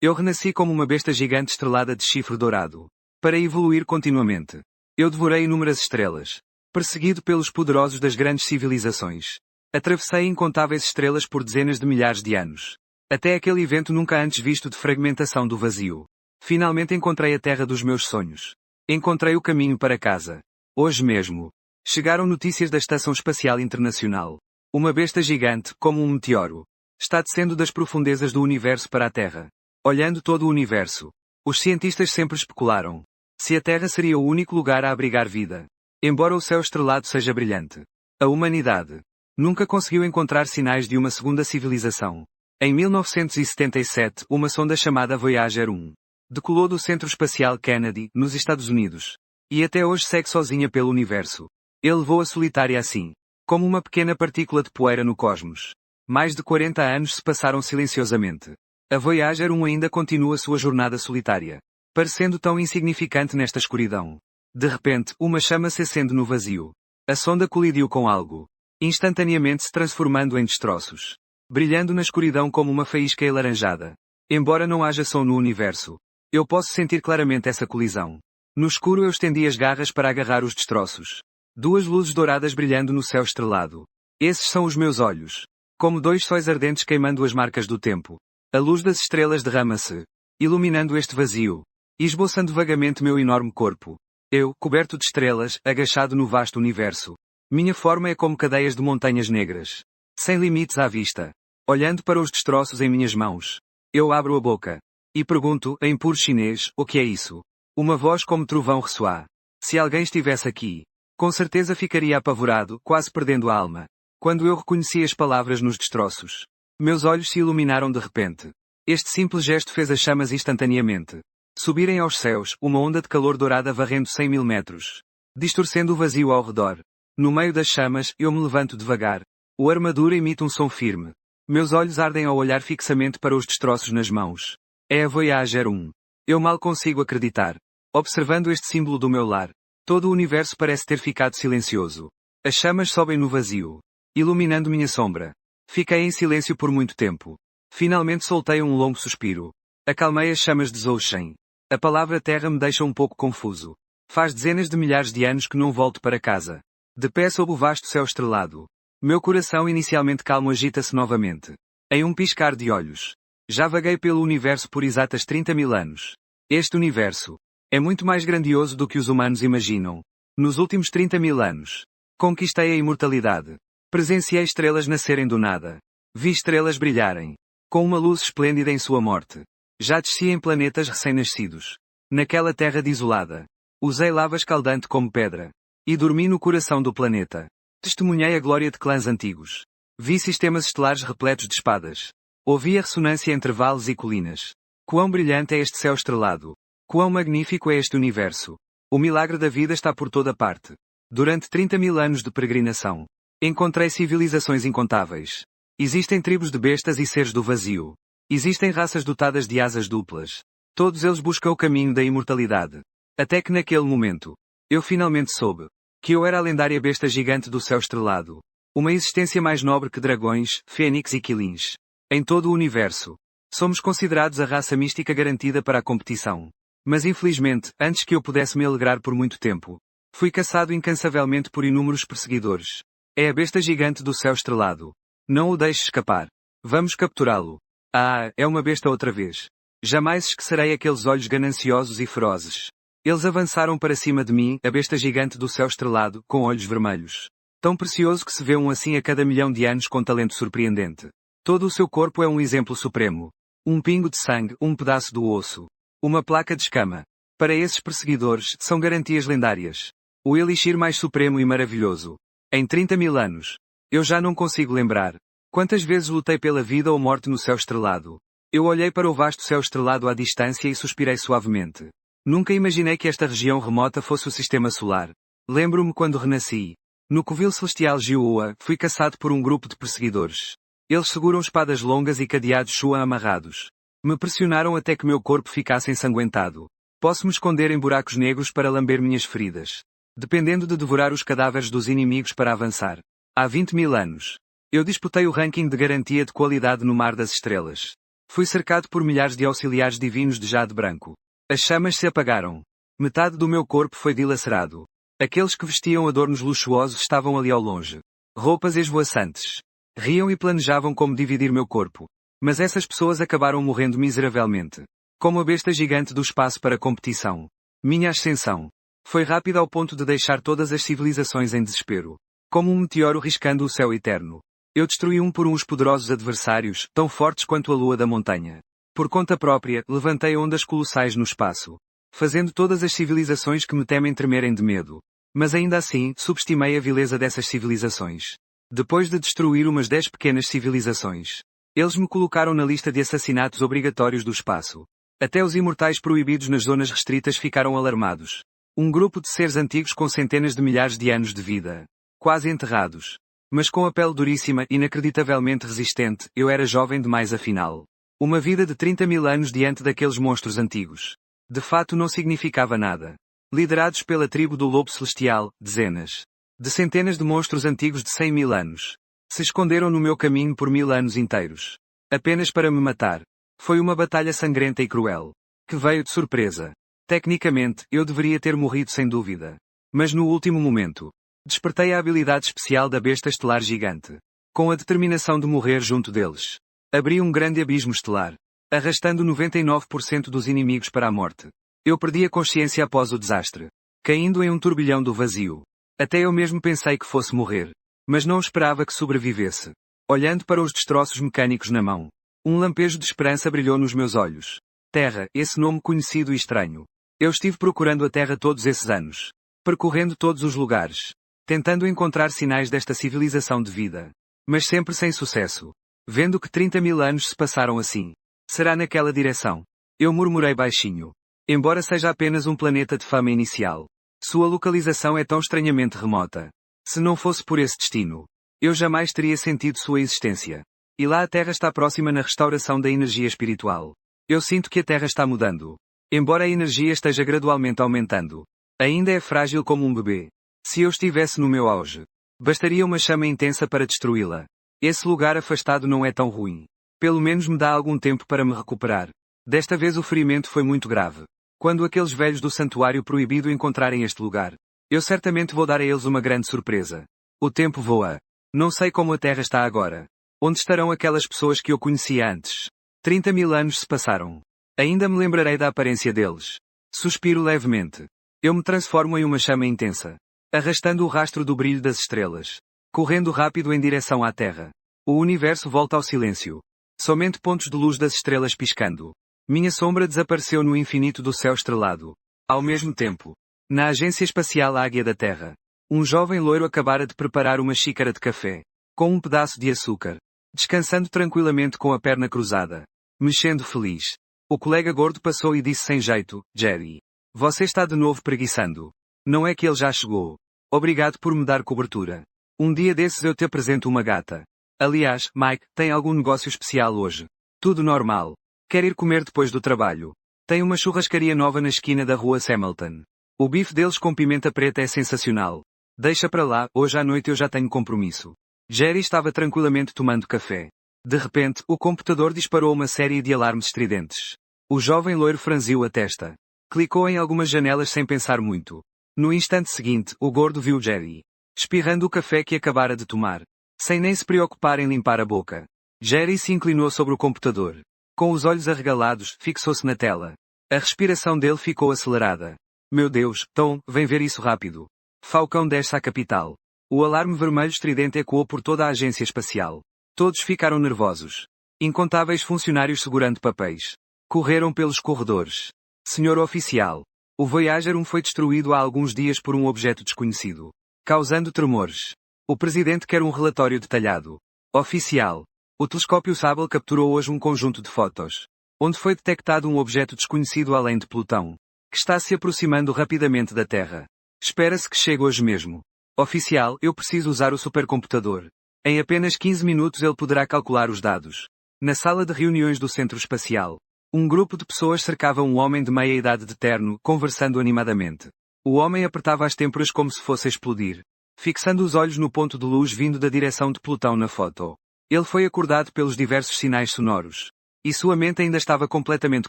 Eu renasci como uma besta gigante estrelada de chifre dourado. Para evoluir continuamente. Eu devorei inúmeras estrelas. Perseguido pelos poderosos das grandes civilizações. Atravessei incontáveis estrelas por dezenas de milhares de anos. Até aquele evento nunca antes visto de fragmentação do vazio. Finalmente encontrei a terra dos meus sonhos. Encontrei o caminho para casa. Hoje mesmo. Chegaram notícias da Estação Espacial Internacional. Uma besta gigante, como um meteoro. Está descendo das profundezas do universo para a Terra. Olhando todo o universo. Os cientistas sempre especularam. Se a Terra seria o único lugar a abrigar vida. Embora o céu estrelado seja brilhante. A humanidade nunca conseguiu encontrar sinais de uma segunda civilização. Em 1977, uma sonda chamada Voyager 1 decolou do Centro Espacial Kennedy, nos Estados Unidos. E até hoje segue sozinha pelo universo. Ele voa solitária assim. Como uma pequena partícula de poeira no cosmos. Mais de 40 anos se passaram silenciosamente. A Voyager 1 ainda continua sua jornada solitária. Parecendo tão insignificante nesta escuridão. De repente, uma chama se acende no vazio. A sonda colidiu com algo. Instantaneamente se transformando em destroços. Brilhando na escuridão como uma faísca alaranjada. Embora não haja som no universo. Eu posso sentir claramente essa colisão. No escuro eu estendi as garras para agarrar os destroços. Duas luzes douradas brilhando no céu estrelado. Esses são os meus olhos. Como dois sóis ardentes queimando as marcas do tempo. A luz das estrelas derrama-se. Iluminando este vazio. E esboçando vagamente meu enorme corpo. Eu, coberto de estrelas, agachado no vasto universo. Minha forma é como cadeias de montanhas negras. Sem limites à vista. Olhando para os destroços em minhas mãos. Eu abro a boca. E pergunto, em puro chinês, o que é isso? Uma voz como trovão ressoa. Se alguém estivesse aqui. Com certeza ficaria apavorado, quase perdendo a alma. Quando eu reconheci as palavras nos destroços. Meus olhos se iluminaram de repente. Este simples gesto fez as chamas instantaneamente subirem aos céus, uma onda de calor dourada varrendo 100 mil metros. Distorcendo o vazio ao redor. No meio das chamas, eu me levanto devagar. O armadura emite um som firme. Meus olhos ardem ao olhar fixamente para os destroços nas mãos. É a Voyager 1. Eu mal consigo acreditar. Observando este símbolo do meu lar. Todo o universo parece ter ficado silencioso. As chamas sobem no vazio. Iluminando minha sombra. Fiquei em silêncio por muito tempo. Finalmente soltei um longo suspiro. Acalmei as chamas de Zhou-Shen. A palavra terra me deixa um pouco confuso. Faz dezenas de milhares de anos que não volto para casa. De pé sob o vasto céu estrelado. Meu coração inicialmente calmo agita-se novamente. Em um piscar de olhos. Já vaguei pelo universo por exatas 30 mil anos. Este universo é muito mais grandioso do que os humanos imaginam. Nos últimos 30 mil anos. Conquistei a imortalidade. Presenciei estrelas nascerem do nada. Vi estrelas brilharem. Com uma luz esplêndida em sua morte. Já desci em planetas recém-nascidos. Naquela terra desolada. Usei lava escaldante como pedra. E dormi no coração do planeta. Testemunhei a glória de clãs antigos. Vi sistemas estelares repletos de espadas. Ouvi a ressonância entre vales e colinas. Quão brilhante é este céu estrelado. Quão magnífico é este universo. O milagre da vida está por toda parte. Durante 30 mil anos de peregrinação. Encontrei civilizações incontáveis. Existem tribos de bestas e seres do vazio. Existem raças dotadas de asas duplas. Todos eles buscam o caminho da imortalidade. Até que naquele momento, eu finalmente soube que eu era a lendária besta gigante do céu estrelado. Uma existência mais nobre que dragões, fênix e quilins. Em todo o universo. Somos considerados a raça mística garantida para a competição. Mas infelizmente, antes que eu pudesse me alegrar por muito tempo, fui caçado incansavelmente por inúmeros perseguidores. É a besta gigante do céu estrelado. Não o deixe escapar. Vamos capturá-lo. Ah, é uma besta outra vez. Jamais esquecerei aqueles olhos gananciosos e ferozes. Eles avançaram para cima de mim, a besta gigante do céu estrelado, com olhos vermelhos. Tão precioso que se vê um assim a cada milhão de anos com talento surpreendente. Todo o seu corpo é um exemplo supremo. Um pingo de sangue, um pedaço do osso. Uma placa de escama. Para esses perseguidores, são garantias lendárias. O elixir mais supremo e maravilhoso. Em 30 mil anos. Eu já não consigo lembrar. Quantas vezes lutei pela vida ou morte no céu estrelado. Eu olhei para o vasto céu estrelado à distância e suspirei suavemente. Nunca imaginei que esta região remota fosse o sistema solar. Lembro-me quando renasci. No covil celestial Jiuhua, fui caçado por um grupo de perseguidores. Eles seguram espadas longas e cadeados Shua amarrados. Me pressionaram até que meu corpo ficasse ensanguentado. Posso me esconder em buracos negros para lamber minhas feridas. Dependendo de devorar os cadáveres dos inimigos para avançar. Há 20 mil anos. Eu disputei o ranking de garantia de qualidade no Mar das Estrelas. Fui cercado por milhares de auxiliares divinos de jade branco. As chamas se apagaram. Metade do meu corpo foi dilacerado. Aqueles que vestiam adornos luxuosos estavam ali ao longe. Roupas esvoaçantes. Riam e planejavam como dividir meu corpo. Mas essas pessoas acabaram morrendo miseravelmente. Como a besta gigante do espaço para competição. Minha ascensão foi rápida ao ponto de deixar todas as civilizações em desespero. Como um meteoro riscando o céu eterno. Eu destruí um por um os poderosos adversários, tão fortes quanto a lua da montanha. Por conta própria, levantei ondas colossais no espaço. Fazendo todas as civilizações que me temem tremerem de medo. Mas ainda assim, subestimei a vileza dessas civilizações. Depois de destruir umas 10 pequenas civilizações, eles me colocaram na lista de assassinatos obrigatórios do espaço. Até os imortais proibidos nas zonas restritas ficaram alarmados. Um grupo de seres antigos com centenas de milhares de anos de vida. Quase enterrados. Mas com a pele duríssima, inacreditavelmente resistente, eu era jovem demais afinal. Uma vida de 30.000 anos diante daqueles monstros antigos. De fato não significava nada. Liderados pela tribo do Lobo Celestial, dezenas de centenas de monstros antigos de 100.000 anos. Se esconderam no meu caminho por 1000 anos inteiros. Apenas para me matar. Foi uma batalha sangrenta e cruel. Que veio de surpresa. Tecnicamente, eu deveria ter morrido sem dúvida. Mas no último momento, despertei a habilidade especial da besta estelar gigante. Com a determinação de morrer junto deles. Abri um grande abismo estelar. Arrastando 99% dos inimigos para a morte. Eu perdi a consciência após o desastre. Caindo em um turbilhão do vazio. Até eu mesmo pensei que fosse morrer. Mas não esperava que sobrevivesse. Olhando para os destroços mecânicos na mão. Um lampejo de esperança brilhou nos meus olhos. Terra, esse nome conhecido e estranho. Eu estive procurando a Terra todos esses anos. Percorrendo todos os lugares. Tentando encontrar sinais desta civilização de vida. Mas sempre sem sucesso. Vendo que 30.000 anos se passaram assim. Será naquela direção? Eu murmurei baixinho. Embora seja apenas um planeta de fama inicial. Sua localização é tão estranhamente remota. Se não fosse por esse destino, eu jamais teria sentido sua existência. E lá a Terra está próxima na restauração da energia espiritual. Eu sinto que a Terra está mudando. Embora a energia esteja gradualmente aumentando. Ainda é frágil como um bebê. Se eu estivesse no meu auge, bastaria uma chama intensa para destruí-la. Esse lugar afastado não é tão ruim. Pelo menos me dá algum tempo para me recuperar. Desta vez o ferimento foi muito grave. Quando aqueles velhos do santuário proibido encontrarem este lugar, eu certamente vou dar a eles uma grande surpresa. O tempo voa. Não sei como a Terra está agora. Onde estarão aquelas pessoas que eu conhecia antes? 30.000 anos se passaram. Ainda me lembrarei da aparência deles. Suspiro levemente. Eu me transformo em uma chama intensa. Arrastando o rastro do brilho das estrelas. Correndo rápido em direção à Terra. O universo volta ao silêncio. Somente pontos de luz das estrelas piscando. Minha sombra desapareceu no infinito do céu estrelado. Ao mesmo tempo, na Agência Espacial Águia da Terra, um jovem loiro acabara de preparar uma xícara de café, com um pedaço de açúcar, descansando tranquilamente com a perna cruzada, mexendo feliz. O colega gordo passou e disse sem jeito, Jerry, você está de novo preguiçando. Não é que ele já chegou. Obrigado por me dar cobertura. Um dia desses eu te apresento uma gata. Aliás, Mike, tem algum negócio especial hoje? Tudo normal. Quer ir comer depois do trabalho? Tem uma churrascaria nova na esquina da rua Hamilton. O bife deles com pimenta preta é sensacional. Deixa para lá, hoje à noite eu já tenho compromisso. Jerry estava tranquilamente tomando café. De repente, o computador disparou uma série de alarmes estridentes. O jovem loiro franziu a testa. Clicou em algumas janelas sem pensar muito. No instante seguinte, o gordo viu Jerry espirrando o café que acabara de tomar. Sem nem se preocupar em limpar a boca. Jerry se inclinou sobre o computador. Com os olhos arregalados, fixou-se na tela. A respiração dele ficou acelerada. Meu Deus, Tom, vem ver isso rápido. Falcão desce à capital. O alarme vermelho estridente ecoou por toda a agência espacial. Todos ficaram nervosos. Incontáveis funcionários segurando papéis. Correram pelos corredores. Senhor oficial. O Voyager 1 foi destruído há alguns dias por um objeto desconhecido. Causando tremores. O presidente quer um relatório detalhado. Oficial. O telescópio Hubble capturou hoje um conjunto de fotos, onde foi detectado um objeto desconhecido além de Plutão, que está se aproximando rapidamente da Terra. Espera-se que chegue hoje mesmo. Oficial, eu preciso usar o supercomputador. Em apenas 15 minutos ele poderá calcular os dados. Na sala de reuniões do Centro Espacial, um grupo de pessoas cercava um homem de meia idade de terno, conversando animadamente. O homem apertava as têmporas como se fosse a explodir, fixando os olhos no ponto de luz vindo da direção de Plutão na foto. Ele foi acordado pelos diversos sinais sonoros. E sua mente ainda estava completamente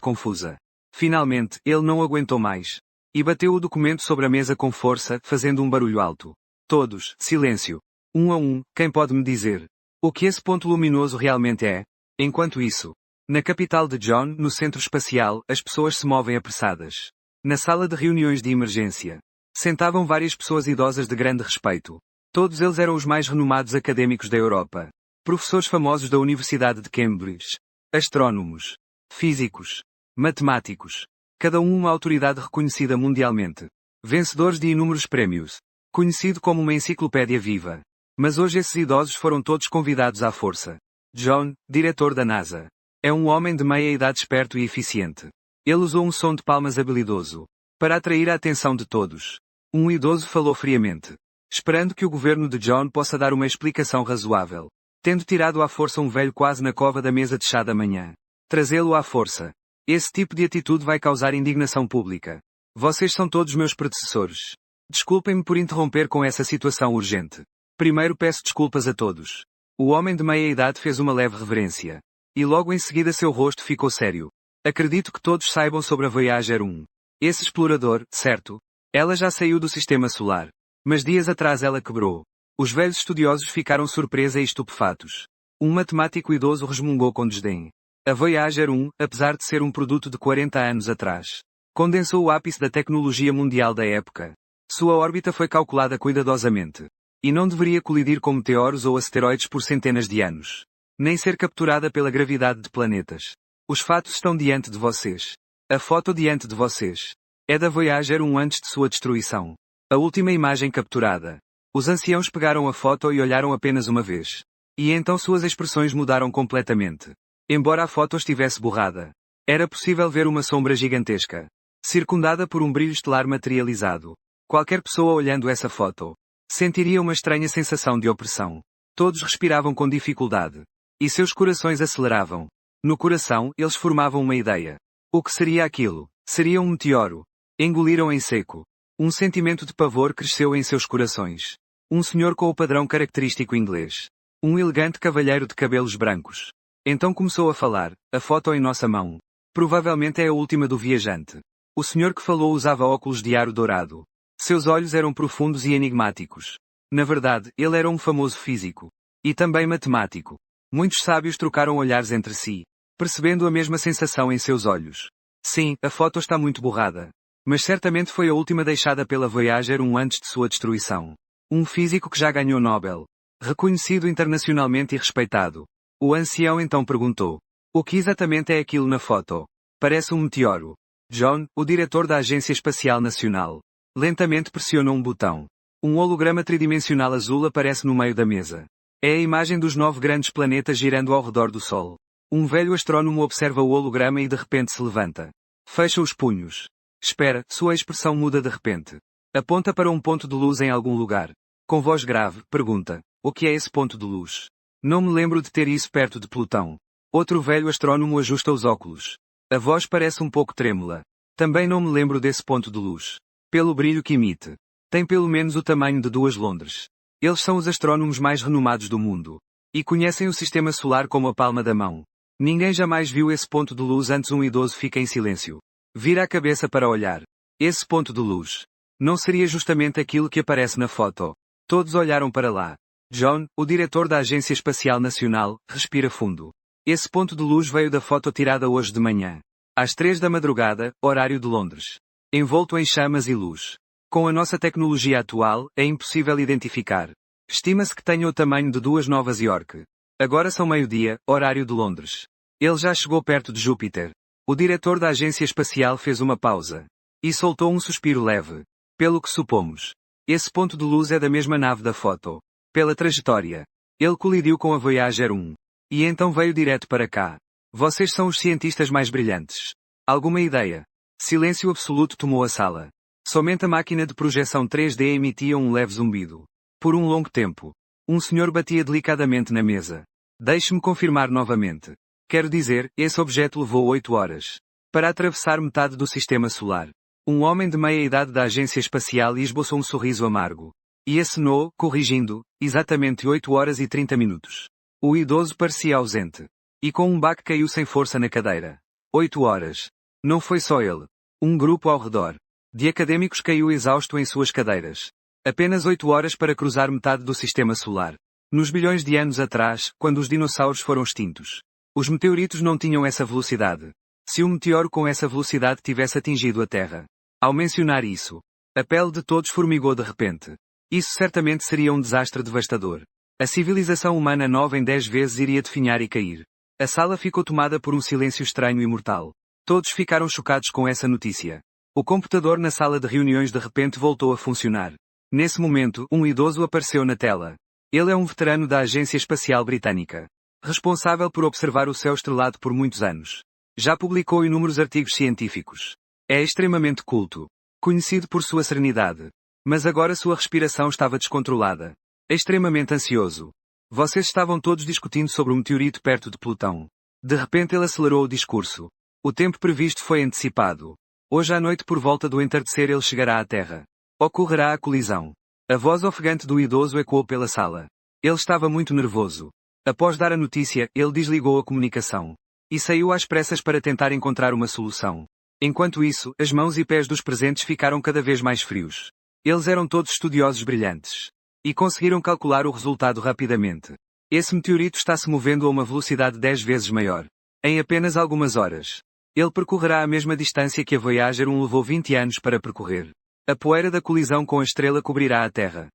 confusa. Finalmente, ele não aguentou mais. E bateu o documento sobre a mesa com força, fazendo um barulho alto. Todos, silêncio. Um a um, quem pode me dizer o que esse ponto luminoso realmente é? Enquanto isso, na capital de John, no centro espacial, as pessoas se movem apressadas. Na sala de reuniões de emergência, sentavam várias pessoas idosas de grande respeito. Todos eles eram os mais renomados académicos da Europa. Professores famosos da Universidade de Cambridge. Astrónomos. Físicos. Matemáticos. Cada um uma autoridade reconhecida mundialmente. Vencedores de inúmeros prémios. Conhecido como uma enciclopédia viva. Mas hoje esses idosos foram todos convidados à força. John, diretor da NASA. É um homem de meia idade esperto e eficiente. Ele usou um som de palmas habilidoso. Para atrair a atenção de todos. Um idoso falou friamente. Esperando que o governo de John possa dar uma explicação razoável. Tendo tirado à força um velho quase na cova da mesa de chá da manhã. Trazê-lo à força. Esse tipo de atitude vai causar indignação pública. Vocês são todos meus predecessores. Desculpem-me por interromper com essa situação urgente. Primeiro peço desculpas a todos. O homem de meia idade fez uma leve reverência. E logo em seguida seu rosto ficou sério. Acredito que todos saibam sobre a Voyager 1. Esse explorador, certo? Ela já saiu do sistema solar. Mas dias atrás ela quebrou. Os velhos estudiosos ficaram surpresos e estupefatos. Um matemático idoso resmungou com desdém. A Voyager 1, apesar de ser um produto de 40 anos atrás, condensou o ápice da tecnologia mundial da época. Sua órbita foi calculada cuidadosamente. E não deveria colidir com meteoros ou asteroides por centenas de anos. Nem ser capturada pela gravidade de planetas. Os fatos estão diante de vocês. A foto diante de vocês. É da Voyager 1 antes de sua destruição. A última imagem capturada. Os anciãos pegaram a foto e olharam apenas uma vez. E então suas expressões mudaram completamente. Embora a foto estivesse borrada, era possível ver uma sombra gigantesca, circundada por um brilho estelar materializado. Qualquer pessoa olhando essa foto sentiria uma estranha sensação de opressão. Todos respiravam com dificuldade. E seus corações aceleravam. No coração, eles formavam uma ideia. O que seria aquilo? Seria um meteoro. Engoliram em seco. Um sentimento de pavor cresceu em seus corações. Um senhor com o padrão característico inglês. Um elegante cavalheiro de cabelos brancos. Então começou a falar, a foto em nossa mão. Provavelmente é a última do viajante. O senhor que falou usava óculos de aro dourado. Seus olhos eram profundos e enigmáticos. Na verdade, ele era um famoso físico. E também matemático. Muitos sábios trocaram olhares entre si, percebendo a mesma sensação em seus olhos. Sim, a foto está muito borrada. Mas certamente foi a última deixada pela Voyager 1 antes de sua destruição. Um físico que já ganhou Nobel. Reconhecido internacionalmente e respeitado. O ancião então perguntou. O que exatamente é aquilo na foto? Parece um meteoro. John, o diretor da Agência Espacial Nacional, lentamente pressiona um botão. Um holograma tridimensional azul aparece no meio da mesa. É a imagem dos 9 grandes planetas girando ao redor do Sol. Um velho astrônomo observa o holograma e de repente se levanta. Fecha os punhos. Espera, sua expressão muda de repente. Aponta para um ponto de luz em algum lugar. Com voz grave, pergunta. O que é esse ponto de luz? Não me lembro de ter isso perto de Plutão. Outro velho astrônomo ajusta os óculos. A voz parece um pouco trêmula. Também não me lembro desse ponto de luz. Pelo brilho que emite. Tem pelo menos o tamanho de 2 Londres. Eles são os astrônomos mais renomados do mundo. E conhecem o sistema solar como a palma da mão. Ninguém jamais viu esse ponto de luz antes. Um idoso fica em silêncio. Vira a cabeça para olhar. Esse ponto de luz. Não seria justamente aquilo que aparece na foto. Todos olharam para lá. John, o diretor da Agência Espacial Nacional, respira fundo. Esse ponto de luz veio da foto tirada hoje de manhã. Às 3 da madrugada, horário de Londres. Envolto em chamas e luz. Com a nossa tecnologia atual, é impossível identificar. Estima-se que tenha o tamanho de 2 Novas York. Agora são meio-dia, horário de Londres. Ele já chegou perto de Júpiter. O diretor da agência espacial fez uma pausa. E soltou um suspiro leve. Pelo que supomos. Esse ponto de luz é da mesma nave da foto. Pela trajetória. Ele colidiu com a Voyager 1. E então veio direto para cá. Vocês são os cientistas mais brilhantes. Alguma ideia? Silêncio absoluto tomou a sala. Somente a máquina de projeção 3D emitia um leve zumbido. Por um longo tempo. Um senhor batia delicadamente na mesa. Deixe-me confirmar novamente. Quero dizer, esse objeto levou 8 horas. Para atravessar metade do sistema solar. Um homem de meia idade da agência espacial esboçou um sorriso amargo. E acenou, corrigindo, exatamente 8 horas e 30 minutos. O idoso parecia ausente. E com um baque caiu sem força na cadeira. 8 horas. Não foi só ele. Um grupo ao redor de acadêmicos caiu exausto em suas cadeiras. Apenas 8 horas para cruzar metade do sistema solar. Nos bilhões de anos atrás, quando os dinossauros foram extintos. Os meteoritos não tinham essa velocidade. Se um meteoro com essa velocidade tivesse atingido a Terra. Ao mencionar isso, a pele de todos formigou de repente. Isso certamente seria um desastre devastador. A civilização humana 9 em 10 vezes iria definhar e cair. A sala ficou tomada por um silêncio estranho e mortal. Todos ficaram chocados com essa notícia. O computador na sala de reuniões de repente voltou a funcionar. Nesse momento, um idoso apareceu na tela. Ele é um veterano da Agência Espacial Britânica. Responsável por observar o céu estrelado por muitos anos. Já publicou inúmeros artigos científicos. É extremamente culto. Conhecido por sua serenidade. Mas agora sua respiração estava descontrolada. Extremamente ansioso. Vocês estavam todos discutindo sobre o meteorito perto de Plutão. De repente ele acelerou o discurso. O tempo previsto foi antecipado. Hoje à noite por volta do entardecer ele chegará à Terra. Ocorrerá a colisão. A voz ofegante do idoso ecoou pela sala. Ele estava muito nervoso. Após dar a notícia, ele desligou a comunicação. E saiu às pressas para tentar encontrar uma solução. Enquanto isso, as mãos e pés dos presentes ficaram cada vez mais frios. Eles eram todos estudiosos brilhantes. E conseguiram calcular o resultado rapidamente. Esse meteorito está se movendo a uma velocidade 10 vezes maior. Em apenas algumas horas. Ele percorrerá a mesma distância que a Voyager 1 levou 20 anos para percorrer. A poeira da colisão com a estrela cobrirá a Terra.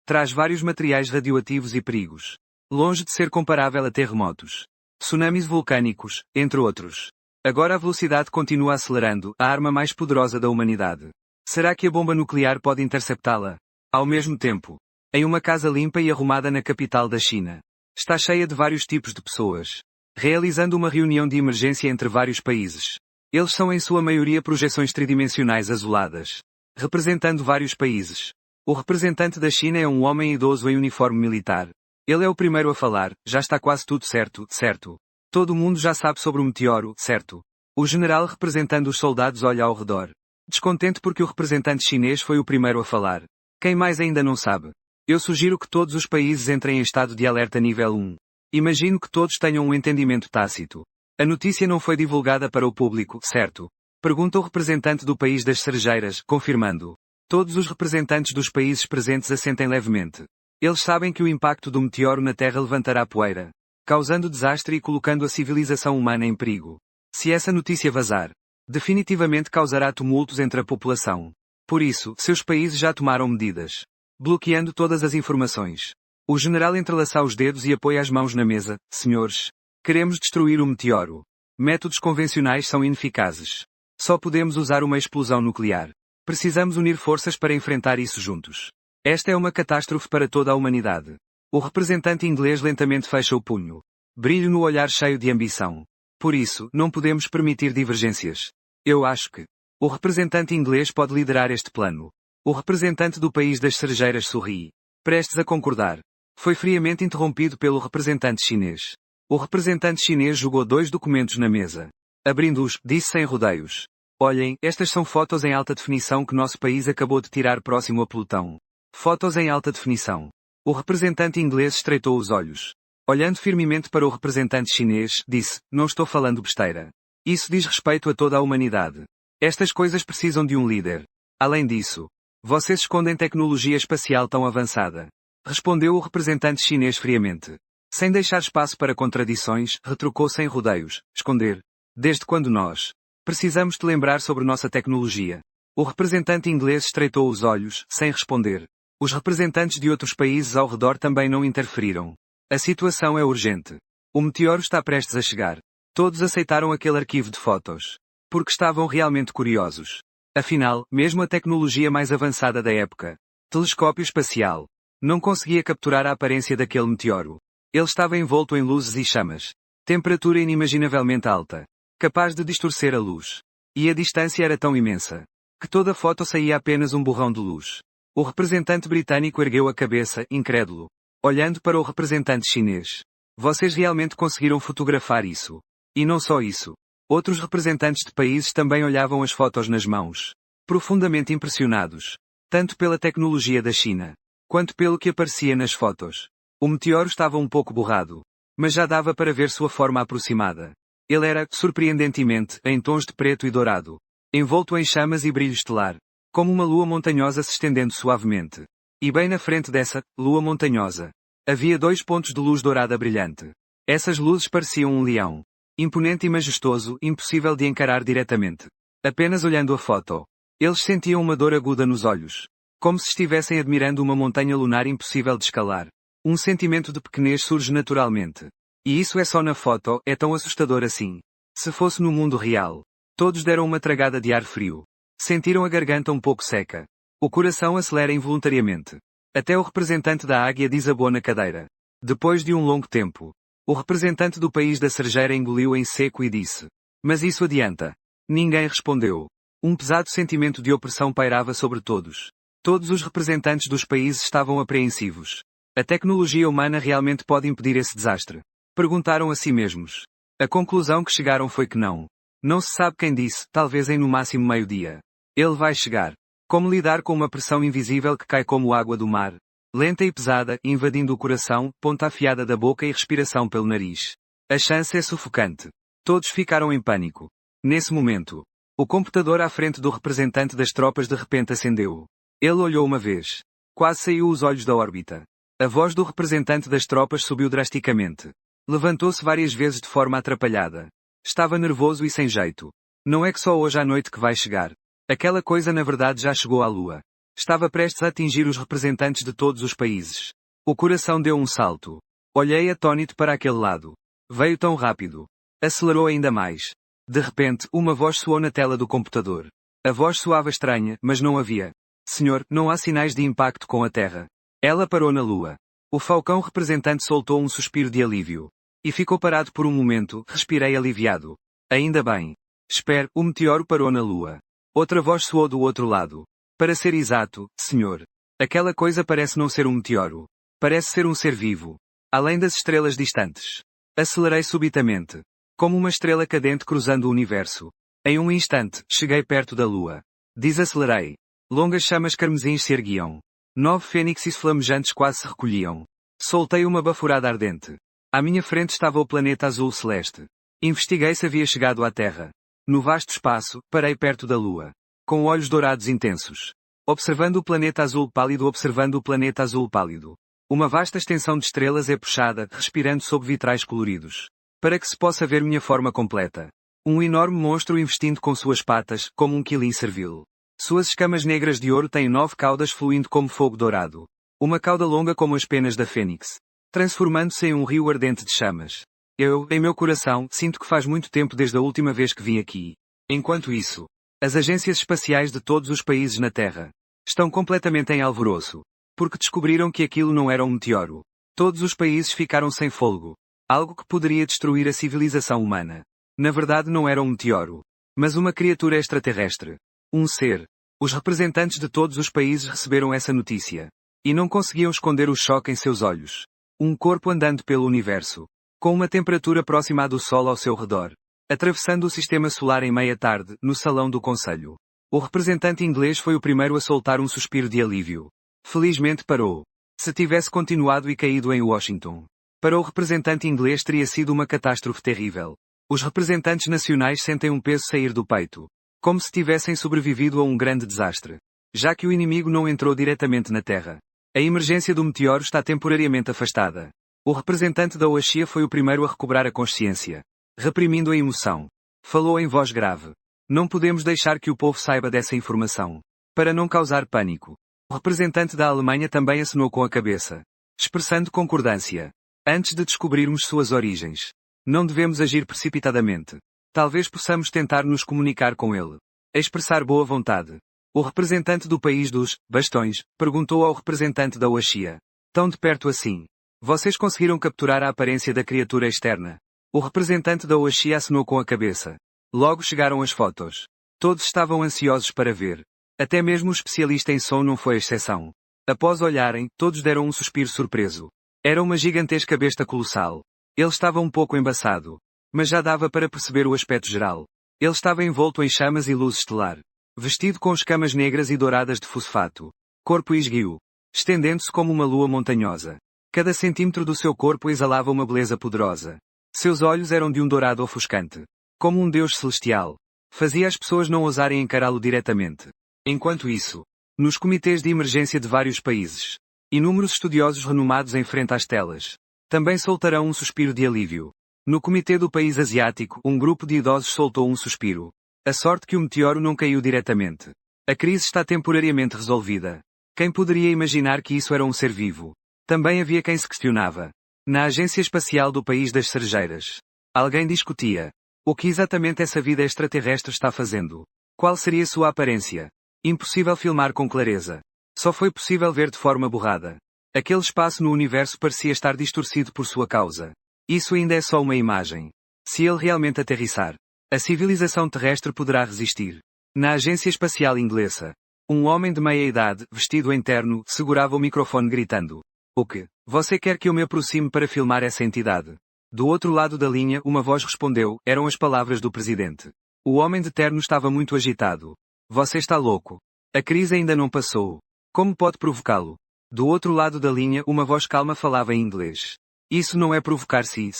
Traz vários materiais radioativos e perigos. Longe de ser comparável a terremotos. Tsunamis vulcânicos, entre outros. Agora a velocidade continua acelerando, a arma mais poderosa da humanidade. Será que a bomba nuclear pode interceptá-la? Ao mesmo tempo, em uma casa limpa e arrumada na capital da China. Está cheia de vários tipos de pessoas. Realizando uma reunião de emergência entre vários países. Eles são em sua maioria projeções tridimensionais azuladas. Representando vários países. O representante da China é um homem idoso em uniforme militar. Ele é o primeiro a falar, já está quase tudo certo, certo. Todo mundo já sabe sobre o meteoro, certo. O general representando os soldados olha ao redor. Descontente porque o representante chinês foi o primeiro a falar. Quem mais ainda não sabe? Eu sugiro que todos os países entrem em estado de alerta nível 1. Imagino que todos tenham um entendimento tácito. A notícia não foi divulgada para o público, certo? Pergunta o representante do país das cerejeiras, confirmando. Todos os representantes dos países presentes assentem levemente. Eles sabem que o impacto do meteoro na Terra levantará poeira, causando desastre e colocando a civilização humana em perigo. Se essa notícia vazar, definitivamente causará tumultos entre a população. Por isso, seus países já tomaram medidas, bloqueando todas as informações. O general entrelaça os dedos e apoia as mãos na mesa. Senhores, queremos destruir o meteoro. Métodos convencionais são ineficazes. Só podemos usar uma explosão nuclear. Precisamos unir forças para enfrentar isso juntos. Esta é uma catástrofe para toda a humanidade. O representante inglês lentamente fecha o punho. Brilho no olhar cheio de ambição. Por isso, não podemos permitir divergências. Eu acho que o representante inglês pode liderar este plano. O representante do país das cerejeiras sorri, prestes a concordar. Foi friamente interrompido pelo representante chinês. O representante chinês jogou 2 documentos na mesa. Abrindo-os, disse sem rodeios. Olhem, estas são fotos em alta definição que nosso país acabou de tirar próximo a Plutão. Fotos em alta definição. O representante inglês estreitou os olhos. Olhando firmemente para o representante chinês, disse, não estou falando besteira. Isso diz respeito a toda a humanidade. Estas coisas precisam de um líder. Além disso, vocês escondem tecnologia espacial tão avançada. Respondeu o representante chinês friamente. Sem deixar espaço para contradições, retrucou sem rodeios. Esconder. Desde quando nós precisamos te lembrar sobre nossa tecnologia? O representante inglês estreitou os olhos, sem responder. Os representantes de outros países ao redor também não interferiram. A situação é urgente. O meteoro está prestes a chegar. Todos aceitaram aquele arquivo de fotos. Porque estavam realmente curiosos. Afinal, mesmo a tecnologia mais avançada da época, telescópio espacial, não conseguia capturar a aparência daquele meteoro. Ele estava envolto em luzes e chamas. Temperatura inimaginavelmente alta. Capaz de distorcer a luz. E a distância era tão imensa, que toda foto saía apenas um borrão de luz. O representante britânico ergueu a cabeça, incrédulo, olhando para o representante chinês. Vocês realmente conseguiram fotografar isso? E não só isso. Outros representantes de países também olhavam as fotos nas mãos, profundamente impressionados, tanto pela tecnologia da China, quanto pelo que aparecia nas fotos. O meteoro estava um pouco borrado. mas já dava para ver sua forma aproximada. Ele era, surpreendentemente, em tons de preto e dourado, envolto em chamas e brilho estelar, como uma lua montanhosa se estendendo suavemente. E bem na frente dessa lua montanhosa, havia 2 pontos de luz dourada brilhante. Essas luzes pareciam um leão, imponente e majestoso, impossível de encarar diretamente. Apenas olhando a foto, eles sentiam uma dor aguda nos olhos, como se estivessem admirando uma montanha lunar impossível de escalar. Um sentimento de pequenez surge naturalmente. E isso é só na foto, é tão assustador assim. Se fosse no mundo real, todos deram uma tragada de ar frio. Sentiram a garganta um pouco seca. O coração acelera involuntariamente. Até o representante da águia desabou na cadeira. Depois de um longo tempo, o representante do país da cerejeira engoliu em seco e disse: "Mas isso adianta?" Ninguém respondeu. Um pesado sentimento de opressão pairava sobre todos. Todos os representantes dos países estavam apreensivos. A tecnologia humana realmente pode impedir esse desastre? Perguntaram a si mesmos. A conclusão que chegaram foi que não. Não se sabe quem disse, talvez em no máximo meio-dia. Ele vai chegar. Como lidar com uma pressão invisível que cai como água do mar? Lenta e pesada, invadindo o coração, ponta afiada da boca e respiração pelo nariz. A chance é sufocante. Todos ficaram em pânico. Nesse momento, o computador à frente do representante das tropas de repente acendeu. Ele olhou uma vez. Quase saiu os olhos da órbita. A voz do representante das tropas subiu drasticamente. Levantou-se várias vezes de forma atrapalhada. Estava nervoso e sem jeito. Não é que só hoje à noite que vai chegar. Aquela coisa na verdade já chegou à Lua. Estava prestes a atingir os representantes de todos os países. O coração deu um salto. Olhei atônito para aquele lado. Veio tão rápido. Acelerou ainda mais. De repente, uma voz soou na tela do computador. A voz soava estranha, mas não havia. "Senhor, não há sinais de impacto com a Terra." Ela parou na Lua. O falcão representante soltou um suspiro de alívio. E ficou parado por um momento, respirei aliviado. Ainda bem. Espere, o meteoro parou na Lua. Outra voz soou do outro lado. "Para ser exato, senhor. Aquela coisa parece não ser um meteoro. Parece ser um ser vivo. Além das estrelas distantes." Acelerei subitamente. Como uma estrela cadente cruzando o universo. Em um instante, cheguei perto da Lua. Desacelerei. Longas chamas carmesins se erguiam. 9 fênixes flamejantes quase se recolhiam. Soltei uma baforada ardente. À minha frente estava o planeta azul celeste. Investiguei se havia chegado à Terra. No vasto espaço, parei perto da Lua. Com olhos dourados intensos. Observando o planeta azul pálido, observando o planeta azul pálido. Uma vasta extensão de estrelas é puxada, respirando sob vitrais coloridos. Para que se possa ver minha forma completa. Um enorme monstro investindo com suas patas, como um quilim servil. Suas escamas negras de ouro têm 9 caudas fluindo como fogo dourado. Uma cauda longa como as penas da fênix. Transformando-se em um rio ardente de chamas. Eu, em meu coração, sinto que faz muito tempo desde a última vez que vim aqui. Enquanto isso, as agências espaciais de todos os países na Terra estão completamente em alvoroço. Porque descobriram que aquilo não era um meteoro. Todos os países ficaram sem fôlego. Algo que poderia destruir a civilização humana. Na verdade não era um meteoro. Mas uma criatura extraterrestre. Um ser. Os representantes de todos os países receberam essa notícia. E não conseguiam esconder o choque em seus olhos. Um corpo andando pelo universo. Com uma temperatura próxima à do Sol ao seu redor. Atravessando o sistema solar em meia-tarde, no salão do conselho. O representante inglês foi o primeiro a soltar um suspiro de alívio. Felizmente parou. Se tivesse continuado e caído em Washington. Para o representante inglês teria sido uma catástrofe terrível. Os representantes nacionais sentem um peso sair do peito. Como se tivessem sobrevivido a um grande desastre. Já que o inimigo não entrou diretamente na Terra. A emergência do meteoro está temporariamente afastada. O representante da OASHIA foi o primeiro a recobrar a consciência. Reprimindo a emoção. Falou em voz grave. Não podemos deixar que o povo saiba dessa informação. Para não causar pânico. O representante da Alemanha também acenou com a cabeça. Expressando concordância. Antes de descobrirmos suas origens. Não devemos agir precipitadamente. Talvez possamos tentar nos comunicar com ele. A expressar boa vontade. O representante do país dos bastões perguntou ao representante da OASHIA. Tão de perto assim. Vocês conseguiram capturar a aparência da criatura externa? O representante da OASHIA acenou com a cabeça. Logo chegaram as fotos. Todos estavam ansiosos para ver. Até mesmo o especialista em som não foi exceção. Após olharem, todos deram um suspiro surpreso. Era uma gigantesca besta colossal. Ele estava um pouco embaçado. Mas já dava para perceber o aspecto geral. Ele estava envolto em chamas e luz estelar. Vestido com escamas negras e douradas de fosfato. Corpo esguio. Estendendo-se como uma lua montanhosa. Cada centímetro do seu corpo exalava uma beleza poderosa. Seus olhos eram de um dourado ofuscante. Como um deus celestial. Fazia as pessoas não ousarem encará-lo diretamente. Enquanto isso, nos comitês de emergência de vários países, inúmeros estudiosos renomados em frente às telas, também soltarão um suspiro de alívio. No comitê do país asiático, um grupo de idosos soltou um suspiro. A sorte que o meteoro não caiu diretamente. A crise está temporariamente resolvida. Quem poderia imaginar que isso era um ser vivo? Também havia quem se questionava. Na Agência Espacial do País das Cerejeiras. Alguém discutia. O que exatamente essa vida extraterrestre está fazendo? Qual seria sua aparência? Impossível filmar com clareza. Só foi possível ver de forma borrada. Aquele espaço no universo parecia estar distorcido por sua causa. Isso ainda é só uma imagem. Se ele realmente aterrissar, a civilização terrestre poderá resistir. Na Agência Espacial Inglesa, um homem de meia idade, vestido em terno, segurava o microfone gritando. O que? Você quer que eu me aproxime para filmar essa entidade? Do outro lado da linha, uma voz respondeu, eram as palavras do presidente. O homem de terno estava muito agitado. Você está louco. A crise ainda não passou. Como pode provocá-lo? Do outro lado da linha, uma voz calma falava em inglês. Isso não é provocar-se.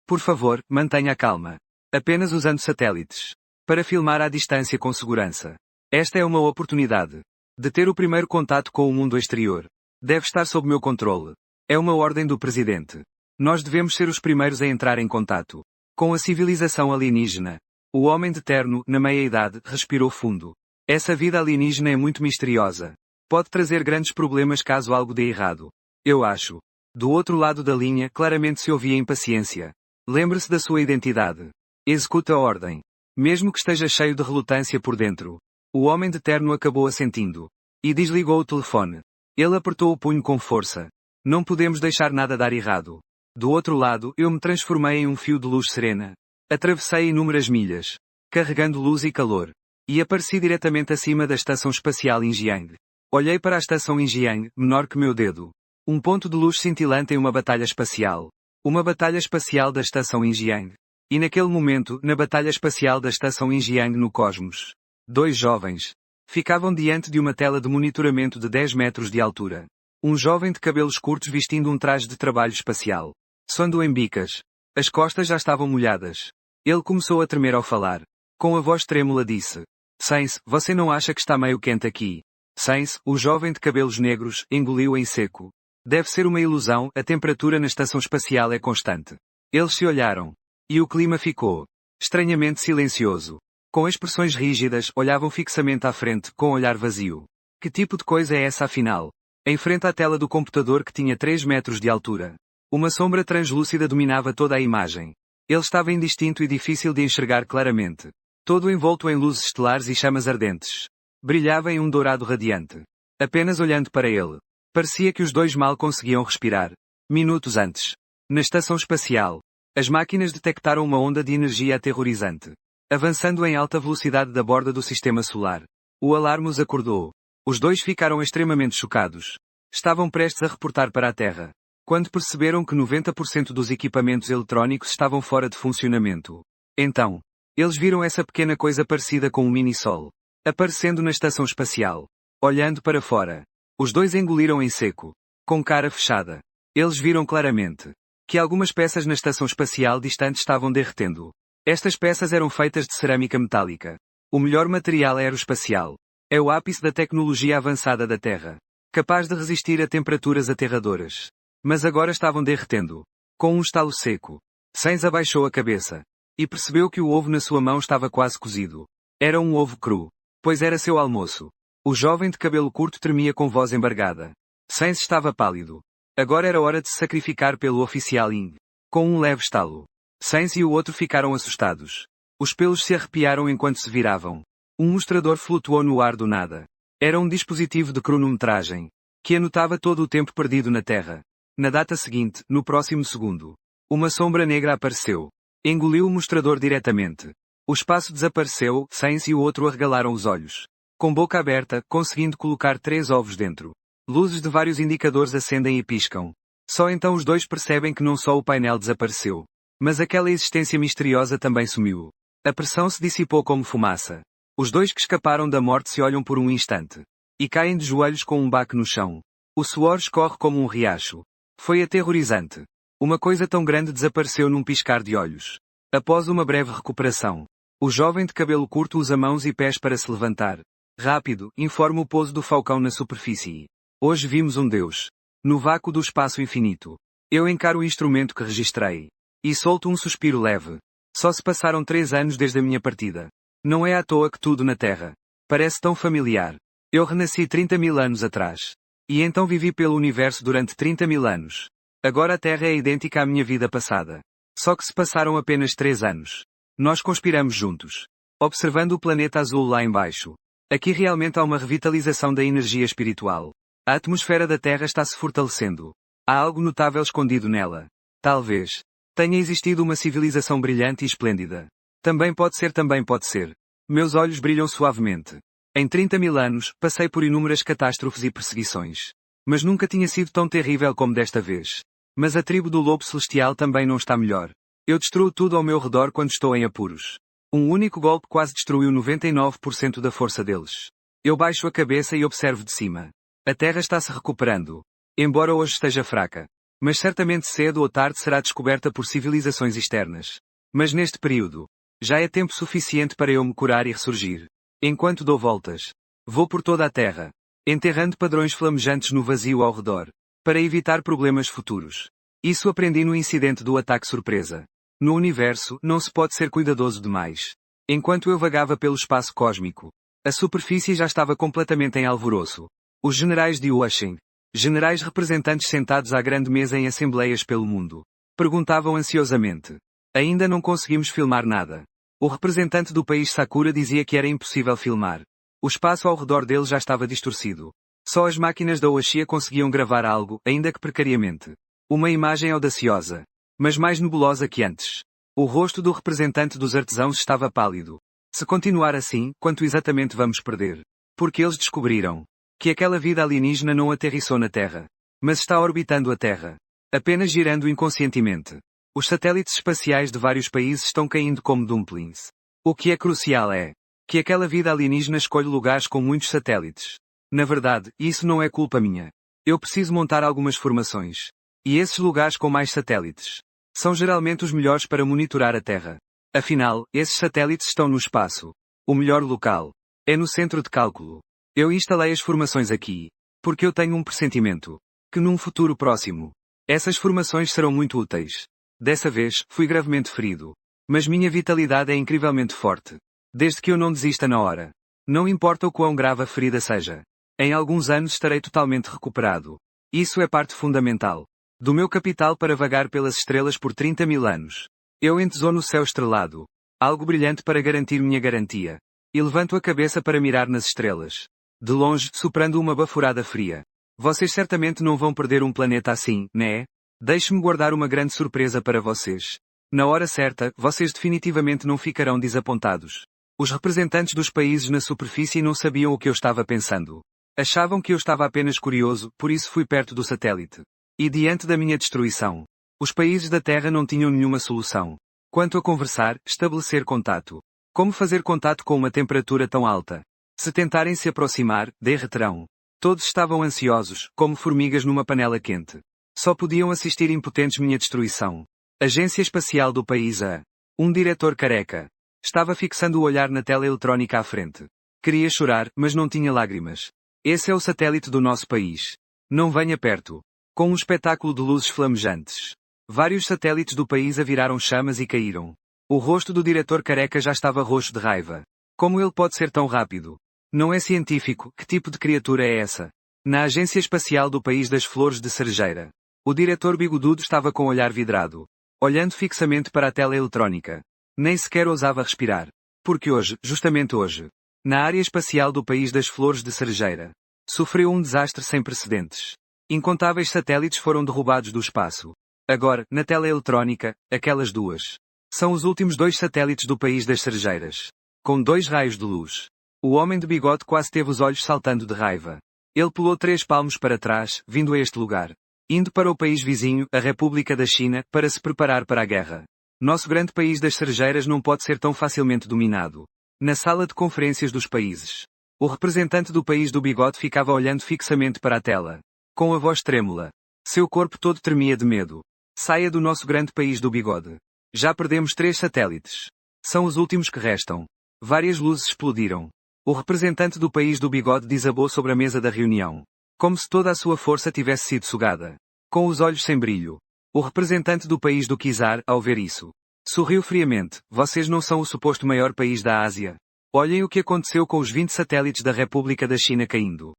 Por favor, mantenha a calma. Apenas usando satélites. Para filmar à distância com segurança. Esta é uma oportunidade. De ter o primeiro contato com o mundo exterior. Deve estar sob meu controle. É uma ordem do presidente. Nós devemos ser os primeiros a entrar em contato com a civilização alienígena. O homem de terno, na meia-idade, respirou fundo. Essa vida alienígena é muito misteriosa. Pode trazer grandes problemas caso algo dê errado. Eu acho. Do outro lado da linha, claramente se ouvia impaciência. Lembre-se da sua identidade. Execute a ordem. Mesmo que esteja cheio de relutância por dentro. O homem de terno acabou assentindo. E desligou o telefone. Ele apertou o punho com força. Não podemos deixar nada dar errado. Do outro lado, eu me transformei em um fio de luz serena. Atravessei inúmeras milhas. Carregando luz e calor. E apareci diretamente acima da estação espacial Injiang. Olhei para a estação Injiang, menor que meu dedo. Um ponto de luz cintilante em uma batalha espacial. Uma batalha espacial da estação Injiang. E naquele momento, na batalha espacial da estação Injiang no cosmos. 2 jovens. Ficavam diante de uma tela de monitoramento de 10 metros de altura. Um jovem de cabelos curtos vestindo um traje de trabalho espacial. Soando em bicas. As costas já estavam molhadas. Ele começou a tremer ao falar. Com a voz trêmula disse. Sainz, você não acha que está meio quente aqui? Sainz, o jovem de cabelos negros, engoliu em seco. Deve ser uma ilusão, a temperatura na estação espacial é constante. Eles se olharam. E o clima ficou estranhamente silencioso. Com expressões rígidas, olhavam fixamente à frente, com olhar vazio. Que tipo de coisa é essa afinal? Em frente à tela do computador que tinha 3 metros de altura. Uma sombra translúcida dominava toda a imagem. Ele estava indistinto e difícil de enxergar claramente. Todo envolto em luzes estelares e chamas ardentes. Brilhava em um dourado radiante. Apenas olhando para ele. Parecia que os dois mal conseguiam respirar. Minutos antes. Na estação espacial. As máquinas detectaram uma onda de energia aterrorizante. Avançando em alta velocidade da borda do sistema solar. O alarme os acordou. Os dois ficaram extremamente chocados. Estavam prestes a reportar para a Terra. Quando perceberam que 90% dos equipamentos eletrónicos estavam fora de funcionamento. Então, eles viram essa pequena coisa parecida com um mini-sol. Aparecendo na estação espacial. Olhando para fora. Os dois engoliram em seco. Com cara fechada. Eles viram claramente que algumas peças na estação espacial distante estavam derretendo. Estas peças eram feitas de cerâmica metálica. O melhor material aeroespacial. É o ápice da tecnologia avançada da Terra. Capaz de resistir a temperaturas aterradoras. Mas agora estavam derretendo. Com um estalo seco. Sainz abaixou a cabeça. E percebeu que o ovo na sua mão estava quase cozido. Era um ovo cru. Pois era seu almoço. O jovem de cabelo curto tremia com voz embargada. Sainz estava pálido. Agora era hora de se sacrificar pelo oficial Ying. Com um leve estalo. Sainz e o outro ficaram assustados. Os pelos se arrepiaram enquanto se viravam. Um mostrador flutuou no ar do nada. Era um dispositivo de cronometragem. Que anotava todo o tempo perdido na Terra. Na data seguinte, no próximo segundo. Uma sombra negra apareceu. Engoliu o mostrador diretamente. O espaço desapareceu, Sainz e o outro arregalaram os olhos. Com boca aberta, conseguindo colocar 3 ovos dentro. Luzes de vários indicadores acendem e piscam. Só então os dois percebem que não só o painel desapareceu. Mas aquela existência misteriosa também sumiu. A pressão se dissipou como fumaça. Os dois que escaparam da morte se olham por um instante. E caem de joelhos com um baque no chão. O suor escorre como um riacho. Foi aterrorizante. Uma coisa tão grande desapareceu num piscar de olhos. Após uma breve recuperação, o jovem de cabelo curto usa mãos e pés para se levantar. Rápido, informa o pouso do falcão na superfície. Hoje vimos um Deus. No vácuo do espaço infinito. Eu encaro o instrumento que registrei. E solto um suspiro leve. Só se passaram 3 anos desde a minha partida. Não é à toa que tudo na Terra parece tão familiar. Eu renasci 30.000 anos atrás. E então vivi pelo universo durante 30.000 anos. Agora a Terra é idêntica à minha vida passada. Só que se passaram apenas 3 anos. Nós conspiramos juntos. Observando o planeta azul lá embaixo. Aqui realmente há uma revitalização da energia espiritual. A atmosfera da Terra está se fortalecendo. Há algo notável escondido nela. Talvez tenha existido uma civilização brilhante e esplêndida. Também pode ser. Meus olhos brilham suavemente. Em 30.000 anos, passei por inúmeras catástrofes e perseguições. Mas nunca tinha sido tão terrível como desta vez. Mas a tribo do lobo celestial também não está melhor. Eu destruo tudo ao meu redor quando estou em apuros. Um único golpe quase destruiu 99% da força deles. Eu baixo a cabeça e observo de cima. A Terra está se recuperando. Embora hoje esteja fraca. Mas certamente cedo ou tarde será descoberta por civilizações externas. Mas neste período, já é tempo suficiente para eu me curar e ressurgir. Enquanto dou voltas, vou por toda a Terra, enterrando padrões flamejantes no vazio ao redor, para evitar problemas futuros. Isso aprendi no incidente do ataque surpresa. No universo, não se pode ser cuidadoso demais. Enquanto eu vagava pelo espaço cósmico, a superfície já estava completamente em alvoroço. Os generais de Washington, generais representantes sentados à grande mesa em assembleias pelo mundo, perguntavam ansiosamente. Ainda não conseguimos filmar nada. O representante do país Sakura dizia que era impossível filmar. O espaço ao redor dele já estava distorcido. Só as máquinas da Oshia conseguiam gravar algo, ainda que precariamente. Uma imagem audaciosa. Mas mais nebulosa que antes. O rosto do representante dos artesãos estava pálido. Se continuar assim, quanto exatamente vamos perder? Porque eles descobriram que aquela vida alienígena não aterrissou na Terra. Mas está orbitando a Terra. Apenas girando inconscientemente. Os satélites espaciais de vários países estão caindo como dumplings. O que é crucial é que aquela vida alienígena escolhe lugares com muitos satélites. Na verdade, isso não é culpa minha. Eu preciso montar algumas formações. E esses lugares com mais satélites são geralmente os melhores para monitorar a Terra. Afinal, esses satélites estão no espaço. O melhor local é no centro de cálculo. Eu instalei as formações aqui, porque eu tenho um pressentimento que num futuro próximo, essas formações serão muito úteis. Dessa vez, fui gravemente ferido. Mas minha vitalidade é incrivelmente forte. Desde que eu não desista na hora. Não importa o quão grave a ferida seja. Em alguns anos estarei totalmente recuperado. Isso é parte fundamental do meu capital para vagar pelas estrelas por 30.000 anos. Eu entesouno o céu estrelado. Algo brilhante para garantir minha garantia. E levanto a cabeça para mirar nas estrelas. De longe, soprando uma baforada fria. Vocês certamente não vão perder um planeta assim, né? Deixe-me guardar uma grande surpresa para vocês. Na hora certa, vocês definitivamente não ficarão desapontados. Os representantes dos países na superfície não sabiam o que eu estava pensando. Achavam que eu estava apenas curioso, por isso fui perto do satélite. E diante da minha destruição, os países da Terra não tinham nenhuma solução. Quanto a conversar, estabelecer contato. Como fazer contato com uma temperatura tão alta? Se tentarem se aproximar, derreterão. Todos estavam ansiosos, como formigas numa panela quente. Só podiam assistir impotentes minha destruição. Agência Espacial do país A. Um diretor careca. Estava fixando o olhar na tela eletrónica à frente. Queria chorar, mas não tinha lágrimas. Esse é o satélite do nosso país. Não venha perto. Com um espetáculo de luzes flamejantes. Vários satélites do país aviraram chamas e caíram. O rosto do diretor careca já estava roxo de raiva. Como ele pode ser tão rápido? Não é científico, que tipo de criatura é essa? Na Agência Espacial do país das Flores de Cerejeira. O diretor bigodudo estava com o olhar vidrado. Olhando fixamente para a tela eletrónica. Nem sequer ousava respirar. Porque hoje, justamente hoje, na área espacial do país das Flores de Cerejeira, sofreu um desastre sem precedentes. Incontáveis satélites foram derrubados do espaço. Agora, na tela eletrónica, aquelas duas. São os últimos 2 satélites do país das Cerejeiras. Com 2 raios de luz. O homem de bigode quase teve os olhos saltando de raiva. Ele pulou 3 palmos para trás, vindo a este lugar. Indo para o país vizinho, a República da China, para se preparar para a guerra. Nosso grande país das cerejeiras não pode ser tão facilmente dominado. Na sala de conferências dos países. O representante do país do bigode ficava olhando fixamente para a tela. Com a voz trêmula. Seu corpo todo tremia de medo. Saia do nosso grande país do bigode. Já perdemos 3 satélites. São os últimos que restam. Várias luzes explodiram. O representante do país do bigode desabou sobre a mesa da reunião. Como se toda a sua força tivesse sido sugada. Com os olhos sem brilho. O representante do país do Kizar, ao ver isso, sorriu friamente. Vocês não são o suposto maior país da Ásia. Olhem o que aconteceu com os 20 satélites da República da China caindo.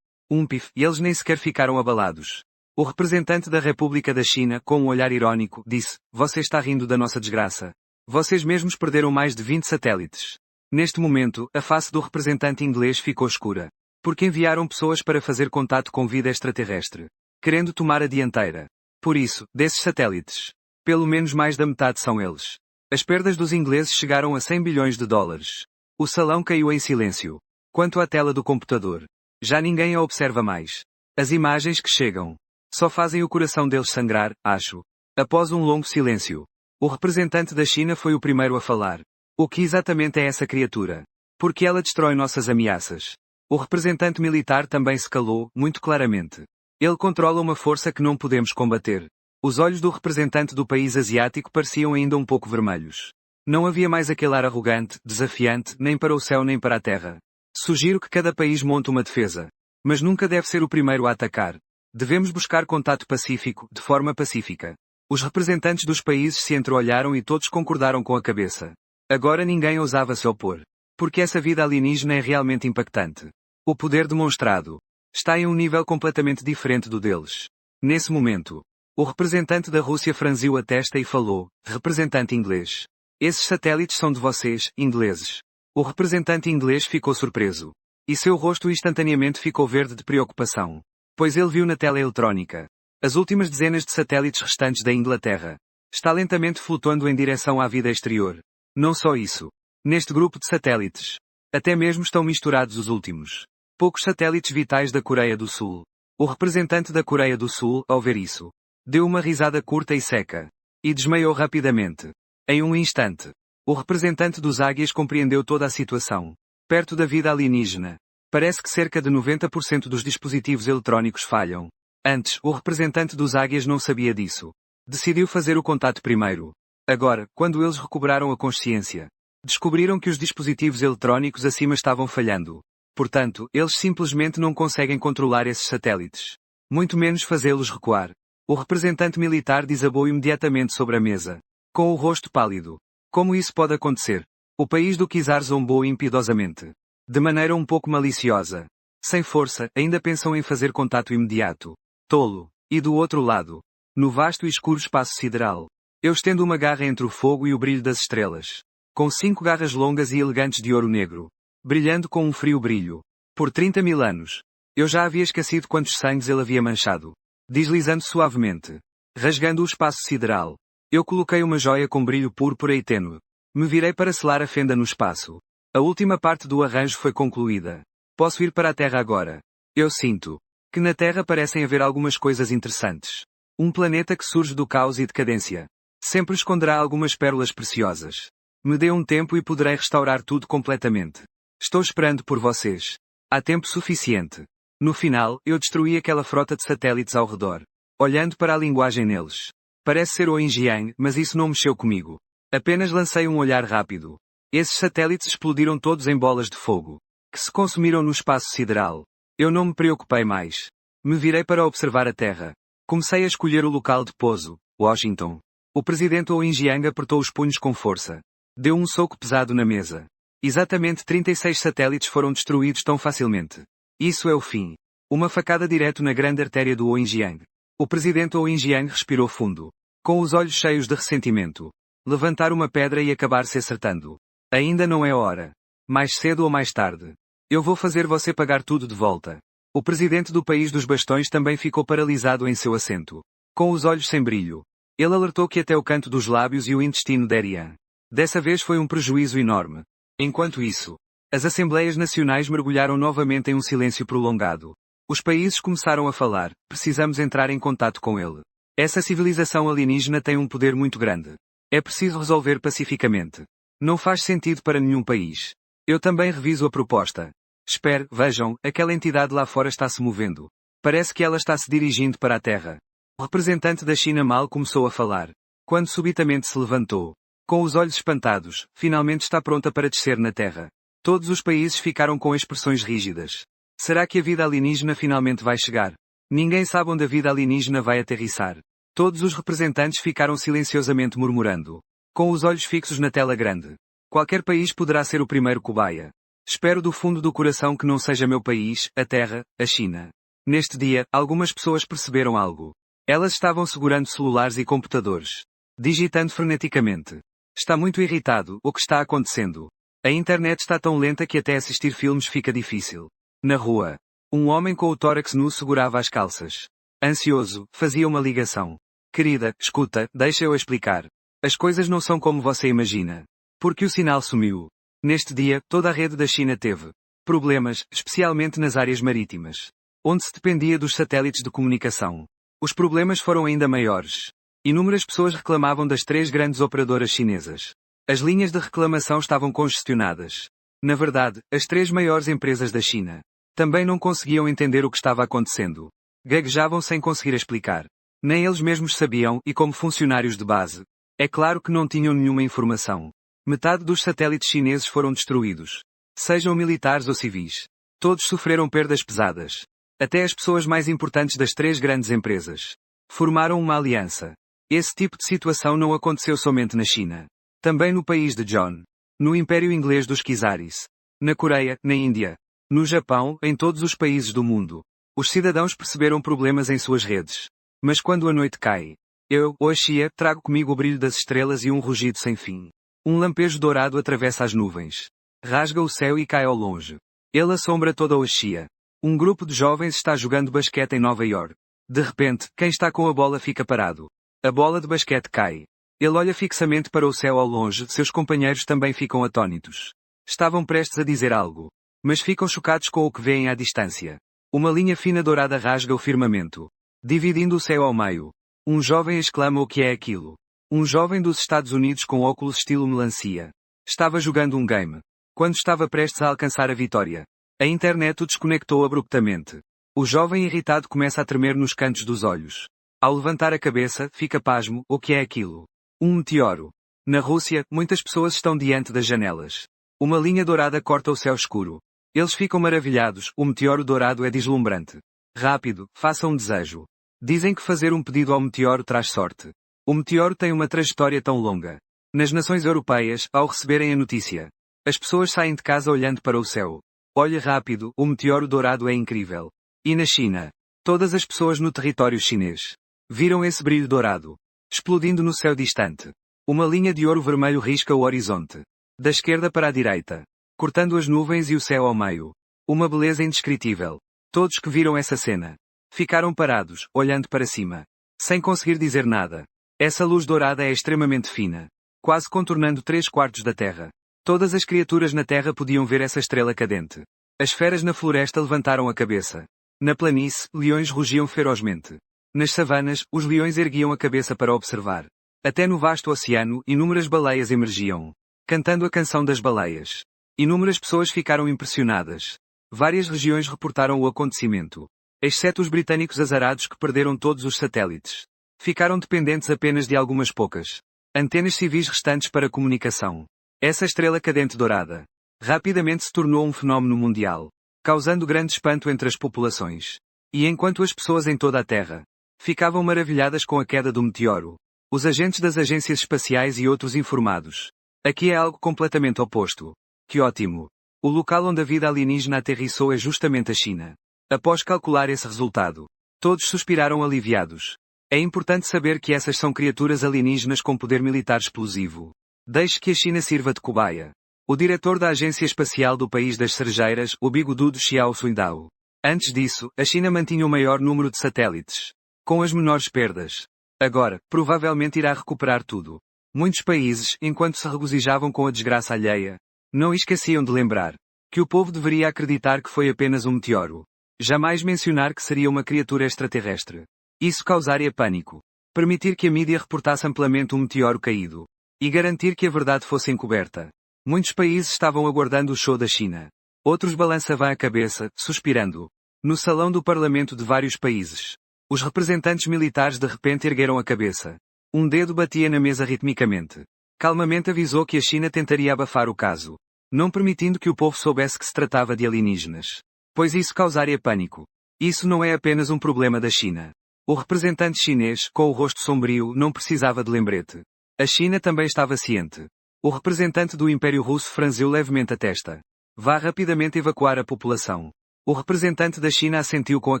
Pif, e eles nem sequer ficaram abalados. O representante da República da China, com um olhar irônico, disse, você está rindo da nossa desgraça. Vocês mesmos perderam mais de 20 satélites. Neste momento, a face do representante inglês ficou escura. Porque enviaram pessoas para fazer contato com vida extraterrestre. Querendo tomar a dianteira. Por isso, desses satélites, pelo menos mais da metade são eles. As perdas dos ingleses chegaram a 100 bilhões de dólares. O salão caiu em silêncio. Quanto à tela do computador, já ninguém a observa mais. As imagens que chegam só fazem o coração deles sangrar, acho. Após um longo silêncio, o representante da China foi o primeiro a falar. O que exatamente é essa criatura? Porque ela destrói nossas ameaças. O representante militar também se calou, muito claramente. Ele controla uma força que não podemos combater. Os olhos do representante do país asiático pareciam ainda um pouco vermelhos. Não havia mais aquele ar arrogante, desafiante, nem para o céu nem para a terra. Sugiro que cada país monte uma defesa. Mas nunca deve ser o primeiro a atacar. Devemos buscar contato pacífico, de forma pacífica. Os representantes dos países se entreolharam e todos concordaram com a cabeça. Agora ninguém ousava se opor. Porque essa vida alienígena é realmente impactante. O poder demonstrado está em um nível completamente diferente do deles. Nesse momento, o representante da Rússia franziu a testa e falou, representante inglês. Esses satélites são de vocês, ingleses. O representante inglês ficou surpreso. E seu rosto instantaneamente ficou verde de preocupação. Pois ele viu na tela eletrónica as últimas dezenas de satélites restantes da Inglaterra. Está lentamente flutuando em direção à vida exterior. Não só isso. Neste grupo de satélites, até mesmo estão misturados os últimos poucos satélites vitais da Coreia do Sul. O representante da Coreia do Sul, ao ver isso, deu uma risada curta e seca. E desmaiou rapidamente. Em um instante, o representante dos Águias compreendeu toda a situação. Perto da vida alienígena, parece que cerca de 90% dos dispositivos eletrónicos falham. Antes, o representante dos Águias não sabia disso. Decidiu fazer o contato primeiro. Agora, quando eles recobraram a consciência, descobriram que os dispositivos eletrónicos acima estavam falhando. Portanto, eles simplesmente não conseguem controlar esses satélites. Muito menos fazê-los recuar. O representante militar desabou imediatamente sobre a mesa. Com o rosto pálido. Como isso pode acontecer? O país do Kizar zombou impiedosamente. De maneira um pouco maliciosa. Sem força, ainda pensam em fazer contato imediato. Tolo. E do outro lado, no vasto e escuro espaço sideral, eu estendo uma garra entre o fogo e o brilho das estrelas. Com 5 garras longas e elegantes de ouro negro. Brilhando com um frio brilho. Por 30 mil anos. Eu já havia esquecido quantos sangues ele havia manchado. Deslizando suavemente. Rasgando o espaço sideral. Eu coloquei uma joia com brilho púrpura e tênue. Me virei para selar a fenda no espaço. A última parte do arranjo foi concluída. Posso ir para a Terra agora. Eu sinto que na Terra parecem haver algumas coisas interessantes. Um planeta que surge do caos e decadência. Sempre esconderá algumas pérolas preciosas. Me dê um tempo e poderei restaurar tudo completamente. Estou esperando por vocês. Há tempo suficiente. No final, eu destruí aquela frota de satélites ao redor. Olhando para a linguagem neles. Parece ser o Enjiang, mas isso não mexeu comigo. Apenas lancei um olhar rápido. Esses satélites explodiram todos em bolas de fogo, que se consumiram no espaço sideral. Eu não me preocupei mais. Me virei para observar a Terra. Comecei a escolher o local de pouso, Washington. O presidente Ou Enjiang apertou os punhos com força. Deu um soco pesado na mesa. Exatamente 36 satélites foram destruídos tão facilmente. Isso é o fim. Uma facada direto na grande artéria do Ou Enjiang. O presidente Ou Enjiang respirou fundo. Com os olhos cheios de ressentimento. Levantar uma pedra e acabar se acertando. Ainda não é hora. Mais cedo ou mais tarde. Eu vou fazer você pagar tudo de volta. O presidente do país dos bastões também ficou paralisado em seu assento. Com os olhos sem brilho. Ele alertou que até o canto dos lábios e o intestino deriam. Dessa vez foi um prejuízo enorme. Enquanto isso, as Assembleias Nacionais mergulharam novamente em um silêncio prolongado. Os países começaram a falar, precisamos entrar em contato com ele. Essa civilização alienígena tem um poder muito grande. É preciso resolver pacificamente. Não faz sentido para nenhum país. Eu também reviso a proposta. Espere, vejam, aquela entidade lá fora está se movendo. Parece que ela está se dirigindo para a Terra. O representante da China mal começou a falar, quando subitamente se levantou. Com os olhos espantados, finalmente está pronta para descer na Terra. Todos os países ficaram com expressões rígidas. Será que a vida alienígena finalmente vai chegar? Ninguém sabe onde a vida alienígena vai aterrissar. Todos os representantes ficaram silenciosamente murmurando, com os olhos fixos na tela grande. Qualquer país poderá ser o primeiro cobaia. Espero do fundo do coração que não seja meu país, a Terra, a China. Neste dia, algumas pessoas perceberam algo. Elas estavam segurando celulares e computadores, digitando freneticamente. Está muito irritado, o que está acontecendo? A internet está tão lenta que até assistir filmes fica difícil. Na rua, um homem com o tórax nu segurava as calças. Ansioso, fazia uma ligação. Querida, escuta, deixa eu explicar. As coisas não são como você imagina. Porque o sinal sumiu. Neste dia, toda a rede da China teve problemas, especialmente nas áreas marítimas, onde se dependia dos satélites de comunicação. Os problemas foram ainda maiores. Inúmeras pessoas reclamavam das 3 grandes operadoras chinesas. As linhas de reclamação estavam congestionadas. Na verdade, as 3 maiores empresas da China também não conseguiam entender o que estava acontecendo. Gaguejavam sem conseguir explicar. Nem eles mesmos sabiam, e como funcionários de base, é claro que não tinham nenhuma informação. Metade dos satélites chineses foram destruídos. Sejam militares ou civis. Todos sofreram perdas pesadas. Até as pessoas mais importantes das 3 grandes empresas formaram uma aliança. Esse tipo de situação não aconteceu somente na China. Também no país de John. No Império Inglês dos Czares. Na Coreia, na Índia. No Japão, em todos os países do mundo. Os cidadãos perceberam problemas em suas redes. Mas quando a noite cai, eu, o Axia, trago comigo o brilho das estrelas e um rugido sem fim. Um lampejo dourado atravessa as nuvens. Rasga o céu e cai ao longe. Ele assombra toda o Axia. Um grupo de jovens está jogando basquete em Nova York. De repente, quem está com a bola fica parado. A bola de basquete cai. Ele olha fixamente para o céu ao longe, seus companheiros também ficam atônitos. Estavam prestes a dizer algo. Mas ficam chocados com o que veem à distância. Uma linha fina dourada rasga o firmamento, dividindo o céu ao meio. Um jovem exclama: o que é aquilo? Um jovem dos Estados Unidos com óculos estilo melancia. Estava jogando um game. Quando estava prestes a alcançar a vitória, a internet o desconectou abruptamente. O jovem irritado começa a tremer nos cantos dos olhos. Ao levantar a cabeça, fica pasmo: o que é aquilo? Um meteoro. Na Rússia, muitas pessoas estão diante das janelas. Uma linha dourada corta o céu escuro. Eles ficam maravilhados, o meteoro dourado é deslumbrante. Rápido, faça um desejo. Dizem que fazer um pedido ao meteoro traz sorte. O meteoro tem uma trajetória tão longa. Nas nações europeias, ao receberem a notícia, as pessoas saem de casa olhando para o céu. Olhe rápido, o meteoro dourado é incrível. E na China? Todas as pessoas no território chinês viram esse brilho dourado, explodindo no céu distante. Uma linha de ouro vermelho risca o horizonte. Da esquerda para a direita, cortando as nuvens e o céu ao meio. Uma beleza indescritível. Todos que viram essa cena ficaram parados, olhando para cima, sem conseguir dizer nada. Essa luz dourada é extremamente fina, quase contornando 3/4 da Terra. Todas as criaturas na Terra podiam ver essa estrela cadente. As feras na floresta levantaram a cabeça. Na planície, leões rugiam ferozmente. Nas savanas, os leões erguiam a cabeça para observar. Até no vasto oceano, inúmeras baleias emergiam, cantando a canção das baleias. Inúmeras pessoas ficaram impressionadas. Várias regiões reportaram o acontecimento, exceto os britânicos azarados que perderam todos os satélites. Ficaram dependentes apenas de algumas poucas antenas civis restantes para comunicação. Essa estrela cadente dourada rapidamente se tornou um fenómeno mundial, causando grande espanto entre as populações. E enquanto as pessoas em toda a Terra ficavam maravilhadas com a queda do meteoro, os agentes das agências espaciais e outros informados. Aqui é algo completamente oposto. Que ótimo! O local onde a vida alienígena aterrissou é justamente a China. Após calcular esse resultado, todos suspiraram aliviados. É importante saber que essas são criaturas alienígenas com poder militar explosivo. Deixe que a China sirva de cobaia. O diretor da Agência Espacial do País das Cerejeiras, o bigodudo Xiao Suindao. Antes disso, a China mantinha o maior número de satélites, com as menores perdas. Agora, provavelmente irá recuperar tudo. Muitos países, enquanto se regozijavam com a desgraça alheia, não esqueciam de lembrar que o povo deveria acreditar que foi apenas um meteoro. Jamais mencionar que seria uma criatura extraterrestre. Isso causaria pânico. Permitir que a mídia reportasse amplamente um meteoro caído. E garantir que a verdade fosse encoberta. Muitos países estavam aguardando o show da China. Outros balançavam a cabeça, suspirando. No salão do parlamento de vários países, Os representantes militares de repente ergueram a cabeça. Um dedo batia na mesa ritmicamente. Calmamente avisou que a China tentaria abafar o caso, não permitindo que o povo soubesse que se tratava de alienígenas, pois isso causaria pânico. Isso não é apenas um problema da China. O representante chinês, com o rosto sombrio, não precisava de lembrete. A China também estava ciente. O representante do Império Russo franziu levemente a testa. Vá rapidamente evacuar a população. O representante da China assentiu com a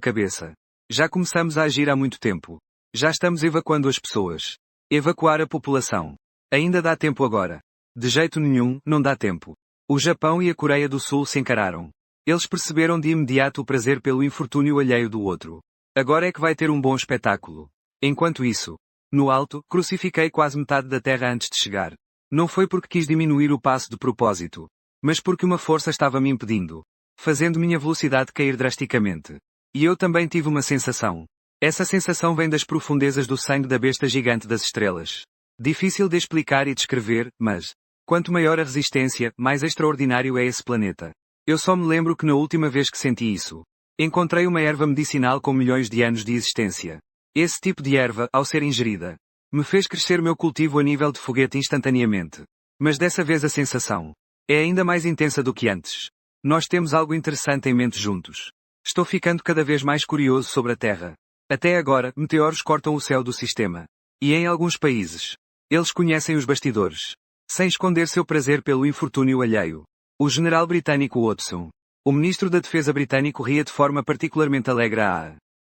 cabeça. Já começamos a agir há muito tempo. Já estamos evacuando as pessoas. Evacuar a população. Ainda dá tempo agora. De jeito nenhum, não dá tempo. O Japão e a Coreia do Sul se encararam. Eles perceberam de imediato o prazer pelo infortúnio alheio do outro. Agora é que vai ter um bom espetáculo. Enquanto isso, no alto, crucifiquei quase metade da terra antes de chegar. Não foi porque quis diminuir o passo de propósito, mas porque uma força estava me impedindo, fazendo minha velocidade cair drasticamente. E eu também tive uma sensação. Essa sensação vem das profundezas do sangue da besta gigante das estrelas. Difícil de explicar e descrever, mas, quanto maior a resistência, mais extraordinário é esse planeta. Eu só me lembro que na última vez que senti isso, encontrei uma erva medicinal com milhões de anos de existência. Esse tipo de erva, ao ser ingerida, me fez crescer meu cultivo a nível de foguete instantaneamente. Mas dessa vez a sensação é ainda mais intensa do que antes. Nós temos algo interessante em mente juntos. Estou ficando cada vez mais curioso sobre a Terra. Até agora, meteoros cortam o céu do sistema. E em alguns países, eles conhecem os bastidores, sem esconder seu prazer pelo infortúnio alheio. O general britânico Watson, o ministro da Defesa britânico, ria de forma particularmente alegre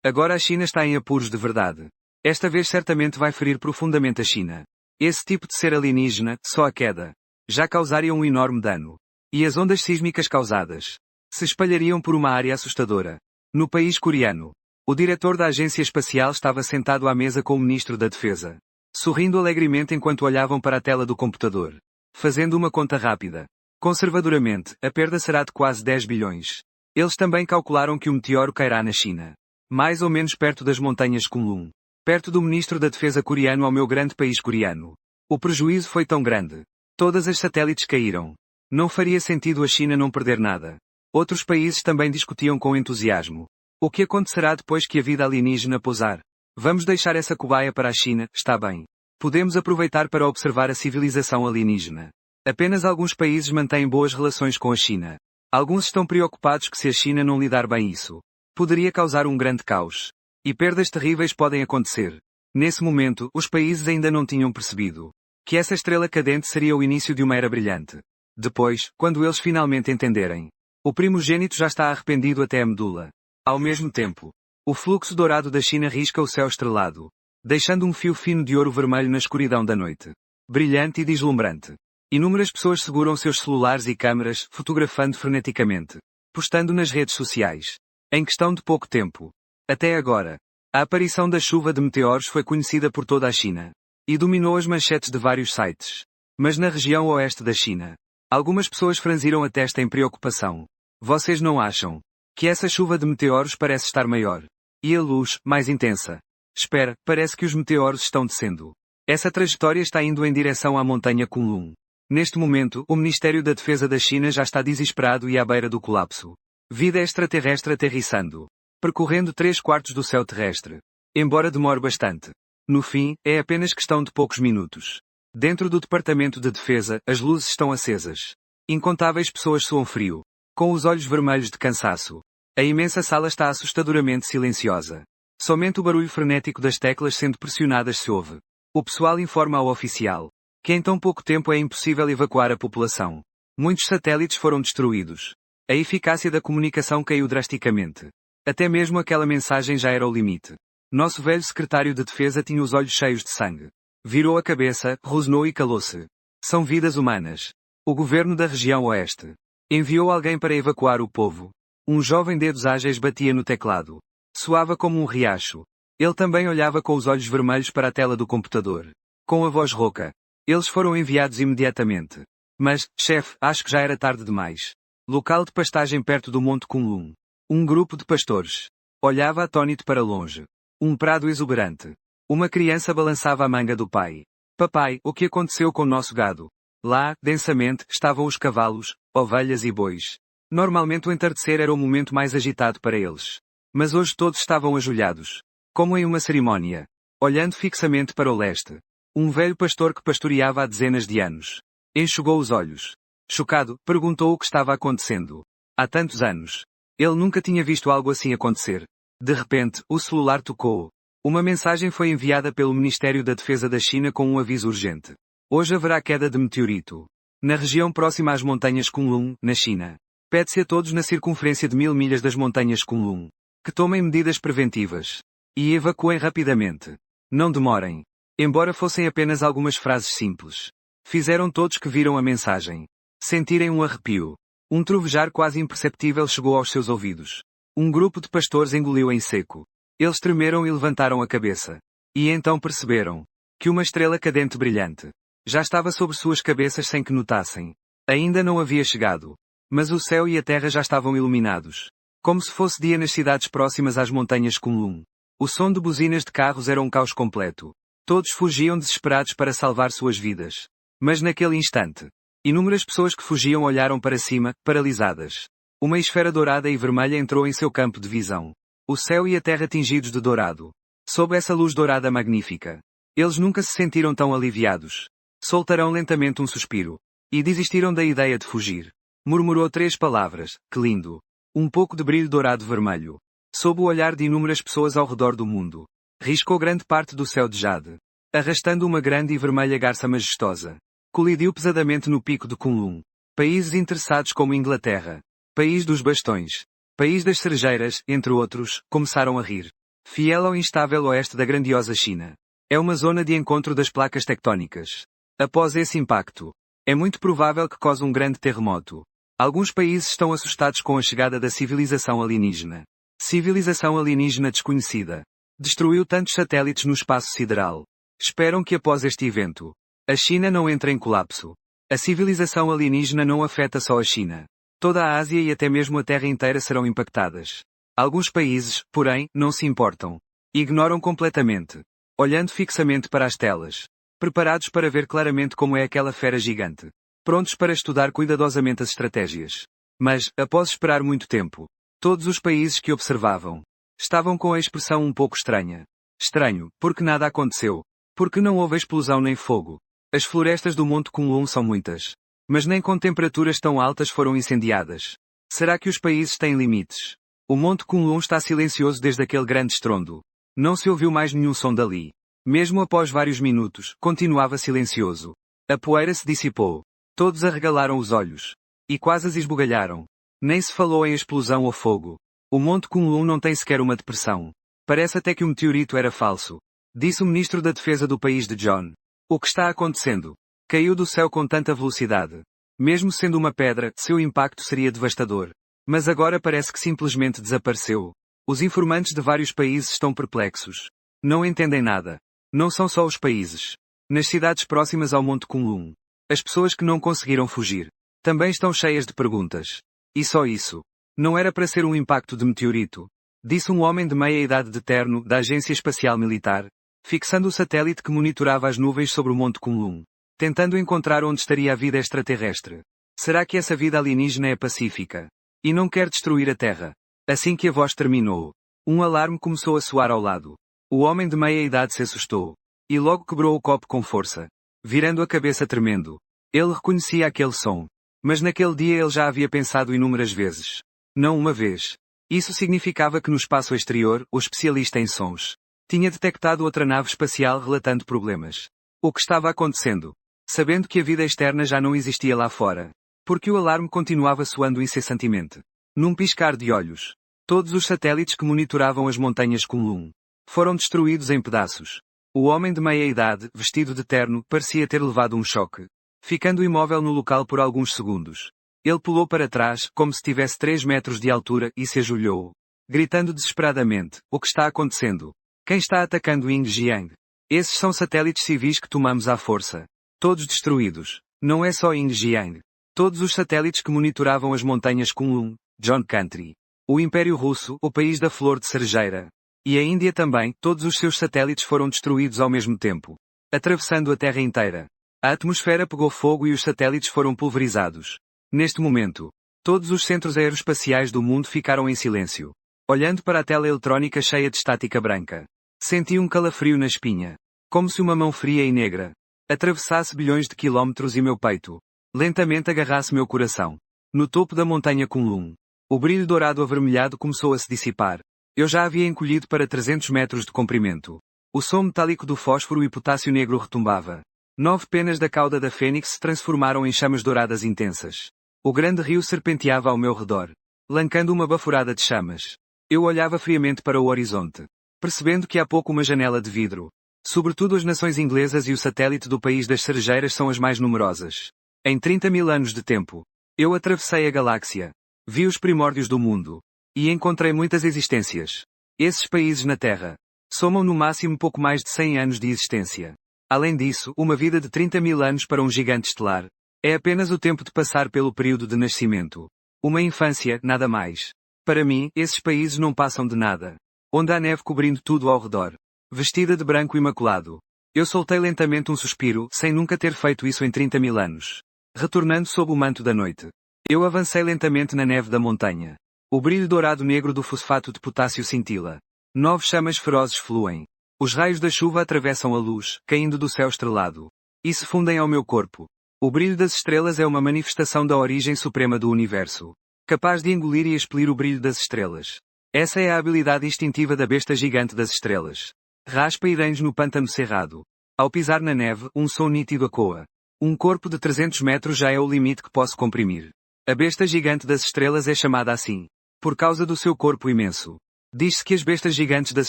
Agora a China está em apuros de verdade. Esta vez certamente vai ferir profundamente a China. Esse tipo de ser alienígena, só a queda, já causaria um enorme dano. E as ondas sísmicas causadas se espalhariam por uma área assustadora. No país coreano, o diretor da agência espacial estava sentado à mesa com o ministro da Defesa, sorrindo alegremente enquanto olhavam para a tela do computador. Fazendo uma conta rápida. Conservadoramente, a perda será de quase 10 bilhões. Eles também calcularam que o meteoro cairá na China, mais ou menos perto das montanhas Kunlun. Perto do ministro da Defesa coreano ao meu grande país coreano. O prejuízo foi tão grande. Todas as satélites caíram. Não faria sentido a China não perder nada. Outros países também discutiam com entusiasmo. O que acontecerá depois que a vida alienígena pousar? Vamos deixar essa cobaia para a China, está bem. Podemos aproveitar para observar a civilização alienígena. Apenas alguns países mantêm boas relações com a China. Alguns estão preocupados que se a China não lidar bem isso, poderia causar um grande caos. E perdas terríveis podem acontecer. Nesse momento, os países ainda não tinham percebido que essa estrela cadente seria o início de uma era brilhante. Depois, quando eles finalmente entenderem, o primogênito já está arrependido até a medula. Ao mesmo tempo, o fluxo dourado da China risca o céu estrelado, deixando um fio fino de ouro vermelho na escuridão da noite. Brilhante e deslumbrante. Inúmeras pessoas seguram seus celulares e câmeras, fotografando freneticamente, postando nas redes sociais. Em questão de pouco tempo. Até agora, a aparição da chuva de meteoros foi conhecida por toda a China, e dominou as manchetes de vários sites. Mas na região oeste da China, algumas pessoas franziram a testa em preocupação. Vocês não acham que essa chuva de meteoros parece estar maior? E a luz, mais intensa? Espera, parece que os meteoros estão descendo. Essa trajetória está indo em direção à montanha Kunlun. Neste momento, o Ministério da Defesa da China já está desesperado e à beira do colapso. Vida extraterrestre aterrissando, percorrendo 3/4 do céu terrestre. Embora demore bastante. No fim, é apenas questão de poucos minutos. Dentro do Departamento de Defesa, as luzes estão acesas. Incontáveis pessoas suam frio, com os olhos vermelhos de cansaço. A imensa sala está assustadoramente silenciosa. Somente o barulho frenético das teclas sendo pressionadas se ouve. O pessoal informa ao oficial que em tão pouco tempo é impossível evacuar a população. Muitos satélites foram destruídos. A eficácia da comunicação caiu drasticamente. Até mesmo aquela mensagem já era o limite. Nosso velho secretário de defesa tinha os olhos cheios de sangue. Virou a cabeça, rosnou e calou-se. São vidas humanas. O governo da região oeste enviou alguém para evacuar o povo. Um jovem dedos ágeis batia no teclado. Soava como um riacho. Ele também olhava com os olhos vermelhos para a tela do computador. Com a voz rouca. Eles foram enviados imediatamente. Mas, chefe, acho que já era tarde demais. Local de pastagem perto do Monte Kunlun. Um grupo de pastores olhava atônito para longe. Um prado exuberante. Uma criança balançava a manga do pai. Papai, o que aconteceu com o nosso gado? Lá, densamente, estavam os cavalos, ovelhas e bois. Normalmente o entardecer era o momento mais agitado para eles. Mas hoje todos estavam ajoelhados, como em uma cerimónia. Olhando fixamente para o leste. Um velho pastor que pastoreava há dezenas de anos. Enxugou os olhos. Chocado, perguntou o que estava acontecendo. Há tantos anos. Ele nunca tinha visto algo assim acontecer. De repente, o celular tocou. Uma mensagem foi enviada pelo Ministério da Defesa da China com um aviso urgente. Hoje haverá queda de meteorito. Na região próxima às montanhas Kunlun, na China. Pede-se a todos na circunferência de 1000 milhas das montanhas Kunlun que tomem medidas preventivas. E evacuem rapidamente. Não demorem. Embora fossem apenas algumas frases simples. Fizeram todos que viram a mensagem. Sentirem um arrepio. Um trovejar quase imperceptível chegou aos seus ouvidos. Um grupo de pastores engoliu em seco. Eles tremeram e levantaram a cabeça. E então perceberam que uma estrela cadente brilhante já estava sobre suas cabeças sem que notassem. Ainda não havia chegado. Mas o céu e a terra já estavam iluminados. Como se fosse dia nas cidades próximas às montanhas Kunlun. O som de buzinas de carros era um caos completo. Todos fugiam desesperados para salvar suas vidas. Mas naquele instante, inúmeras pessoas que fugiam olharam para cima, paralisadas. Uma esfera dourada e vermelha entrou em seu campo de visão. O céu e a terra tingidos de dourado. Sob essa luz dourada magnífica. Eles nunca se sentiram tão aliviados. Soltaram lentamente um suspiro. E desistiram da ideia de fugir. Murmurou 3 palavras, que lindo. Um pouco de brilho dourado vermelho. Sob o olhar de inúmeras pessoas ao redor do mundo. Riscou grande parte do céu de jade. Arrastando uma grande e vermelha garça majestosa. Colidiu pesadamente no pico de Kunlun. Países interessados como Inglaterra. País dos bastões. País das cerejeiras, entre outros, começaram a rir. Fiel ao instável oeste da grandiosa China. É uma zona de encontro das placas tectónicas. Após esse impacto, é muito provável que cause um grande terremoto. Alguns países estão assustados com a chegada da civilização alienígena. Civilização alienígena desconhecida. Destruiu tantos satélites no espaço sideral. Esperam que após este evento, a China não entre em colapso. A civilização alienígena não afeta só a China. Toda a Ásia e até mesmo a Terra inteira serão impactadas. Alguns países, porém, não se importam. Ignoram completamente. Olhando fixamente para as telas. Preparados para ver claramente como é aquela fera gigante. Prontos para estudar cuidadosamente as estratégias. Mas, após esperar muito tempo, todos os países que observavam estavam com a expressão um pouco estranha. Estranho, porque nada aconteceu. Porque não houve explosão nem fogo. As florestas do Monte Kunlun são muitas. Mas nem com temperaturas tão altas foram incendiadas. Será que os países têm limites? O Monte Kunlun está silencioso desde aquele grande estrondo. Não se ouviu mais nenhum som dali. Mesmo após vários minutos, continuava silencioso. A poeira se dissipou. Todos arregalaram os olhos. E quase as esbugalharam. Nem se falou em explosão ou fogo. O Monte Kunlun não tem sequer uma depressão. Parece até que o meteorito era falso. Disse o ministro da Defesa do país de John. O que está acontecendo? Caiu do céu com tanta velocidade. Mesmo sendo uma pedra, seu impacto seria devastador. Mas agora parece que simplesmente desapareceu. Os informantes de vários países estão perplexos. Não entendem nada. Não são só os países. Nas cidades próximas ao Monte Kunlun. As pessoas que não conseguiram fugir. Também estão cheias de perguntas. E só isso. Não era para ser um impacto de meteorito. Disse um homem de meia idade de terno, da Agência Espacial Militar, fixando o satélite que monitorava as nuvens sobre o Monte Kunlun, tentando encontrar onde estaria a vida extraterrestre. Será que essa vida alienígena é pacífica? E não quer destruir a Terra? Assim que a voz terminou, um alarme começou a soar ao lado. O homem de meia idade se assustou. E logo quebrou o copo com força. Virando a cabeça tremendo. Ele reconhecia aquele som. Mas naquele dia ele já havia pensado inúmeras vezes. Não uma vez. Isso significava que no espaço exterior, o especialista em sons tinha detectado outra nave espacial relatando problemas. O que estava acontecendo? Sabendo que a vida externa já não existia lá fora. Porque o alarme continuava soando incessantemente. Num piscar de olhos. Todos os satélites que monitoravam as montanhas Kunlun foram destruídos em pedaços. O homem de meia idade, vestido de terno, parecia ter levado um choque. Ficando imóvel no local por alguns segundos. Ele pulou para trás, como se tivesse 3 metros de altura, e se ajoelhou. Gritando desesperadamente, o que está acontecendo? Quem está atacando Yingjiang? Esses são satélites civis que tomamos à força. Todos destruídos. Não é só Yingjiang. Todos os satélites que monitoravam as montanhas Kunlun, John Country. O Império Russo, o país da flor de cerejeira. E a Índia também, todos os seus satélites foram destruídos ao mesmo tempo. Atravessando a Terra inteira. A atmosfera pegou fogo e os satélites foram pulverizados. Neste momento, todos os centros aeroespaciais do mundo ficaram em silêncio. Olhando para a tela eletrónica cheia de estática branca. Senti um calafrio na espinha. Como se uma mão fria e negra atravessasse bilhões de quilómetros e meu peito. Lentamente agarrasse meu coração. No topo da montanha Kunlun, o brilho dourado avermelhado começou a se dissipar. Eu já havia encolhido para 300 metros de comprimento. O som metálico do fósforo e potássio negro retumbava. 9 penas da cauda da fênix se transformaram em chamas douradas intensas. O grande rio serpenteava ao meu redor, lancando uma baforada de chamas. Eu olhava friamente para o horizonte, percebendo que há pouco uma janela de vidro. Sobretudo as nações inglesas e o satélite do país das cerejeiras são as mais numerosas. Em 30.000 anos de tempo, eu atravessei a galáxia, vi os primórdios do mundo, e encontrei muitas existências. Esses países na Terra somam no máximo pouco mais de 100 anos de existência. Além disso, uma vida de 30.000 anos para um gigante estelar é apenas o tempo de passar pelo período de nascimento. Uma infância, nada mais. Para mim, esses países não passam de nada. Onde há neve cobrindo tudo ao redor. Vestida de branco imaculado. Eu soltei lentamente um suspiro, sem nunca ter feito isso em 30.000 anos. Retornando sob o manto da noite. Eu avancei lentamente na neve da montanha. O brilho dourado negro do fosfato de potássio cintila. 9 chamas ferozes fluem. Os raios da chuva atravessam a luz, caindo do céu estrelado. E se fundem ao meu corpo. O brilho das estrelas é uma manifestação da origem suprema do universo. Capaz de engolir e expelir o brilho das estrelas. Essa é a habilidade instintiva da besta gigante das estrelas. Raspa ideios no pântano cerrado. Ao pisar na neve, um som nítido ecoa. Um corpo de 300 metros já é o limite que posso comprimir. A besta gigante das estrelas é chamada assim, por causa do seu corpo imenso. Diz-se que as bestas gigantes das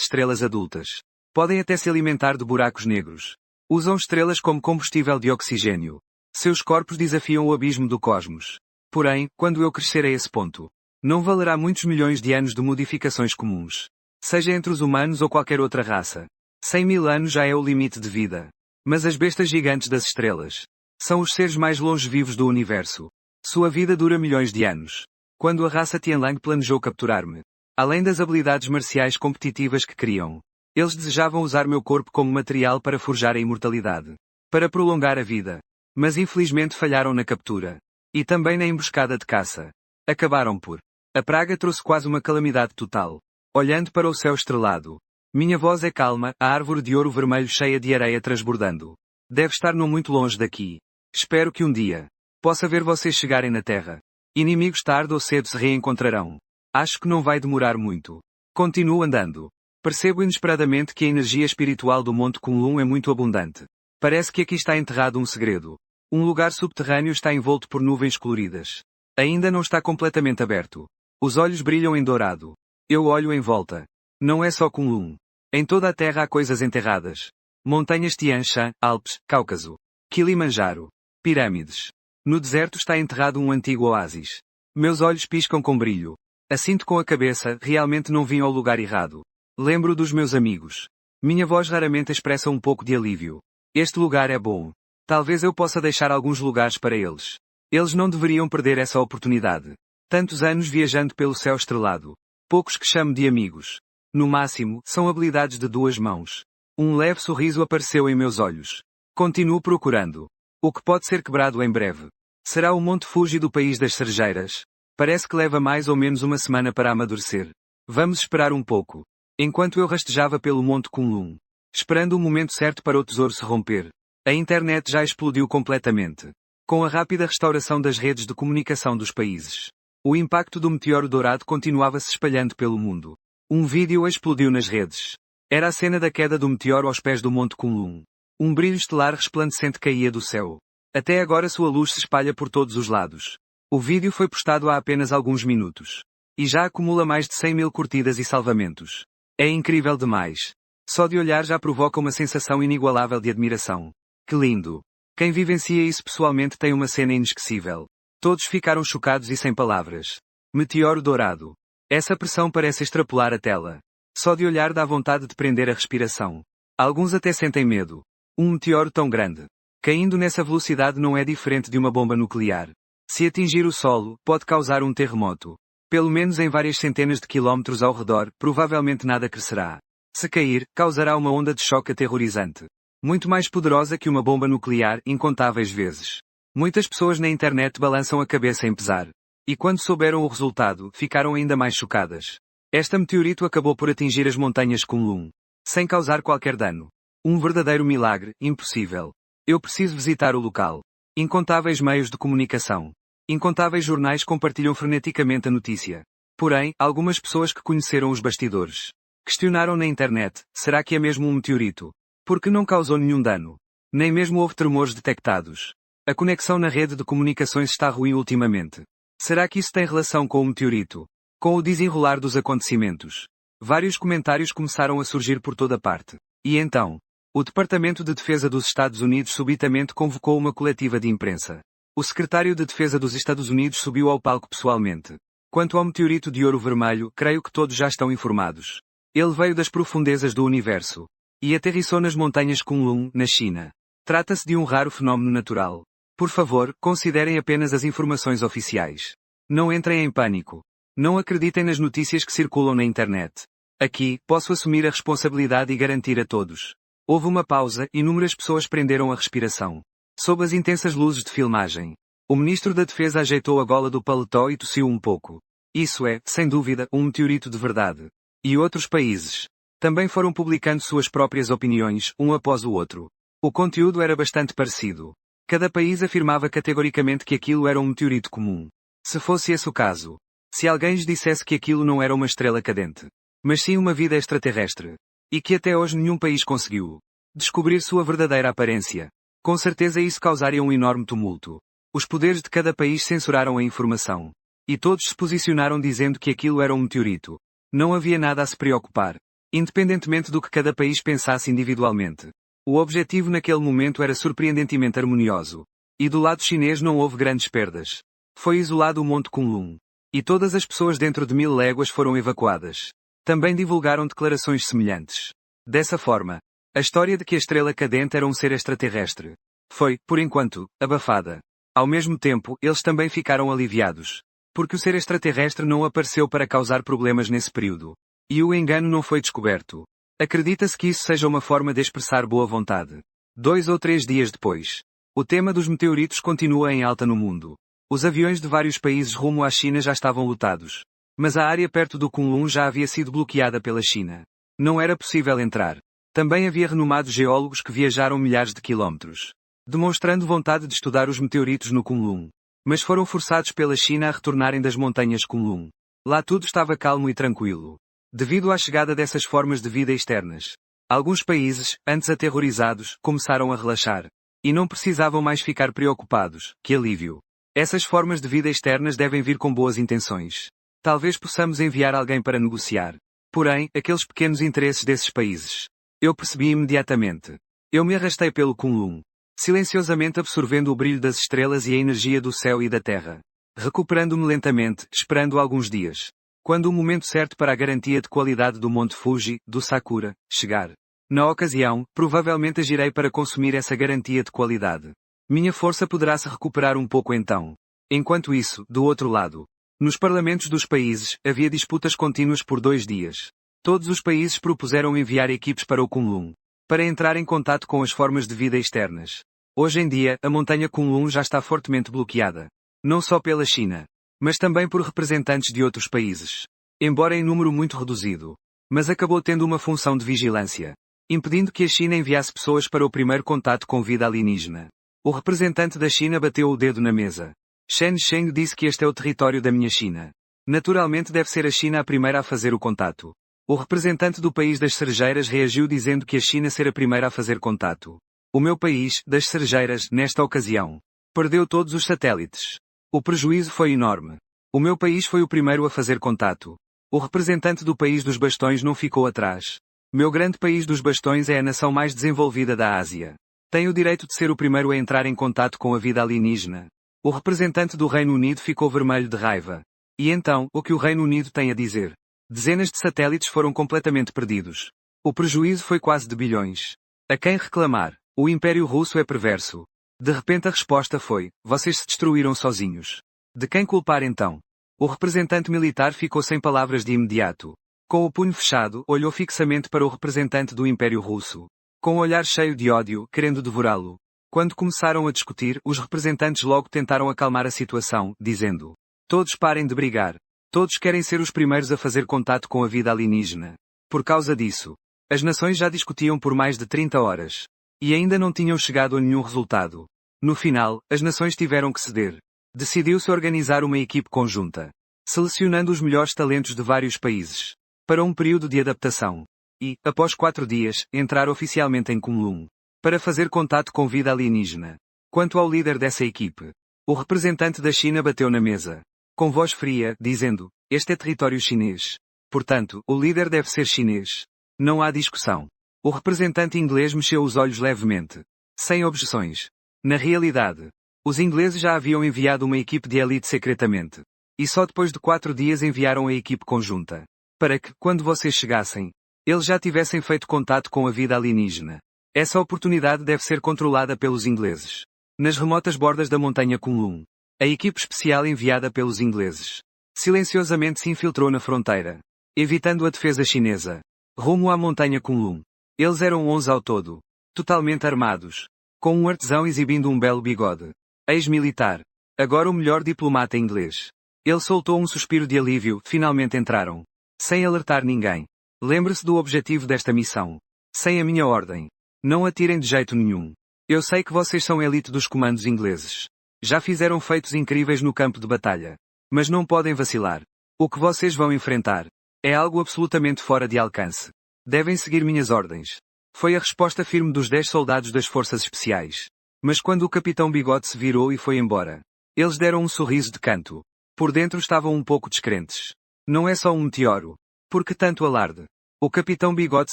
estrelas adultas podem até se alimentar de buracos negros. Usam estrelas como combustível de oxigênio. Seus corpos desafiam o abismo do cosmos. Porém, quando eu crescer a esse ponto, não valerá muitos milhões de anos de modificações comuns. Seja entre os humanos ou qualquer outra raça. 100.000 anos já é o limite de vida. Mas as bestas gigantes das estrelas são os seres mais longevivos do universo. Sua vida dura milhões de anos. Quando a raça Tianlang planejou capturar-me, além das habilidades marciais competitivas que criam, eles desejavam usar meu corpo como material para forjar a imortalidade. Para prolongar a vida. Mas infelizmente falharam na captura. E também na emboscada de caça. Acabaram por. A praga trouxe quase uma calamidade total. Olhando para o céu estrelado. Minha voz é calma, a árvore de ouro vermelho cheia de areia transbordando. Deve estar não muito longe daqui. Espero que um dia possa ver vocês chegarem na Terra. Inimigos tarde ou cedo se reencontrarão. Acho que não vai demorar muito. Continuo andando. Percebo inesperadamente que a energia espiritual do Monte Kunlun é muito abundante. Parece que aqui está enterrado um segredo. Um lugar subterrâneo está envolto por nuvens coloridas. Ainda não está completamente aberto. Os olhos brilham em dourado. Eu olho em volta. Não é só Kunlun. Em toda a Terra há coisas enterradas. Montanhas Tian Shan, Alpes, Cáucaso. Kilimanjaro. Pirâmides. No deserto está enterrado um antigo oásis. Meus olhos piscam com brilho. Assinto com a cabeça, realmente não vim ao lugar errado. Lembro dos meus amigos. Minha voz raramente expressa um pouco de alívio. Este lugar é bom. Talvez eu possa deixar alguns lugares para eles. Eles não deveriam perder essa oportunidade. Tantos anos viajando pelo céu estrelado. Poucos que chamo de amigos. No máximo, são habilidades de 2 mãos. Um leve sorriso apareceu em meus olhos. Continuo procurando. O que pode ser quebrado em breve. Será o Monte Fuji do país das cerejeiras? Parece que leva mais ou menos uma semana para amadurecer. Vamos esperar um pouco. Enquanto eu rastejava pelo Monte Kunlun, esperando o momento certo para o tesouro se romper, a internet já explodiu completamente. Com a rápida restauração das redes de comunicação dos países, o impacto do meteoro dourado continuava se espalhando pelo mundo. Um vídeo explodiu nas redes. Era a cena da queda do meteoro aos pés do Monte Kunlun. Um brilho estelar resplandecente caía do céu. Até agora sua luz se espalha por todos os lados. O vídeo foi postado há apenas alguns minutos. E já acumula mais de 100.000 curtidas e salvamentos. É incrível demais. Só de olhar já provoca uma sensação inigualável de admiração. Que lindo! Quem vivencia isso pessoalmente tem uma cena inesquecível. Todos ficaram chocados e sem palavras. Meteoro dourado. Essa pressão parece extrapolar a tela. Só de olhar dá vontade de prender a respiração. Alguns até sentem medo. Um meteoro tão grande, caindo nessa velocidade não é diferente de uma bomba nuclear. Se atingir o solo, pode causar um terremoto. Pelo menos em várias centenas de quilómetros ao redor, provavelmente nada crescerá. Se cair, causará uma onda de choque aterrorizante. Muito mais poderosa que uma bomba nuclear, incontáveis vezes. Muitas pessoas na internet balançam a cabeça em pesar. E quando souberam o resultado, ficaram ainda mais chocadas. Esta meteorito acabou por atingir as montanhas Kunlun. sem causar qualquer dano. Um verdadeiro milagre, impossível. Eu preciso visitar o local. Incontáveis meios de comunicação. Incontáveis jornais compartilham freneticamente a notícia. Porém, algumas pessoas que conheceram os bastidores questionaram na internet: será que é mesmo um meteorito? Porque não causou nenhum dano. Nem mesmo houve tremores detectados. A conexão na rede de comunicações está ruim ultimamente. Será que isso tem relação com o meteorito? Com o desenrolar dos acontecimentos? Vários comentários começaram a surgir por toda parte. E então, o Departamento de Defesa dos Estados Unidos subitamente convocou uma coletiva de imprensa. O secretário de Defesa dos Estados Unidos subiu ao palco pessoalmente. Quanto ao meteorito de ouro vermelho, creio que todos já estão informados. Ele veio das profundezas do universo e aterrissou nas montanhas Kunlun, na China. Trata-se de um raro fenómeno natural. Por favor, considerem apenas as informações oficiais. Não entrem em pânico. Não acreditem nas notícias que circulam na internet. Aqui, posso assumir a responsabilidade e garantir a todos. Houve uma pausa e inúmeras pessoas prenderam a respiração. Sob as intensas luzes de filmagem, o ministro da Defesa ajeitou a gola do paletó e tossiu um pouco. Isso é, sem dúvida, um meteorito de verdade. E outros países também foram publicando suas próprias opiniões, um após o outro. O conteúdo era bastante parecido. Cada país afirmava categoricamente que aquilo era um meteorito comum. Se fosse esse o caso. Se alguém lhes dissesse que aquilo não era uma estrela cadente, mas sim uma vida extraterrestre. E que até hoje nenhum país conseguiu descobrir sua verdadeira aparência. Com certeza isso causaria um enorme tumulto. Os poderes de cada país censuraram a informação. E todos se posicionaram dizendo que aquilo era um meteorito. Não havia nada a se preocupar. Independentemente do que cada país pensasse individualmente. O objetivo naquele momento era surpreendentemente harmonioso. E do lado chinês não houve grandes perdas. Foi isolado o Monte Kunlun. E todas as pessoas dentro de 1000 léguas foram evacuadas. Também divulgaram declarações semelhantes. Dessa forma, a história de que a estrela cadente era um ser extraterrestre foi, por enquanto, abafada. Ao mesmo tempo, eles também ficaram aliviados. Porque o ser extraterrestre não apareceu para causar problemas nesse período. E o engano não foi descoberto. Acredita-se que isso seja uma forma de expressar boa vontade. 2 ou 3 dias depois, o tema dos meteoritos continua em alta no mundo. Os aviões de vários países rumo à China já estavam lotados. Mas a área perto do Kunlun já havia sido bloqueada pela China. Não era possível entrar. Também havia renomados geólogos que viajaram milhares de quilómetros, demonstrando vontade de estudar os meteoritos no Kunlun. Mas foram forçados pela China a retornarem das montanhas Kunlun. Lá tudo estava calmo e tranquilo. Devido à chegada dessas formas de vida externas, alguns países, antes aterrorizados, começaram a relaxar. E não precisavam mais ficar preocupados. Que alívio! Essas formas de vida externas devem vir com boas intenções. Talvez possamos enviar alguém para negociar. Porém, aqueles pequenos interesses desses países. Eu percebi imediatamente. Eu me arrastei pelo Kunlun, silenciosamente absorvendo o brilho das estrelas e a energia do céu e da terra. Recuperando-me lentamente, esperando alguns dias. Quando o momento certo para a garantia de qualidade do Monte Fuji, do Sakura, chegar. Na ocasião, provavelmente agirei para consumir essa garantia de qualidade. Minha força poderá se recuperar um pouco então. Enquanto isso, do outro lado, nos parlamentos dos países, havia disputas contínuas por 2 dias. Todos os países propuseram enviar equipes para o Kunlun, para entrar em contato com as formas de vida externas. Hoje em dia, a montanha Kunlun já está fortemente bloqueada. Não só pela China, mas também por representantes de outros países. Embora em número muito reduzido. Mas acabou tendo uma função de vigilância, impedindo que a China enviasse pessoas para o primeiro contato com vida alienígena. O representante da China bateu o dedo na mesa. Shen Sheng disse que este é o território da minha China. Naturalmente deve ser a China a primeira a fazer o contato. O representante do país das cerejeiras reagiu dizendo que a China será a primeira a fazer contato. O meu país, das cerejeiras, nesta ocasião, perdeu todos os satélites. O prejuízo foi enorme. O meu país foi o primeiro a fazer contato. O representante do país dos bastões não ficou atrás. Meu grande país dos bastões é a nação mais desenvolvida da Ásia. Tem o direito de ser o primeiro a entrar em contato com a vida alienígena. O representante do Reino Unido ficou vermelho de raiva. E então, o que o Reino Unido tem a dizer? Dezenas de satélites foram completamente perdidos. O prejuízo foi quase de bilhões. A quem reclamar? O Império Russo é perverso. De repente a resposta foi: vocês se destruíram sozinhos. De quem culpar então? O representante militar ficou sem palavras de imediato. Com o punho fechado, olhou fixamente para o representante do Império Russo. Com o olhar cheio de ódio, querendo devorá-lo. Quando começaram a discutir, os representantes logo tentaram acalmar a situação, dizendo: todos parem de brigar. Todos querem ser os primeiros a fazer contato com a vida alienígena. Por causa disso, As nações já discutiam por mais de 30 horas. E ainda não tinham chegado a nenhum resultado. No final, as nações tiveram que ceder. Decidiu-se organizar uma equipe conjunta, selecionando os melhores talentos de vários países, para um período de adaptação. E, após 4 dias, entrar oficialmente em Kunlun, para fazer contato com vida alienígena. Quanto ao líder dessa equipe, o representante da China bateu na mesa, com voz fria, dizendo: "Este é território chinês. Portanto, o líder deve ser chinês. Não há discussão." O representante inglês mexeu os olhos levemente, sem objeções. Na realidade, os ingleses já haviam enviado uma equipe de elite secretamente. E só depois de 4 dias enviaram a equipe conjunta. Para que, quando vocês chegassem, eles já tivessem feito contato com a vida alienígena. Essa oportunidade deve ser controlada pelos ingleses. Nas remotas bordas da montanha Kunlun, a equipe especial enviada pelos ingleses silenciosamente se infiltrou na fronteira, evitando a defesa chinesa, rumo à montanha Kunlun. Eles eram 11 ao todo, totalmente armados, com um artesão exibindo um belo bigode. Ex-militar, agora o melhor diplomata inglês. Ele soltou um suspiro de alívio. Finalmente entraram. Sem alertar ninguém. Lembre-se do objetivo desta missão. Sem a minha ordem. Não atirem de jeito nenhum. Eu sei que vocês são elite dos comandos ingleses. Já fizeram feitos incríveis no campo de batalha. Mas não podem vacilar. O que vocês vão enfrentar é algo absolutamente fora de alcance. Devem seguir minhas ordens. Foi a resposta firme dos 10 soldados das forças especiais. Mas quando o capitão Bigode se virou e foi embora, eles deram um sorriso de canto. Por dentro estavam um pouco descrentes. Não é só um meteoro. Por que tanto alarde? O capitão Bigode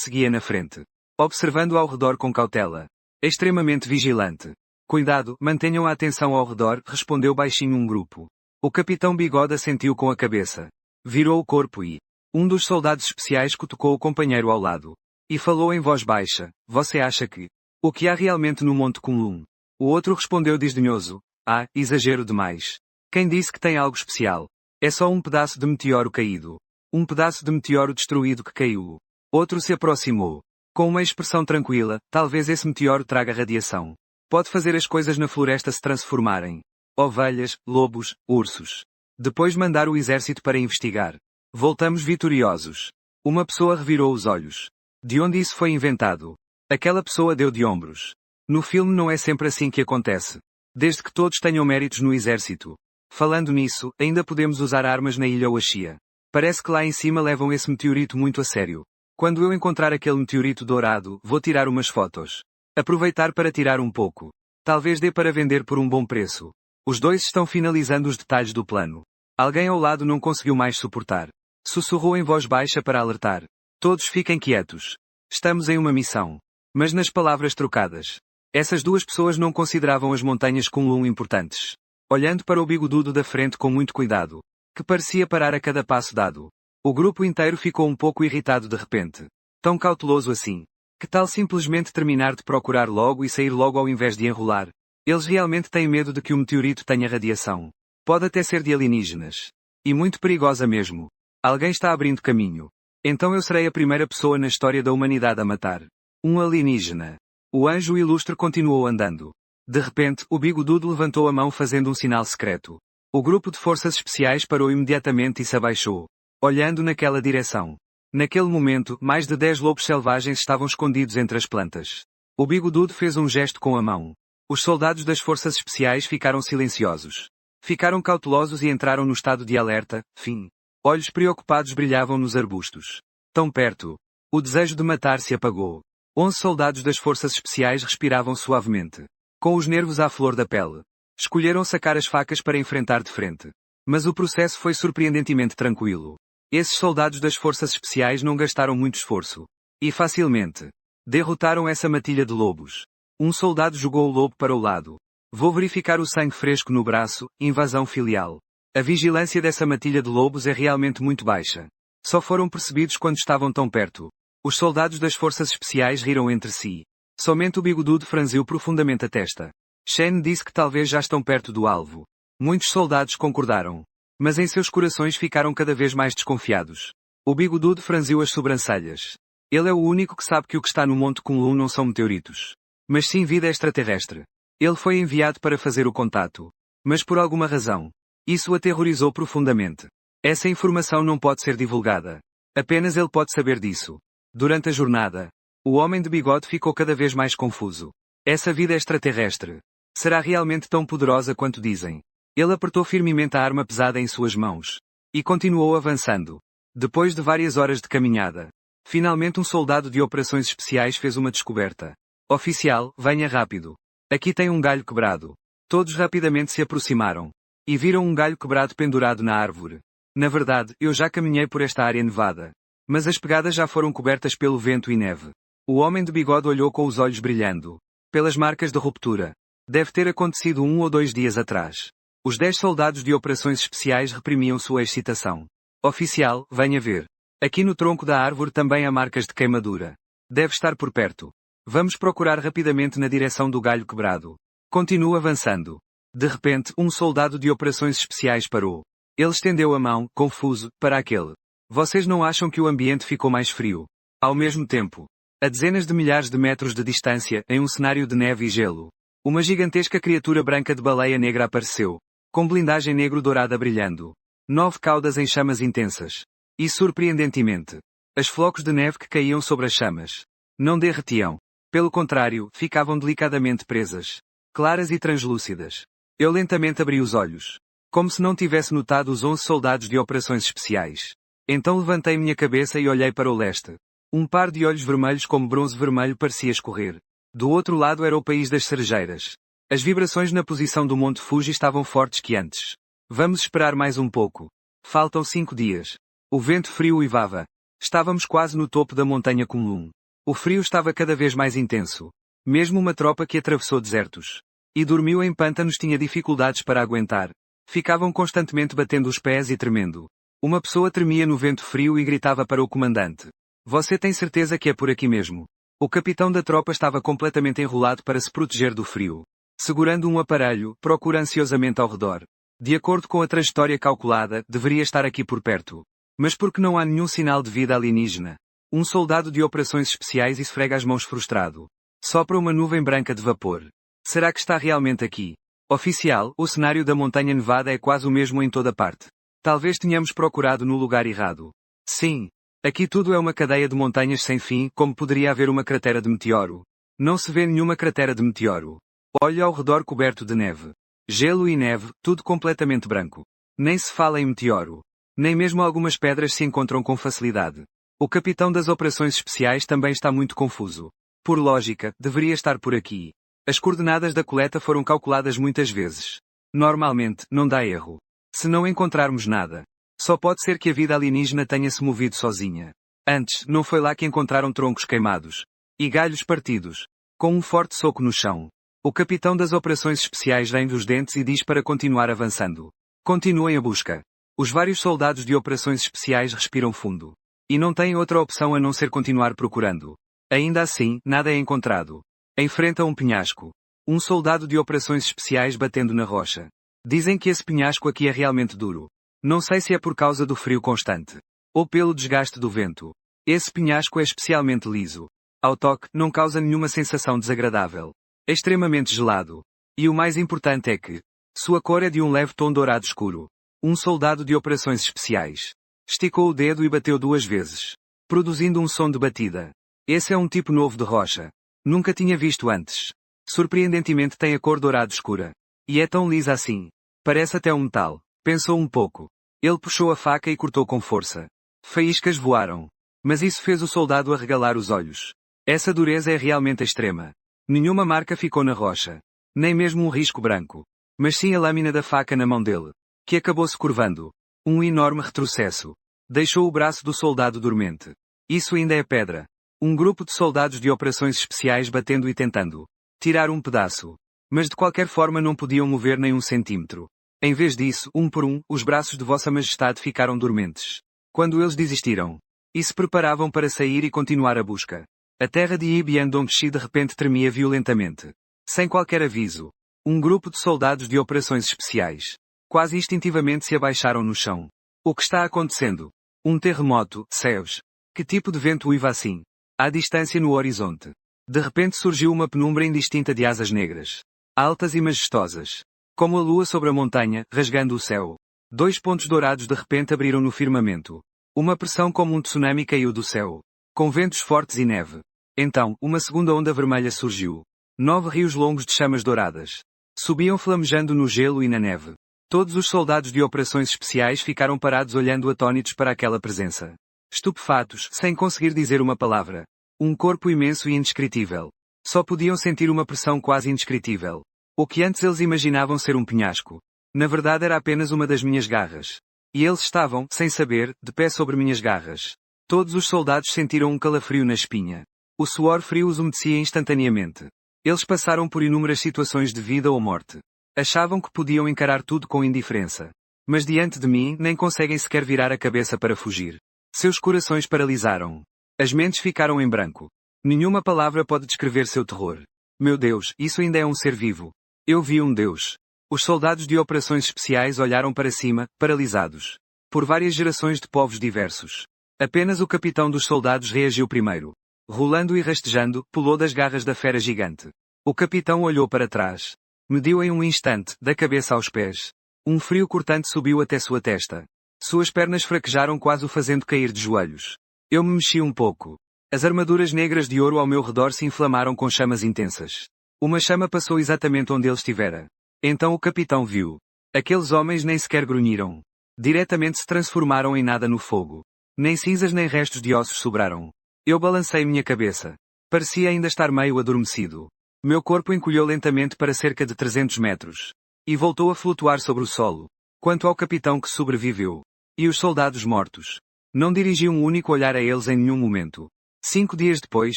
seguia na frente, observando ao redor com cautela. Extremamente vigilante. Cuidado, mantenham a atenção ao redor, respondeu baixinho um grupo. O capitão Bigode assentiu com a cabeça. Virou o corpo e um dos soldados especiais cutucou o companheiro ao lado. E falou em voz baixa: "Você acha que o que há realmente no Monte Kunlun?" O outro respondeu desdenhoso: "Ah, exagero demais. Quem disse que tem algo especial? É só um pedaço de meteoro caído. Um pedaço de meteoro destruído que caiu." Outro se aproximou, com uma expressão tranquila: "Talvez esse meteoro traga radiação. Pode fazer as coisas na floresta se transformarem. Ovelhas, lobos, ursos. Depois mandar o exército para investigar. Voltamos vitoriosos." Uma pessoa revirou os olhos. De onde isso foi inventado? Aquela pessoa deu de ombros. No filme não é sempre assim que acontece. Desde que todos tenham méritos no exército. Falando nisso, ainda podemos usar armas na ilha Oashia. Parece que lá em cima levam esse meteorito muito a sério. Quando eu encontrar aquele meteorito dourado, vou tirar umas fotos. Aproveitar para tirar um pouco. Talvez dê para vender por um bom preço. Os dois estão finalizando os detalhes do plano. Alguém ao lado não conseguiu mais suportar. Sussurrou em voz baixa para alertar. Todos fiquem quietos. Estamos em uma missão. Mas nas palavras trocadas. Essas duas pessoas não consideravam as montanhas Kunlun importantes. Olhando para o bigodudo da frente com muito cuidado, que parecia parar a cada passo dado. O grupo inteiro ficou um pouco irritado de repente. Tão cauteloso assim. Que tal simplesmente terminar de procurar logo e sair logo ao invés de enrolar? Eles realmente têm medo de que o meteorito tenha radiação. Pode até ser de alienígenas. E muito perigosa mesmo. Alguém está abrindo caminho. Então eu serei a primeira pessoa na história da humanidade a matar um alienígena. O anjo ilustre continuou andando. De repente, o bigodudo levantou a mão fazendo um sinal secreto. O grupo de forças especiais parou imediatamente e se abaixou, olhando naquela direção. Naquele momento, mais de 10 lobos selvagens estavam escondidos entre as plantas. O bigodudo fez um gesto com a mão. Os soldados das forças especiais ficaram silenciosos. Ficaram cautelosos e entraram no estado de alerta. Fim. Olhos preocupados brilhavam nos arbustos. Tão perto. O desejo de matar se apagou. 11 soldados das forças especiais respiravam suavemente, com os nervos à flor da pele. Escolheram sacar as facas para enfrentar de frente. Mas o processo foi surpreendentemente tranquilo. Esses soldados das forças especiais não gastaram muito esforço. E facilmente derrotaram essa matilha de lobos. Um soldado jogou o lobo para o lado. Vou verificar o sangue fresco no braço. Invasão filial. A vigilância dessa matilha de lobos é realmente muito baixa. Só foram percebidos quando estavam tão perto. Os soldados das forças especiais riram entre si. Somente o bigodudo franziu profundamente a testa. Shen disse que talvez já estão perto do alvo. Muitos soldados concordaram. Mas em seus corações ficaram cada vez mais desconfiados. O bigodudo franziu as sobrancelhas. Ele é o único que sabe que o que está no Monte Kunlun não são meteoritos, mas sim vida extraterrestre. Ele foi enviado para fazer o contato. Mas por alguma razão, isso o aterrorizou profundamente. Essa informação não pode ser divulgada. Apenas ele pode saber disso. Durante a jornada, o homem de bigode ficou cada vez mais confuso. Essa vida extraterrestre será realmente tão poderosa quanto dizem? Ele apertou firmemente a arma pesada em suas mãos. E continuou avançando. Depois de várias horas de caminhada, finalmente um soldado de operações especiais fez uma descoberta. Oficial, venha rápido. Aqui tem um galho quebrado. Todos rapidamente se aproximaram. E viram um galho quebrado pendurado na árvore. Na verdade, eu já caminhei por esta área nevada. Mas as pegadas já foram cobertas pelo vento e neve. O homem de bigode olhou com os olhos brilhando. Pelas marcas de ruptura. Deve ter acontecido 1 ou 2 dias atrás. Os 10 soldados de operações especiais reprimiam sua excitação. Oficial, venha ver. Aqui no tronco da árvore também há marcas de queimadura. Deve estar por perto. Vamos procurar rapidamente na direção do galho quebrado. Continua avançando. De repente, um soldado de operações especiais parou. Ele estendeu a mão, confuso, para aquele. Vocês não acham que o ambiente ficou mais frio? Ao mesmo tempo, a dezenas de milhares de metros de distância, em um cenário de neve e gelo, uma gigantesca criatura branca de baleia negra apareceu, com blindagem negro-dourada brilhando. 9 caudas em chamas intensas. E surpreendentemente, as flocos de neve que caíam sobre as chamas não derretiam. Pelo contrário, ficavam delicadamente presas. Claras e translúcidas. Eu lentamente abri os olhos. Como se não tivesse notado os 11 soldados de operações especiais. Então levantei minha cabeça e olhei para o leste. Um par de olhos vermelhos como bronze vermelho parecia escorrer. Do outro lado era o país das cerejeiras. As vibrações na posição do Monte Fuji estavam fortes que antes. Vamos esperar mais um pouco. Faltam 5 dias. O vento frio uivava. Estávamos quase no topo da montanha Kunlun. O frio estava cada vez mais intenso. Mesmo uma tropa que atravessou desertos e dormiu em pântanos tinha dificuldades para aguentar. Ficavam constantemente batendo os pés e tremendo. Uma pessoa tremia no vento frio e gritava para o comandante. Você tem certeza que é por aqui mesmo? O capitão da tropa estava completamente enrolado para se proteger do frio. Segurando um aparelho, procura ansiosamente ao redor. De acordo com a trajetória calculada, deveria estar aqui por perto. Mas porque não há nenhum sinal de vida alienígena? Um soldado de operações especiais esfrega as mãos frustrado. Sopra uma nuvem branca de vapor. Será que está realmente aqui? Oficial, o cenário da montanha nevada é quase o mesmo em toda parte. Talvez tenhamos procurado no lugar errado. Sim. Aqui tudo é uma cadeia de montanhas sem fim, como poderia haver uma cratera de meteoro. Não se vê nenhuma cratera de meteoro. Olhe ao redor coberto de neve. Gelo e neve, tudo completamente branco. Nem se fala em meteoro. Nem mesmo algumas pedras se encontram com facilidade. O capitão das operações especiais também está muito confuso. Por lógica, deveria estar por aqui. As coordenadas da coleta foram calculadas muitas vezes. Normalmente, não dá erro. Se não encontrarmos nada, só pode ser que a vida alienígena tenha se movido sozinha. Antes, não foi lá que encontraram troncos queimados e galhos partidos, com um forte soco no chão. O capitão das operações especiais rende os dentes e diz para continuar avançando. Continuem a busca. Os vários soldados de operações especiais respiram fundo. E não têm outra opção a não ser continuar procurando. Ainda assim, nada é encontrado. Enfrenta um penhasco. Um soldado de operações especiais batendo na rocha. Dizem que esse penhasco aqui é realmente duro. Não sei se é por causa do frio constante. Ou pelo desgaste do vento. Esse penhasco é especialmente liso. Ao toque, não causa nenhuma sensação desagradável. É extremamente gelado. E o mais importante é que sua cor é de um leve tom dourado escuro. Um soldado de operações especiais esticou o dedo e bateu 2 vezes, produzindo um som de batida. Esse é um tipo novo de rocha. Nunca tinha visto antes. Surpreendentemente tem a cor dourada escura. E é tão lisa assim. Parece até um metal. Pensou um pouco. Ele puxou a faca e cortou com força. Faíscas voaram. Mas isso fez o soldado arregalar os olhos. Essa dureza é realmente extrema. Nenhuma marca ficou na rocha. Nem mesmo um risco branco. Mas sim a lâmina da faca na mão dele, que acabou se curvando. Um enorme retrocesso. Deixou o braço do soldado dormente. Isso ainda é pedra. Um grupo de soldados de operações especiais batendo e tentando tirar um pedaço. Mas de qualquer forma não podiam mover nem 1 centímetro. Em vez disso, um por um, os braços de Vossa Majestade ficaram dormentes. Quando eles desistiram e se preparavam para sair e continuar a busca, a terra de Yibian-Dongxi de repente tremia violentamente. Sem qualquer aviso, um grupo de soldados de operações especiais quase instintivamente se abaixaram no chão. O que está acontecendo? Um terremoto, céus. Que tipo de vento uiva assim? À distância no horizonte. De repente surgiu uma penumbra indistinta de asas negras. Altas e majestosas. Como a lua sobre a montanha, rasgando o céu. 2 pontos dourados de repente abriram no firmamento. Uma pressão como um tsunami caiu do céu. com ventos fortes e neve. Então, uma segunda onda vermelha surgiu. 9 rios longos de chamas douradas. Subiam flamejando no gelo e na neve. Todos os soldados de operações especiais ficaram parados olhando atônitos para aquela presença. Estupefatos, sem conseguir dizer uma palavra. Um corpo imenso e indescritível. Só podiam sentir uma pressão quase indescritível. O que antes eles imaginavam ser um penhasco. Na verdade era apenas uma das minhas garras. E eles estavam, sem saber, de pé sobre minhas garras. Todos os soldados sentiram um calafrio na espinha. O suor frio os umedecia instantaneamente. Eles passaram por inúmeras situações de vida ou morte. Achavam que podiam encarar tudo com indiferença. Mas diante de mim nem conseguem sequer virar a cabeça para fugir. Seus corações paralisaram. As mentes ficaram em branco. Nenhuma palavra pode descrever seu terror. Meu Deus, isso ainda é um ser vivo. Eu vi um Deus. Os soldados de operações especiais olharam para cima, paralisados. Por várias gerações de povos diversos. Apenas o capitão dos soldados reagiu primeiro. Rolando e rastejando, pulou das garras da fera gigante. O capitão olhou para trás. Mediu em um instante, da cabeça aos pés. Um frio cortante subiu até sua testa. Suas pernas fraquejaram quase o fazendo cair de joelhos. Eu me mexi um pouco. As armaduras negras de ouro ao meu redor se inflamaram com chamas intensas. Uma chama passou exatamente onde ele estivera. Então o capitão viu. Aqueles homens nem sequer grunhiram. Diretamente se transformaram em nada no fogo. Nem cinzas nem restos de ossos sobraram. Eu balancei minha cabeça. Parecia ainda estar meio adormecido. Meu corpo encolheu lentamente para cerca de 300 metros. E voltou a flutuar sobre o solo. Quanto ao capitão que sobreviveu. E os soldados mortos. Não dirigi um único olhar a eles em nenhum momento. 5 dias depois,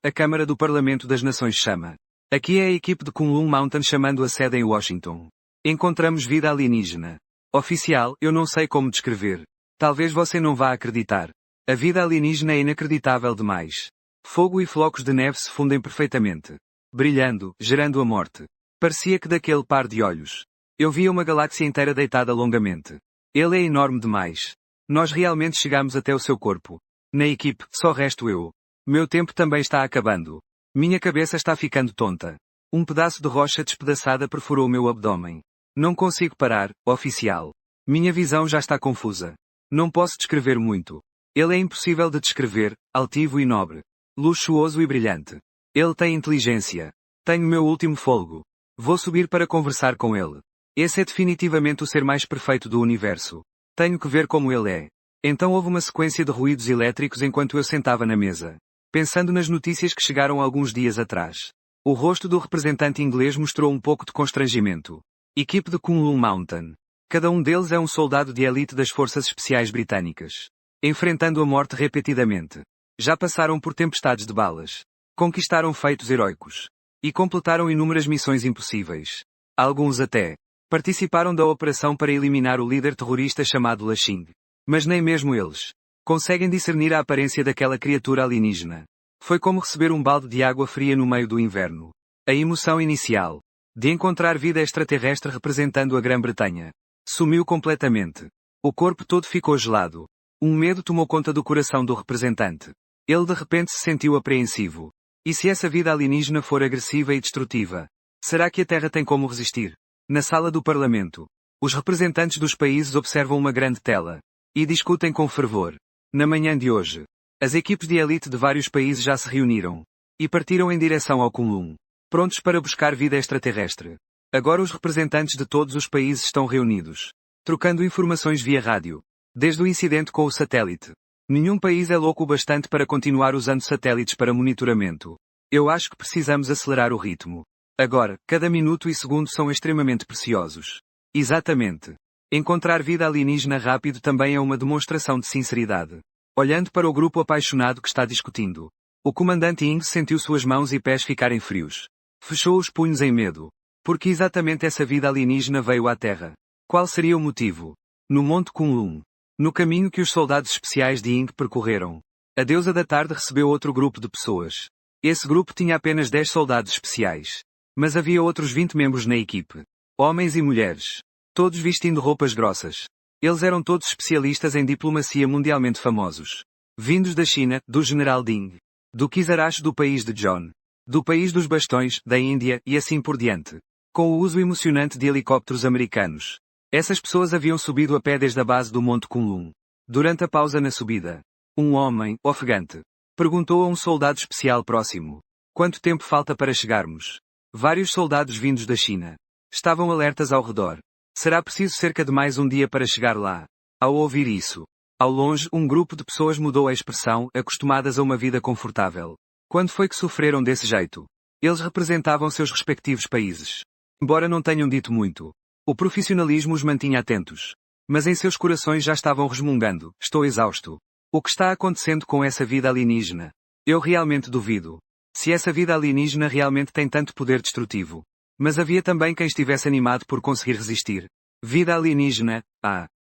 a Câmara do Parlamento das Nações chama. Aqui é a equipe de Kunlun Mountain chamando a sede em Washington. Encontramos vida alienígena. Oficial, eu não sei como descrever. Talvez você não vá acreditar. A vida alienígena é inacreditável demais. Fogo e flocos de neve se fundem perfeitamente. Brilhando, gerando a morte. Parecia que daquele par de olhos. Eu via uma galáxia inteira deitada longamente. Ele é enorme demais. Nós realmente chegamos até o seu corpo. Na equipe, só resto eu. Meu tempo também está acabando. Minha cabeça está ficando tonta. Um pedaço de rocha despedaçada perfurou meu abdômen. Não consigo parar, oficial. Minha visão já está confusa. Não posso descrever muito. Ele é impossível de descrever, altivo e nobre. Luxuoso e brilhante. Ele tem inteligência. Tenho meu último fôlego. Vou subir para conversar com ele. Esse é definitivamente o ser mais perfeito do universo. Tenho que ver como ele é. Então houve uma sequência de ruídos elétricos enquanto eu sentava na mesa. Pensando nas notícias que chegaram alguns dias atrás. O rosto do representante inglês mostrou um pouco de constrangimento. Equipe de Kunlun Mountain. Cada um deles é um soldado de elite das forças especiais britânicas. Enfrentando a morte repetidamente. Já passaram por tempestades de balas. Conquistaram feitos heróicos. E completaram inúmeras missões impossíveis. Alguns até participaram da operação para eliminar o líder terrorista chamado Lashing. Mas nem mesmo eles conseguem discernir a aparência daquela criatura alienígena. Foi como receber um balde de água fria no meio do inverno. A emoção inicial de encontrar vida extraterrestre representando a Grã-Bretanha sumiu completamente. O corpo todo ficou gelado. Um medo tomou conta do coração do representante. Ele de repente se sentiu apreensivo. E se essa vida alienígena for agressiva e destrutiva? Será que a Terra tem como resistir? Na sala do Parlamento, os representantes dos países observam uma grande tela. E discutem com fervor. Na manhã de hoje, as equipes de elite de vários países já se reuniram. E partiram em direção ao Kunlun. Prontos para buscar vida extraterrestre. Agora os representantes de todos os países estão reunidos. Trocando informações via rádio. Desde o incidente com o satélite. Nenhum país é louco o bastante para continuar usando satélites para monitoramento. Eu acho que precisamos acelerar o ritmo. Agora, cada minuto e segundo são extremamente preciosos. Exatamente. Encontrar vida alienígena rápido também é uma demonstração de sinceridade. Olhando para o grupo apaixonado que está discutindo. O comandante Ing sentiu suas mãos e pés ficarem frios. Fechou os punhos em medo. Porque exatamente essa vida alienígena veio à Terra. Qual seria o motivo? No Monte Kunlun. No caminho que os soldados especiais de Ing percorreram. A deusa da tarde recebeu outro grupo de pessoas. Esse grupo tinha apenas 10 soldados especiais. Mas havia outros 20 membros na equipe. Homens e mulheres. Todos vestindo roupas grossas. Eles eram todos especialistas em diplomacia mundialmente famosos. Vindos da China, do General Ding. Do Kizarash do país de John. Do país dos bastões, da Índia, e assim por diante. Com o uso emocionante de helicópteros americanos. Essas pessoas haviam subido a pé desde a base do Monte Kunlun. Durante a pausa na subida. Um homem, ofegante. Perguntou a um soldado especial próximo. Quanto tempo falta para chegarmos? Vários soldados vindos da China estavam alertas ao redor. Será preciso cerca de mais um dia para chegar lá. Ao ouvir isso, ao longe um grupo de pessoas mudou a expressão, acostumadas a uma vida confortável. Quando foi que sofreram desse jeito? Eles representavam seus respectivos países. Embora não tenham dito muito, o profissionalismo os mantinha atentos. Mas em seus corações já estavam resmungando, estou exausto. O que está acontecendo com essa vida alienígena? Eu realmente duvido. Se essa vida alienígena realmente tem tanto poder destrutivo. Mas havia também quem estivesse animado por conseguir resistir. Vida alienígena,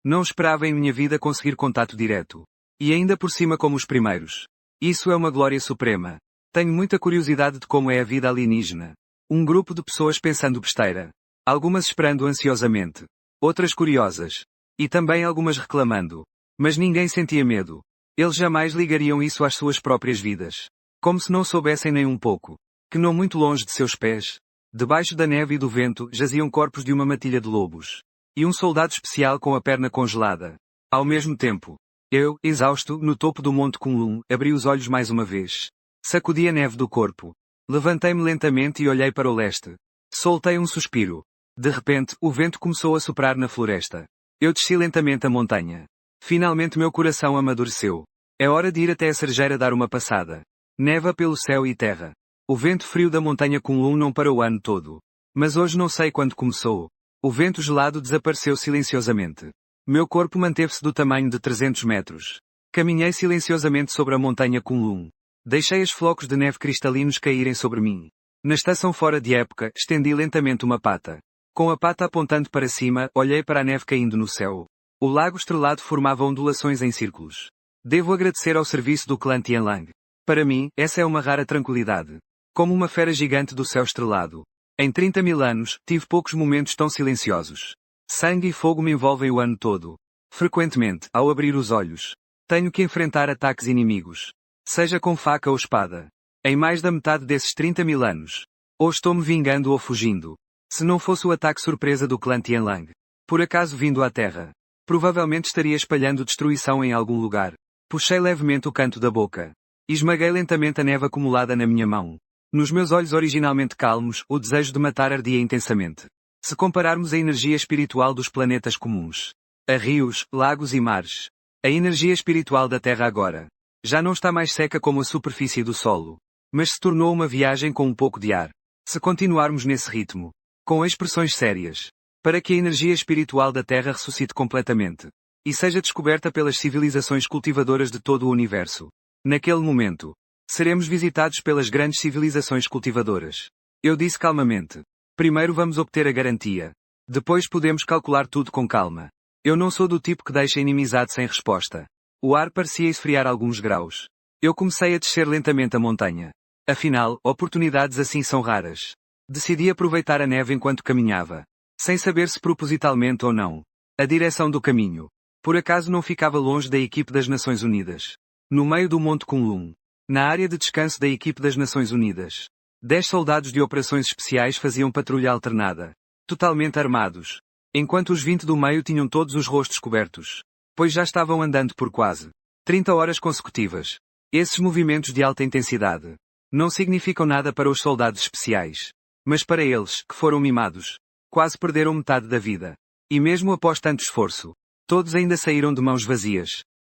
não esperava em minha vida conseguir contato direto. E ainda por cima como os primeiros. Isso é uma glória suprema. Tenho muita curiosidade de como é a vida alienígena. Um grupo de pessoas pensando besteira. Algumas esperando ansiosamente. Outras curiosas. E também algumas reclamando. Mas ninguém sentia medo. Eles jamais ligariam isso às suas próprias vidas. Como se não soubessem nem um pouco. Que não muito longe de seus pés, debaixo da neve e do vento, jaziam corpos de uma matilha de lobos. E um soldado especial com a perna congelada. Ao mesmo tempo, eu, exausto, no topo do Monte Kunlun, abri os olhos mais uma vez. Sacudi a neve do corpo. Levantei-me lentamente e olhei para o leste. Soltei um suspiro. De repente, o vento começou a soprar na floresta. Eu desci lentamente a montanha. Finalmente meu coração amadureceu. É hora de ir até a cerejeira dar uma passada. Neva pelo céu e terra. O vento frio da montanha Kunlun não parou o ano todo. Mas hoje não sei quando começou. O vento gelado desapareceu silenciosamente. Meu corpo manteve-se do tamanho de 300 metros. Caminhei silenciosamente sobre a montanha Kunlun. Deixei os flocos de neve cristalinos caírem sobre mim. Na estação fora de época, estendi lentamente uma pata. Com a pata apontando para cima, olhei para a neve caindo no céu. O lago estrelado formava ondulações em círculos. Devo agradecer ao serviço do clã Tianlang. Para mim, essa é uma rara tranquilidade. Como uma fera gigante do céu estrelado. Em 30.000 anos, tive poucos momentos tão silenciosos. Sangue e fogo me envolvem o ano todo. Frequentemente, ao abrir os olhos, tenho que enfrentar ataques inimigos. Seja com faca ou espada. Em mais da metade desses 30.000 anos. Ou estou-me vingando ou fugindo. Se não fosse o ataque surpresa do clã Tianlang, por acaso vindo à Terra, provavelmente estaria espalhando destruição em algum lugar. Puxei levemente o canto da boca. Esmaguei lentamente a neve acumulada na minha mão. Nos meus olhos originalmente calmos, o desejo de matar ardia intensamente. Se compararmos a energia espiritual dos planetas comuns, a rios, lagos e mares, a energia espiritual da Terra agora, já não está mais seca como a superfície do solo, mas se tornou uma viagem com um pouco de ar. Se continuarmos nesse ritmo, com expressões sérias, para que a energia espiritual da Terra ressuscite completamente, e seja descoberta pelas civilizações cultivadoras de todo o universo. Naquele momento, seremos visitados pelas grandes civilizações cultivadoras. Eu disse calmamente. Primeiro vamos obter a garantia. Depois podemos calcular tudo com calma. Eu não sou do tipo que deixa inimizade sem resposta. O ar parecia esfriar alguns graus. Eu comecei a descer lentamente a montanha. Afinal, oportunidades assim são raras. Decidi aproveitar a neve enquanto caminhava. Sem saber se propositalmente ou não. A direção do caminho. Por acaso não ficava longe da equipe das Nações Unidas. No meio do Monte Kunlun. Na área de descanso da equipe das Nações Unidas. 10 soldados de operações especiais faziam patrulha alternada. Totalmente armados. Enquanto os 20 do meio tinham todos os rostos cobertos. Pois já estavam andando por quase 30 horas consecutivas. Esses movimentos de alta intensidade não significam nada para os soldados especiais. Mas para eles, que foram mimados, quase perderam metade da vida. E mesmo após tanto esforço, todos ainda saíram de mãos vazias.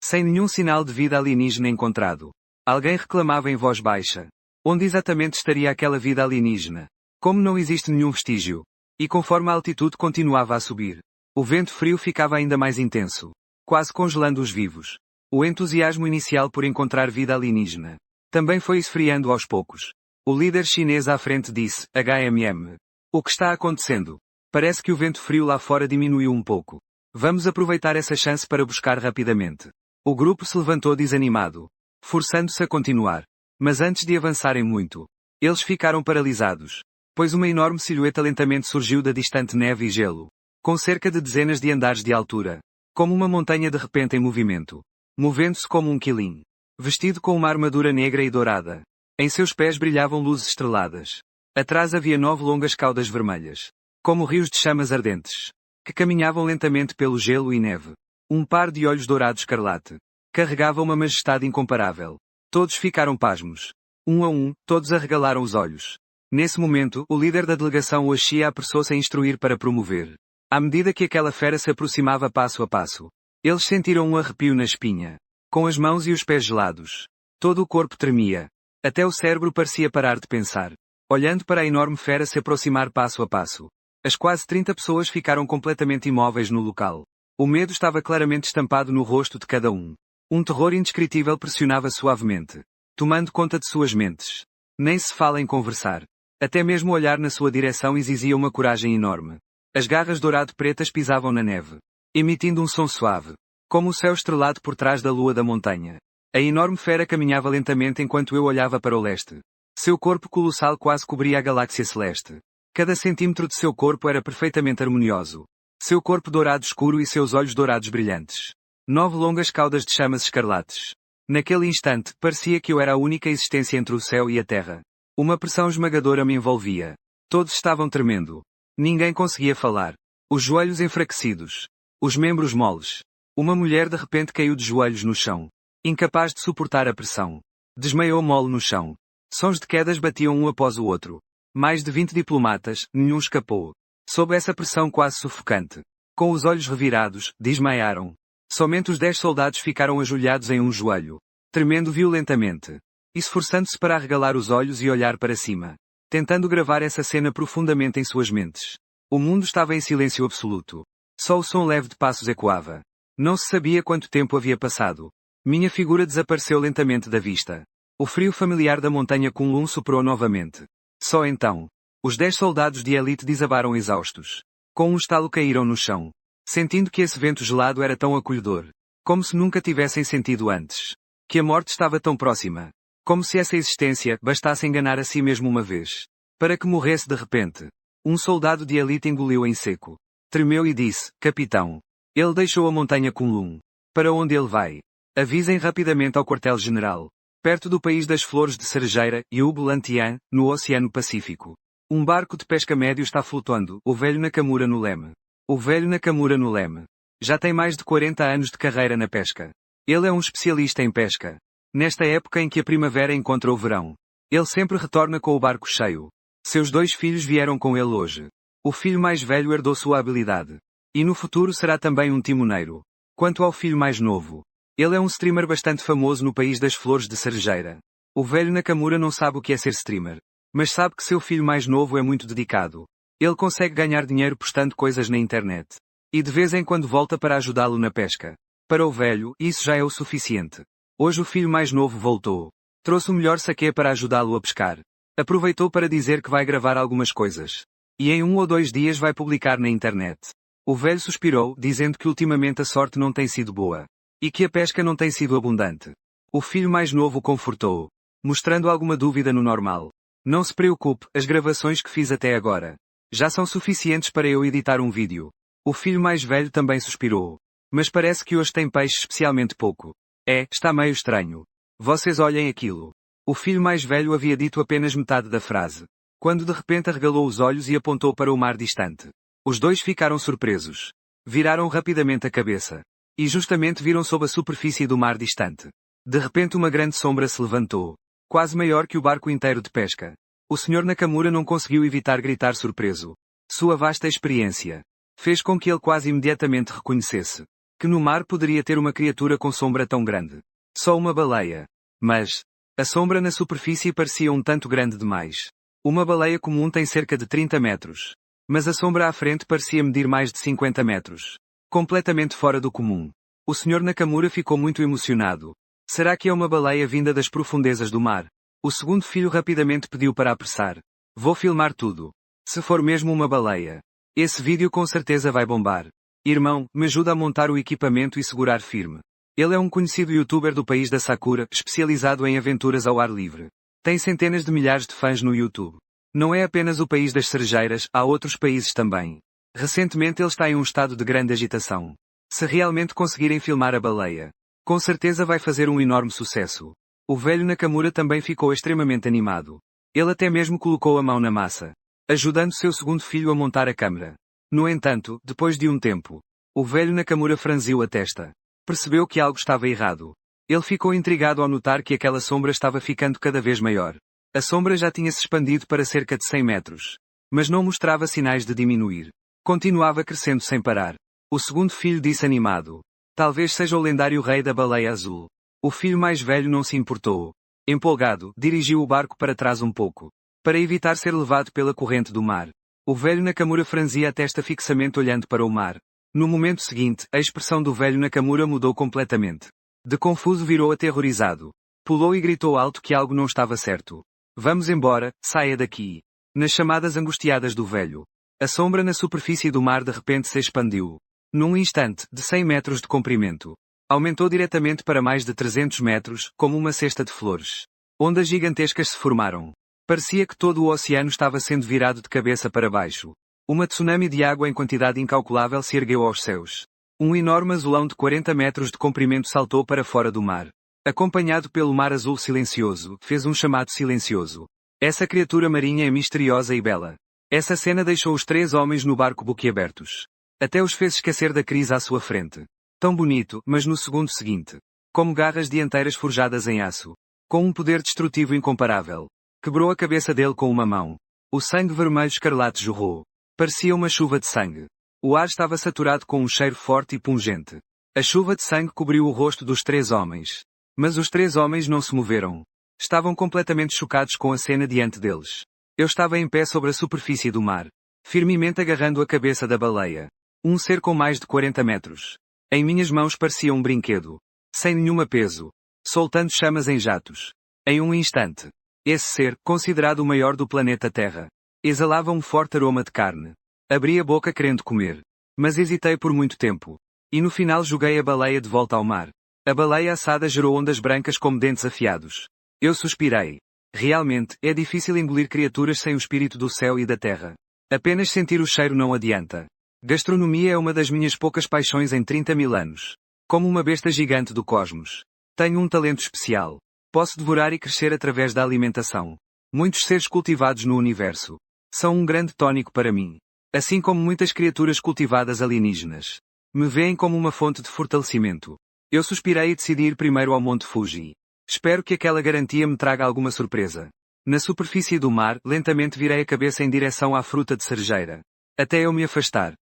Sem nenhum sinal de vida alienígena encontrado. Alguém reclamava em voz baixa. Onde exatamente estaria aquela vida alienígena? Como não existe nenhum vestígio. E conforme a altitude continuava a subir, o vento frio ficava ainda mais intenso, quase congelando os vivos. O entusiasmo inicial por encontrar vida alienígena também foi esfriando aos poucos. O líder chinês à frente disse, HMM. O que está acontecendo? Parece que o vento frio lá fora diminuiu um pouco. Vamos aproveitar essa chance para buscar rapidamente. O grupo se levantou desanimado, forçando-se a continuar. Mas antes de avançarem muito, eles ficaram paralisados, pois uma enorme silhueta lentamente surgiu da distante neve e gelo, com cerca de dezenas de andares de altura, como uma montanha de repente em movimento, movendo-se como um quilim, vestido com uma armadura negra e dourada. Em seus pés brilhavam luzes estreladas. Atrás havia 9 longas caudas vermelhas, como rios de chamas ardentes, que caminhavam lentamente pelo gelo e neve. Um par de olhos dourados escarlate carregava uma majestade incomparável. Todos ficaram pasmos. Um a um, todos arregalaram os olhos. Nesse momento, o líder da delegação Oashia apressou-se a instruir para promover. À medida que aquela fera se aproximava passo a passo, eles sentiram um arrepio na espinha. Com as mãos e os pés gelados. Todo o corpo tremia. Até o cérebro parecia parar de pensar. Olhando para a enorme fera se aproximar passo a passo. As quase 30 pessoas ficaram completamente imóveis no local. O medo estava claramente estampado no rosto de cada um. Um terror indescritível pressionava suavemente, tomando conta de suas mentes. Nem se fala em conversar. Até mesmo olhar na sua direção exigia uma coragem enorme. As garras dourado-pretas pisavam na neve, emitindo um som suave, como o céu estrelado por trás da lua da montanha. A enorme fera caminhava lentamente enquanto eu olhava para o leste. Seu corpo colossal quase cobria a galáxia celeste. Cada centímetro de seu corpo era perfeitamente harmonioso. Seu corpo dourado escuro e seus olhos dourados brilhantes. 9 longas caudas de chamas escarlates. Naquele instante, parecia que eu era a única existência entre o céu e a terra. Uma pressão esmagadora me envolvia. Todos estavam tremendo. Ninguém conseguia falar. Os joelhos enfraquecidos. Os membros moles. Uma mulher de repente caiu de joelhos no chão. Incapaz de suportar a pressão. Desmaiou mole no chão. Sons de quedas batiam um após o outro. Mais de 20 diplomatas, nenhum escapou. Sob essa pressão quase sufocante. Com os olhos revirados, desmaiaram. Somente os 10 soldados ficaram ajoelhados em um joelho. Tremendo violentamente. Esforçando-se para arregalar os olhos e olhar para cima. Tentando gravar essa cena profundamente em suas mentes. O mundo estava em silêncio absoluto. Só o som leve de passos ecoava. Não se sabia quanto tempo havia passado. Minha figura desapareceu lentamente da vista. O frio familiar da montanha Kunlun soprou novamente. Só então. Os 10 soldados de elite desabaram exaustos. Com um estalo caíram no chão. Sentindo que esse vento gelado era tão acolhedor. Como se nunca tivessem sentido antes. Que a morte estava tão próxima. Como se essa existência bastasse enganar a si mesmo uma vez. Para que morresse de repente. Um soldado de elite engoliu em seco. Tremeu e disse, Capitão. Ele deixou a montanha Kunlun. Para onde ele vai? Avisem rapidamente ao quartel-general. Perto do país das flores de cerejeira, Yubu Lantian, no Oceano Pacífico. Um barco de pesca médio está flutuando, o velho Nakamura no leme. O velho Nakamura no leme. Já tem mais de 40 anos de carreira na pesca. Ele é um especialista em pesca. Nesta época em que a primavera encontra o verão. Ele sempre retorna com o barco cheio. Seus 2 filhos vieram com ele hoje. O filho mais velho herdou sua habilidade. E no futuro será também um timoneiro. Quanto ao filho mais novo. Ele é um streamer bastante famoso no país das flores de cerejeira. O velho Nakamura não sabe o que é ser streamer. Mas sabe que seu filho mais novo é muito dedicado. Ele consegue ganhar dinheiro postando coisas na internet. E de vez em quando volta para ajudá-lo na pesca. Para o velho, isso já é o suficiente. Hoje o filho mais novo voltou. Trouxe o melhor saquê para ajudá-lo a pescar. Aproveitou para dizer que vai gravar algumas coisas. E em 1 ou 2 dias vai publicar na internet. O velho suspirou, dizendo que ultimamente a sorte não tem sido boa. E que a pesca não tem sido abundante. O filho mais novo confortou. Mostrando alguma dúvida no normal. Não se preocupe, as gravações que fiz até agora. Já são suficientes para eu editar um vídeo. O filho mais velho também suspirou. Mas parece que hoje tem peixe especialmente pouco. Está meio estranho. Vocês olhem aquilo. O filho mais velho havia dito apenas metade da frase. Quando de repente arregalou os olhos e apontou para o mar distante. Os 2 ficaram surpresos. Viraram rapidamente a cabeça. E justamente viram sob a superfície do mar distante. De repente uma grande sombra se levantou. Quase maior que o barco inteiro de pesca. O Sr. Nakamura não conseguiu evitar gritar surpreso. Sua vasta experiência fez com que ele quase imediatamente reconhecesse que no mar poderia ter uma criatura com sombra tão grande. Só uma baleia. Mas a sombra na superfície parecia um tanto grande demais. Uma baleia comum tem cerca de 30 metros. Mas a sombra à frente parecia medir mais de 50 metros. Completamente fora do comum. O Sr. Nakamura ficou muito emocionado. Será que é uma baleia vinda das profundezas do mar? O segundo filho rapidamente pediu para apressar. Vou filmar tudo. Se for mesmo uma baleia. Esse vídeo com certeza vai bombar. Irmão, me ajuda a montar o equipamento e segurar firme. Ele é um conhecido youtuber do país da Sakura, especializado em aventuras ao ar livre. Tem centenas de milhares de fãs no YouTube. Não é apenas o país das cerejeiras, há outros países também. Recentemente ele está em um estado de grande agitação. Se realmente conseguirem filmar a baleia, com certeza vai fazer um enorme sucesso. O velho Nakamura também ficou extremamente animado. Ele até mesmo colocou a mão na massa, ajudando seu segundo filho a montar a câmera. No entanto, depois de um tempo, o velho Nakamura franziu a testa. Percebeu que algo estava errado. Ele ficou intrigado ao notar que aquela sombra estava ficando cada vez maior. A sombra já tinha se expandido para cerca de 100 metros. Mas não mostrava sinais de diminuir. Continuava crescendo sem parar. O segundo filho disse animado. Talvez seja o lendário rei da baleia azul. O filho mais velho não se importou. Empolgado, dirigiu o barco para trás um pouco, para evitar ser levado pela corrente do mar. O velho Nakamura franzia a testa fixamente olhando para o mar. No momento seguinte, a expressão do velho Nakamura mudou completamente. De confuso virou aterrorizado. Pulou e gritou alto que algo não estava certo. Vamos embora, saia daqui. Nas chamadas angustiadas do velho. A sombra na superfície do mar de repente se expandiu. Num instante, de 100 metros de comprimento. Aumentou diretamente para mais de 300 metros, como uma cesta de flores. Ondas gigantescas se formaram. Parecia que todo o oceano estava sendo virado de cabeça para baixo. Uma tsunami de água em quantidade incalculável se ergueu aos céus. Um enorme azulão de 40 metros de comprimento saltou para fora do mar. Acompanhado pelo mar azul silencioso, fez um chamado silencioso. Essa criatura marinha é misteriosa e bela. Essa cena deixou os 3 homens no barco boquiabertos. Até os fez esquecer da crise à sua frente. Tão bonito, mas no segundo seguinte. Como garras dianteiras forjadas em aço. Com um poder destrutivo incomparável. Quebrou a cabeça dele com uma mão. O sangue vermelho escarlate jorrou. Parecia uma chuva de sangue. O ar estava saturado com um cheiro forte e pungente. A chuva de sangue cobriu o rosto dos 3 homens. Mas os 3 homens não se moveram. Estavam completamente chocados com a cena diante deles. Eu estava em pé sobre a superfície do mar. Firmemente agarrando a cabeça da baleia. Um ser com mais de 40 metros. Em minhas mãos parecia um brinquedo. Sem nenhuma peso. Soltando chamas em jatos. Em um instante. Esse ser, considerado o maior do planeta Terra. Exalava um forte aroma de carne. Abri a boca querendo comer. Mas hesitei por muito tempo. E no final joguei a baleia de volta ao mar. A baleia assada gerou ondas brancas como dentes afiados. Eu suspirei. Realmente, é difícil engolir criaturas sem o espírito do céu e da terra. Apenas sentir o cheiro não adianta. Gastronomia é uma das minhas poucas paixões em 30 mil anos. Como uma besta gigante do cosmos. Tenho um talento especial. Posso devorar e crescer através da alimentação. Muitos seres cultivados no universo. São um grande tônico para mim. Assim como muitas criaturas cultivadas alienígenas. Me veem como uma fonte de fortalecimento. Eu suspirei e decidi ir primeiro ao Monte Fuji. Espero que aquela garantia me traga alguma surpresa. Na superfície do mar, lentamente virei a cabeça em direção à fruta de cerejeira. Até eu me afastar.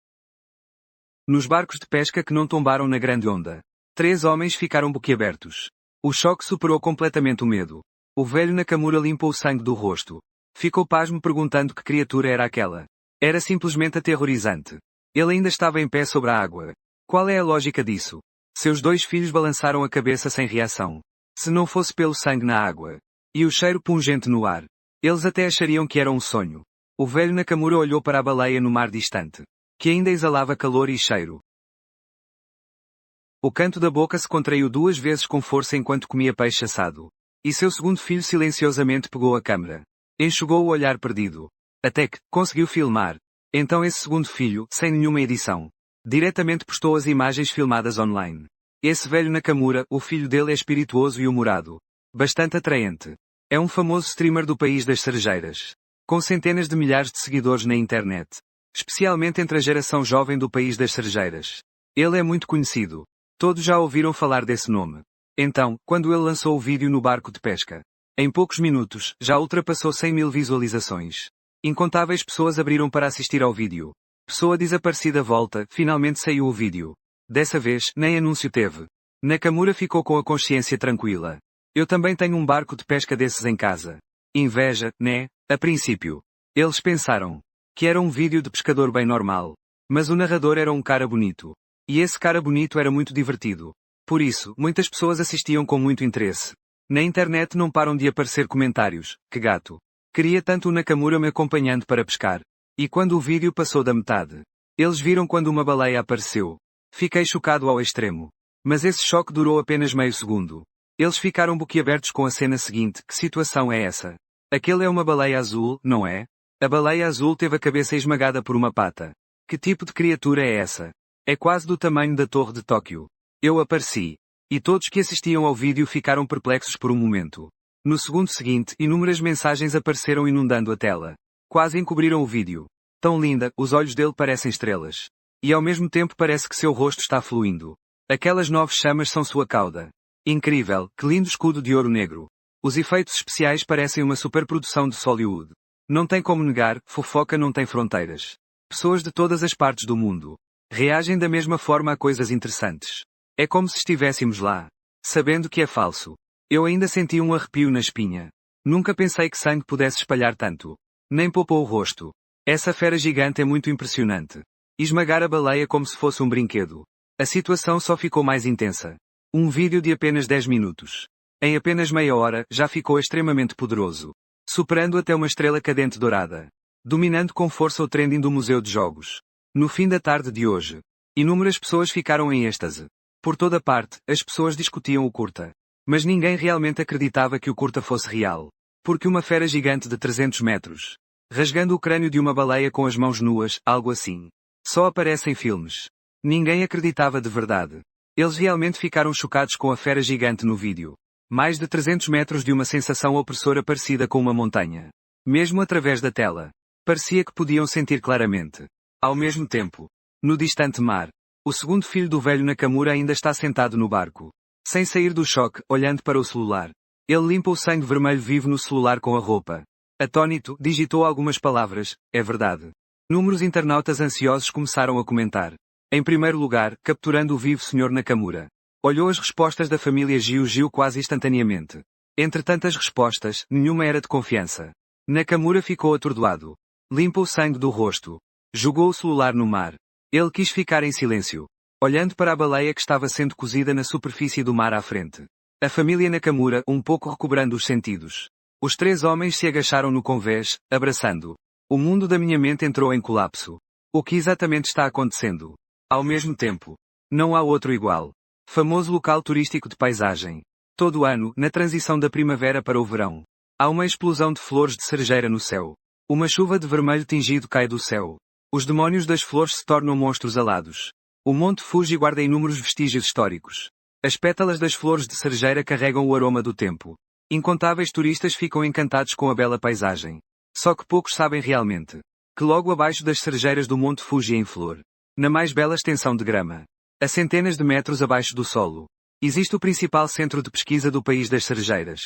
Nos barcos de pesca que não tombaram na grande onda. 3 homens ficaram boquiabertos. O choque superou completamente o medo. O velho Nakamura limpou o sangue do rosto. Ficou pasmo perguntando que criatura era aquela. Era simplesmente aterrorizante. Ele ainda estava em pé sobre a água. Qual é a lógica disso? Seus 2 filhos balançaram a cabeça sem reação. Se não fosse pelo sangue na água. E o cheiro pungente no ar. Eles até achariam que era um sonho. O velho Nakamura olhou para a baleia no mar distante. Que ainda exalava calor e cheiro. O canto da boca se contraiu 2 vezes com força enquanto comia peixe assado. E seu segundo filho silenciosamente pegou a câmera. Enxugou o olhar perdido. Até que, conseguiu filmar. Então esse segundo filho, sem nenhuma edição. Diretamente postou as imagens filmadas online. Esse velho Nakamura, o filho dele é espirituoso e humorado. Bastante atraente. É um famoso streamer do país das cerejeiras. Com centenas de milhares de seguidores na internet. Especialmente entre a geração jovem do país das cerejeiras. Ele é muito conhecido. Todos já ouviram falar desse nome. Então, quando ele lançou o vídeo no barco de pesca. Em poucos minutos, já ultrapassou 100 mil visualizações. Incontáveis pessoas abriram para assistir ao vídeo. Pessoa desaparecida volta, finalmente saiu o vídeo. Dessa vez, nem anúncio teve. Nakamura ficou com a consciência tranquila. Eu também tenho um barco de pesca desses em casa. Inveja, né? A princípio. Eles pensaram que era um vídeo de pescador bem normal. Mas o narrador era um cara bonito. E esse cara bonito era muito divertido. Por isso, muitas pessoas assistiam com muito interesse. Na internet não param de aparecer comentários. Que gato. Queria tanto o Nakamura me acompanhando para pescar. E quando o vídeo passou da metade. Eles viram quando uma baleia apareceu. Fiquei chocado ao extremo. Mas esse choque durou apenas meio segundo. Eles ficaram boquiabertos com a cena seguinte. Que situação é essa? Aquele é uma baleia azul, não é? A baleia azul teve a cabeça esmagada por uma pata. Que tipo de criatura é essa? É quase do tamanho da Torre de Tóquio. Eu apareci. E todos que assistiam ao vídeo ficaram perplexos por um momento. No segundo seguinte, inúmeras mensagens apareceram inundando a tela. Quase encobriram o vídeo. Tão linda, os olhos dele parecem estrelas. E ao mesmo tempo parece que seu rosto está fluindo. Aquelas 9 chamas são sua cauda. Incrível, que lindo escudo de ouro negro. Os efeitos especiais parecem uma superprodução de Hollywood. Não tem como negar, fofoca não tem fronteiras. Pessoas de todas as partes do mundo reagem da mesma forma a coisas interessantes. É como se estivéssemos lá, sabendo que é falso. Eu ainda senti um arrepio na espinha. Nunca pensei que sangue pudesse espalhar tanto. Nem poupou o rosto. Essa fera gigante é muito impressionante. Esmagar a baleia como se fosse um brinquedo. A situação só ficou mais intensa. Um vídeo de apenas 10 minutos. Em apenas meia hora, já ficou extremamente poderoso. Superando até uma estrela cadente dourada. Dominando com força o trending do Museu de Jogos. No fim da tarde de hoje, inúmeras pessoas ficaram em êxtase. Por toda parte, as pessoas discutiam o curta. Mas ninguém realmente acreditava que o curta fosse real. Porque uma fera gigante de 300 metros, rasgando o crânio de uma baleia com as mãos nuas, algo assim, só aparece em filmes. Ninguém acreditava de verdade. Eles realmente ficaram chocados com a fera gigante no vídeo. Mais de 300 metros de uma sensação opressora parecida com uma montanha. Mesmo através da tela. Parecia que podiam sentir claramente. Ao mesmo tempo, no distante mar, o segundo filho do velho Nakamura ainda está sentado no barco. Sem sair do choque, olhando para o celular. Ele limpa o sangue vermelho vivo no celular com a roupa. Atônito, digitou algumas palavras, é verdade. Números internautas ansiosos começaram a comentar. Em primeiro lugar, capturando o vivo Sr. Nakamura. Olhou as respostas da família Giu quase instantaneamente. Entre tantas respostas, nenhuma era de confiança. Nakamura ficou atordoado. Limpa o sangue do rosto. Jogou o celular no mar. Ele quis ficar em silêncio. Olhando para a baleia que estava sendo cozida na superfície do mar à frente. A família Nakamura, um pouco recobrando os sentidos. Os três homens se agacharam no convés, abraçando. O mundo da minha mente entrou em colapso. O que exatamente está acontecendo? Ao mesmo tempo. Não há outro igual. Famoso local turístico de paisagem. Todo ano, na transição da primavera para o verão. Há uma explosão de flores de cerejeira no céu. Uma chuva de vermelho tingido cai do céu. Os demónios das flores se tornam monstros alados. O Monte Fuji guarda inúmeros vestígios históricos. As pétalas das flores de cerejeira carregam o aroma do tempo. Incontáveis turistas ficam encantados com a bela paisagem. Só que poucos sabem realmente que logo abaixo das cerejeiras do Monte Fuji em flor, na mais bela extensão de grama, a centenas de metros abaixo do solo, existe o principal centro de pesquisa do país das cerejeiras.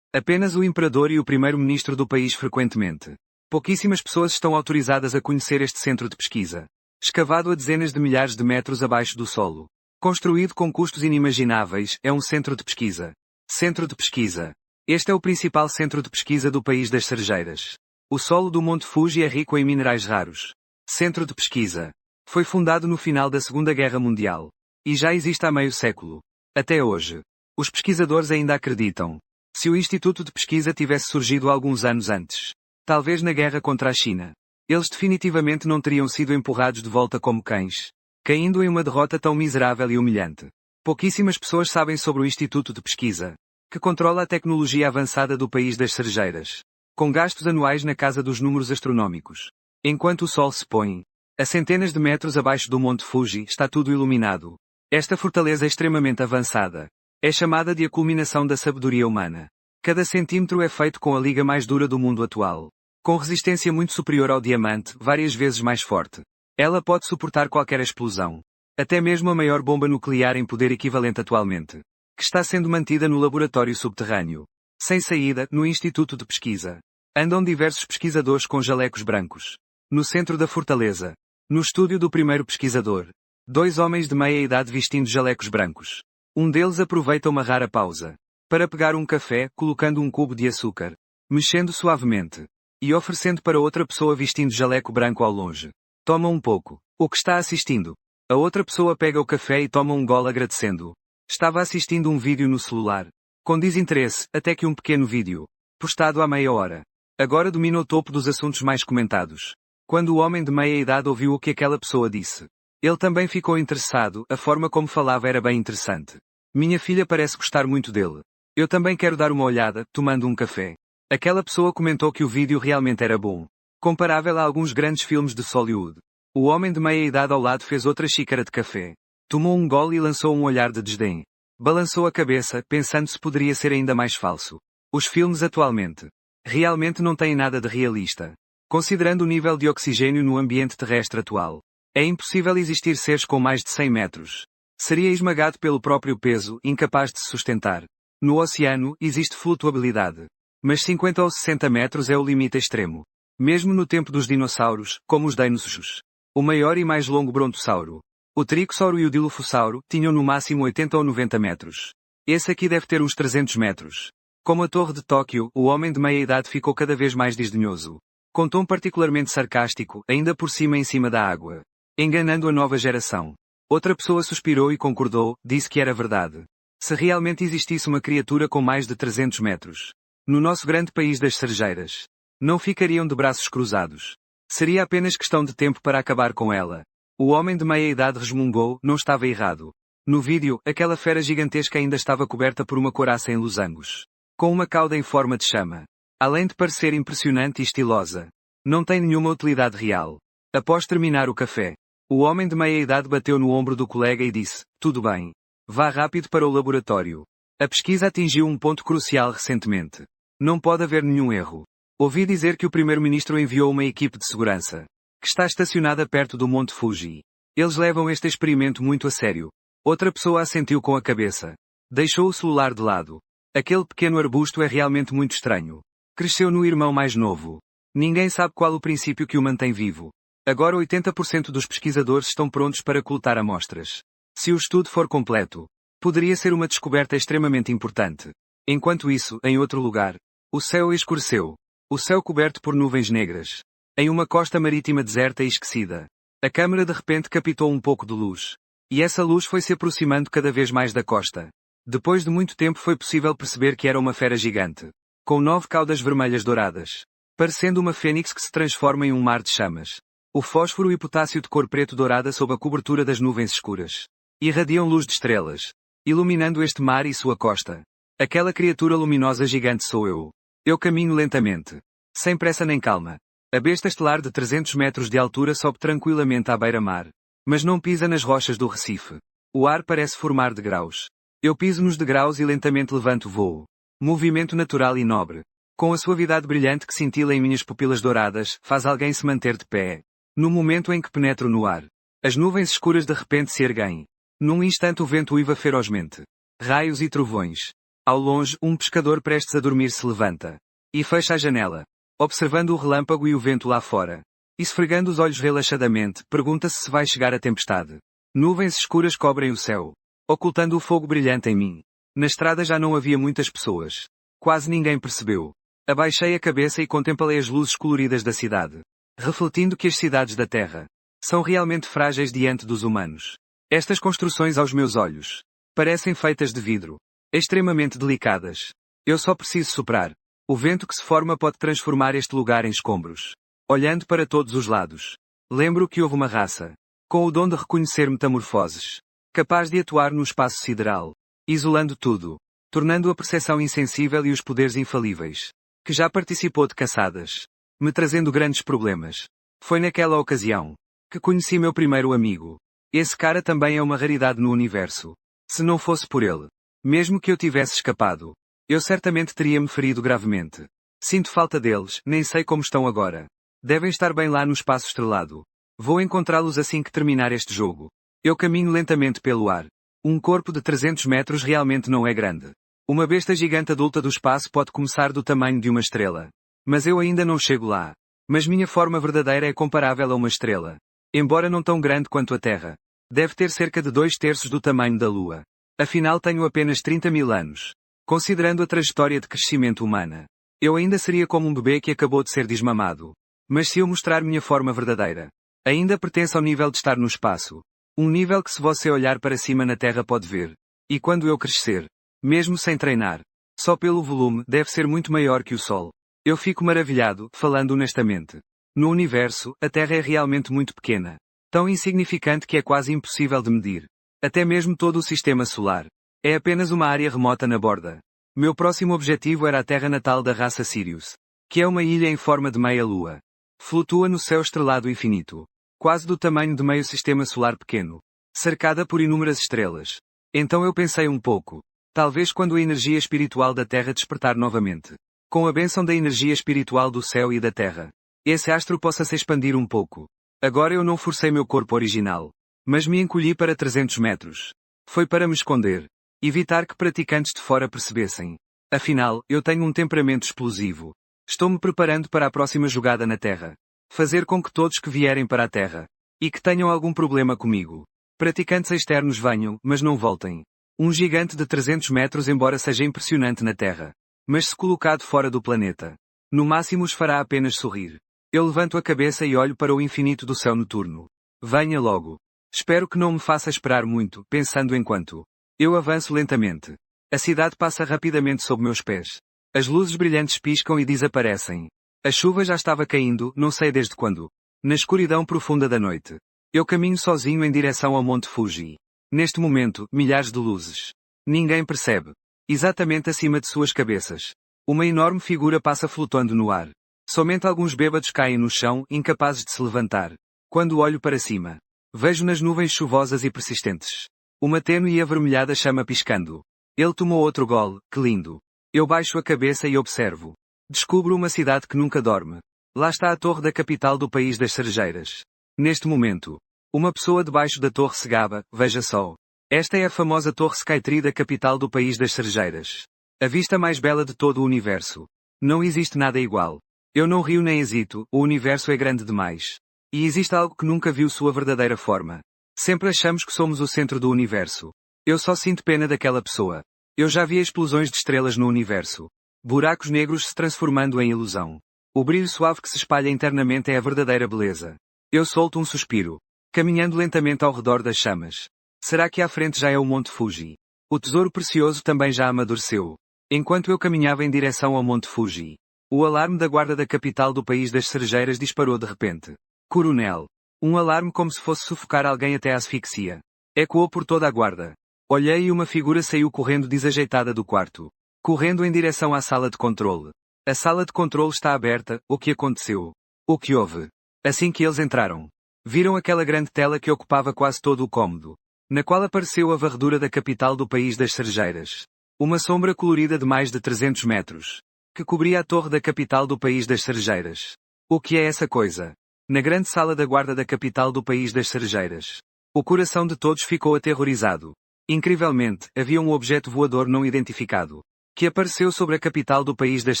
Apenas o imperador e o primeiro-ministro do país frequentemente. Pouquíssimas pessoas estão autorizadas a conhecer este centro de pesquisa. Escavado a dezenas de milhares de metros abaixo do solo. Construído com custos inimagináveis, é um centro de pesquisa. Centro de pesquisa. Este é o principal centro de pesquisa do país das cerejeiras. O solo do Monte Fuji é rico em minerais raros. Centro de pesquisa. Foi fundado no final da Segunda Guerra Mundial. E já existe há meio século. Até hoje. Os pesquisadores ainda acreditam. Se o Instituto de Pesquisa tivesse surgido alguns anos antes, talvez na guerra contra a China, eles definitivamente não teriam sido empurrados de volta como cães, caindo em uma derrota tão miserável e humilhante. Pouquíssimas pessoas sabem sobre o Instituto de Pesquisa, que controla a tecnologia avançada do país das cerejeiras, com gastos anuais na casa dos números astronómicos. Enquanto o sol se põe, a centenas de metros abaixo do Monte Fuji, está tudo iluminado. Esta fortaleza é extremamente avançada. É chamada de a culminação da sabedoria humana. Cada centímetro é feito com a liga mais dura do mundo atual. Com resistência muito superior ao diamante, várias vezes mais forte. Ela pode suportar qualquer explosão. Até mesmo a maior bomba nuclear em poder equivalente atualmente. Que está sendo mantida no laboratório subterrâneo. Sem saída, no Instituto de Pesquisa. Andam diversos pesquisadores com jalecos brancos. No centro da fortaleza. No estúdio do primeiro pesquisador. 2 homens de meia idade vestindo jalecos brancos. Um deles aproveita uma rara pausa. Para pegar um café, colocando um cubo de açúcar. Mexendo suavemente. E oferecendo para outra pessoa vestindo jaleco branco ao longe. Toma um pouco. O que está assistindo? A outra pessoa pega o café e toma um gole agradecendo. Estava assistindo um vídeo no celular. Com desinteresse, até que um pequeno vídeo. Postado há meia hora. Agora domina o topo dos assuntos mais comentados. Quando o homem de meia idade ouviu o que aquela pessoa disse, ele também ficou interessado, a forma como falava era bem interessante. Minha filha parece gostar muito dele. Eu também quero dar uma olhada, tomando um café. Aquela pessoa comentou que o vídeo realmente era bom. Comparável a alguns grandes filmes de Hollywood. O homem de meia idade ao lado fez outra xícara de café. Tomou um gole e lançou um olhar de desdém. Balançou a cabeça, pensando se poderia ser ainda mais falso. Os filmes atualmente realmente não têm nada de realista. Considerando o nível de oxigênio no ambiente terrestre atual, é impossível existir seres com mais de 100 metros. Seria esmagado pelo próprio peso, incapaz de se sustentar. No oceano, existe flutuabilidade. Mas 50 ou 60 metros é o limite extremo. Mesmo no tempo dos dinossauros, como os dinossauros. O maior e mais longo brontossauro. O Tricossauro e o Dilophosauro tinham no máximo 80 ou 90 metros. Esse aqui deve ter uns 300 metros. Como a Torre de Tóquio, o homem de meia-idade ficou cada vez mais desdenhoso. Com tom particularmente sarcástico, ainda por cima em cima da água. Enganando a nova geração. Outra pessoa suspirou e concordou, disse que era verdade. Se realmente existisse uma criatura com mais de 300 metros. No nosso grande país das cerejeiras. Não ficariam de braços cruzados. Seria apenas questão de tempo para acabar com ela. O homem de meia-idade resmungou, não estava errado. No vídeo, aquela fera gigantesca ainda estava coberta por uma couraça em losangos. Com uma cauda em forma de chama. Além de parecer impressionante e estilosa. Não tem nenhuma utilidade real. Após terminar o café, o homem de meia-idade bateu no ombro do colega e disse, tudo bem. Vá rápido para o laboratório. A pesquisa atingiu um ponto crucial recentemente. Não pode haver nenhum erro. Ouvi dizer que o primeiro-ministro enviou uma equipe de segurança, que está estacionada perto do Monte Fuji. Eles levam este experimento muito a sério. Outra pessoa assentiu com a cabeça. Deixou o celular de lado. Aquele pequeno arbusto é realmente muito estranho. Cresceu no irmão mais novo. Ninguém sabe qual o princípio que o mantém vivo. Agora 80% dos pesquisadores estão prontos para coletar amostras. Se o estudo for completo, poderia ser uma descoberta extremamente importante. Enquanto isso, em outro lugar, o céu escureceu. O céu coberto por nuvens negras. Em uma costa marítima deserta e esquecida. A câmera de repente captou um pouco de luz. E essa luz foi se aproximando cada vez mais da costa. Depois de muito tempo foi possível perceber que era uma fera gigante. Com 9 caudas vermelhas douradas. Parecendo uma fênix que se transforma em um mar de chamas. O fósforo e potássio de cor preto dourada sob a cobertura das nuvens escuras. Irradiam luz de estrelas. Iluminando este mar e sua costa. Aquela criatura luminosa gigante sou eu. Eu caminho lentamente. Sem pressa nem calma. A besta estelar de 300 metros de altura sobe tranquilamente à beira-mar. Mas não pisa nas rochas do Recife. O ar parece formar degraus. Eu piso nos degraus e lentamente levanto voo. Movimento natural e nobre. Com a suavidade brilhante que cintila em minhas pupilas douradas, faz alguém se manter de pé. No momento em que penetro no ar. As nuvens escuras de repente se erguem. Num instante o vento uiva ferozmente. Raios e trovões. Ao longe, um pescador prestes a dormir se levanta. E fecha a janela. Observando o relâmpago e o vento lá fora. Esfregando os olhos relaxadamente, pergunta-se se vai chegar a tempestade. Nuvens escuras cobrem o céu. Ocultando o fogo brilhante em mim. Na estrada já não havia muitas pessoas. Quase ninguém percebeu. Abaixei a cabeça e contemplei as luzes coloridas da cidade. Refletindo que as cidades da Terra são realmente frágeis diante dos humanos. Estas construções aos meus olhos parecem feitas de vidro. Extremamente delicadas. Eu só preciso soprar. O vento que se forma pode transformar este lugar em escombros. Olhando para todos os lados. Lembro que houve uma raça. Com o dom de reconhecer metamorfoses. Capaz de atuar no espaço sideral. Isolando tudo. Tornando a percepção insensível e os poderes infalíveis. Que já participou de caçadas. Me trazendo grandes problemas. Foi naquela ocasião. Que conheci meu primeiro amigo. Esse cara também é uma raridade no universo. Se não fosse por ele. Mesmo que eu tivesse escapado. Eu certamente teria-me ferido gravemente. Sinto falta deles, nem sei como estão agora. Devem estar bem lá no espaço estrelado. Vou encontrá-los assim que terminar este jogo. Eu caminho lentamente pelo ar. Um corpo de 300 metros realmente não é grande. Uma besta gigante adulta do espaço pode começar do tamanho de uma estrela. Mas eu ainda não chego lá. Mas minha forma verdadeira é comparável a uma estrela. Embora não tão grande quanto a Terra. Deve ter cerca de 2/3 do tamanho da Lua. Afinal tenho apenas 30.000 anos. Considerando a trajetória de crescimento humana. Eu ainda seria como um bebê que acabou de ser desmamado. Mas se eu mostrar minha forma verdadeira. Ainda pertence ao nível de estar no espaço. Um nível que se você olhar para cima na Terra pode ver. E quando eu crescer. Mesmo sem treinar. Só pelo volume deve ser muito maior que o Sol. Eu fico maravilhado, falando honestamente. No universo, a Terra é realmente muito pequena. Tão insignificante que é quase impossível de medir. Até mesmo todo o sistema solar. É apenas uma área remota na borda. Meu próximo objetivo era a terra natal da raça Sirius. Que é uma ilha em forma de meia-lua. Flutua no céu estrelado infinito. Quase do tamanho de meio sistema solar pequeno. Cercada por inúmeras estrelas. Então eu pensei um pouco. Talvez quando a energia espiritual da Terra despertar novamente. Com a bênção da energia espiritual do céu e da Terra. Esse astro possa se expandir um pouco. Agora eu não forcei meu corpo original. Mas me encolhi para 300 metros. Foi para me esconder. Evitar que praticantes de fora percebessem. Afinal, eu tenho um temperamento explosivo. Estou-me preparando para a próxima jogada na Terra. Fazer com que todos que vierem para a Terra e que tenham algum problema comigo. Praticantes externos venham, mas não voltem. Um gigante de 300 metros embora seja impressionante na Terra. Mas se colocado fora do planeta, no máximo os fará apenas sorrir. Eu levanto a cabeça e olho para o infinito do céu noturno. Venha logo. Espero que não me faça esperar muito, pensando enquanto eu avanço lentamente. A cidade passa rapidamente sob meus pés. As luzes brilhantes piscam e desaparecem. A chuva já estava caindo, não sei desde quando. Na escuridão profunda da noite. Eu caminho sozinho em direção ao Monte Fuji. Neste momento, milhares de luzes. Ninguém percebe. Exatamente acima de suas cabeças. Uma enorme figura passa flutuando no ar. Somente alguns bêbados caem no chão, incapazes de se levantar. Quando olho para cima, vejo nas nuvens chuvosas e persistentes uma tênue e avermelhada chama piscando. Ele tomou outro gole, que lindo. Eu baixo a cabeça e observo. Descubro uma cidade que nunca dorme. Lá está a torre da capital do país das cerejeiras. Neste momento, uma pessoa debaixo da torre se gaba, veja só. Esta é a famosa Torre Skytree da capital do país das cerejeiras. A vista mais bela de todo o universo. Não existe nada igual. Eu não rio nem hesito, o universo é grande demais. E existe algo que nunca viu sua verdadeira forma. Sempre achamos que somos o centro do universo. Eu só sinto pena daquela pessoa. Eu já vi explosões de estrelas no universo. Buracos negros se transformando em ilusão. O brilho suave que se espalha internamente é a verdadeira beleza. Eu solto um suspiro. Caminhando lentamente ao redor das chamas. Será que à frente já é o Monte Fuji? O tesouro precioso também já amadureceu. Enquanto eu caminhava em direção ao Monte Fuji, o alarme da guarda da capital do país das cerejeiras disparou de repente. Coronel. Um alarme como se fosse sufocar alguém até a asfixia. Ecoou por toda a guarda. Olhei e uma figura saiu correndo desajeitada do quarto. Correndo em direção à sala de controle. A sala de controle está aberta, o que aconteceu? O que houve? Assim que eles entraram, viram aquela grande tela que ocupava quase todo o cômodo, na qual apareceu a varredura da capital do país das cerejeiras. Uma sombra colorida de mais de 300 metros, que cobria a torre da capital do país das cerejeiras. O que é essa coisa? Na grande sala da guarda da capital do país das cerejeiras. O coração de todos ficou aterrorizado. Incrivelmente, havia um objeto voador não identificado, que apareceu sobre a capital do país das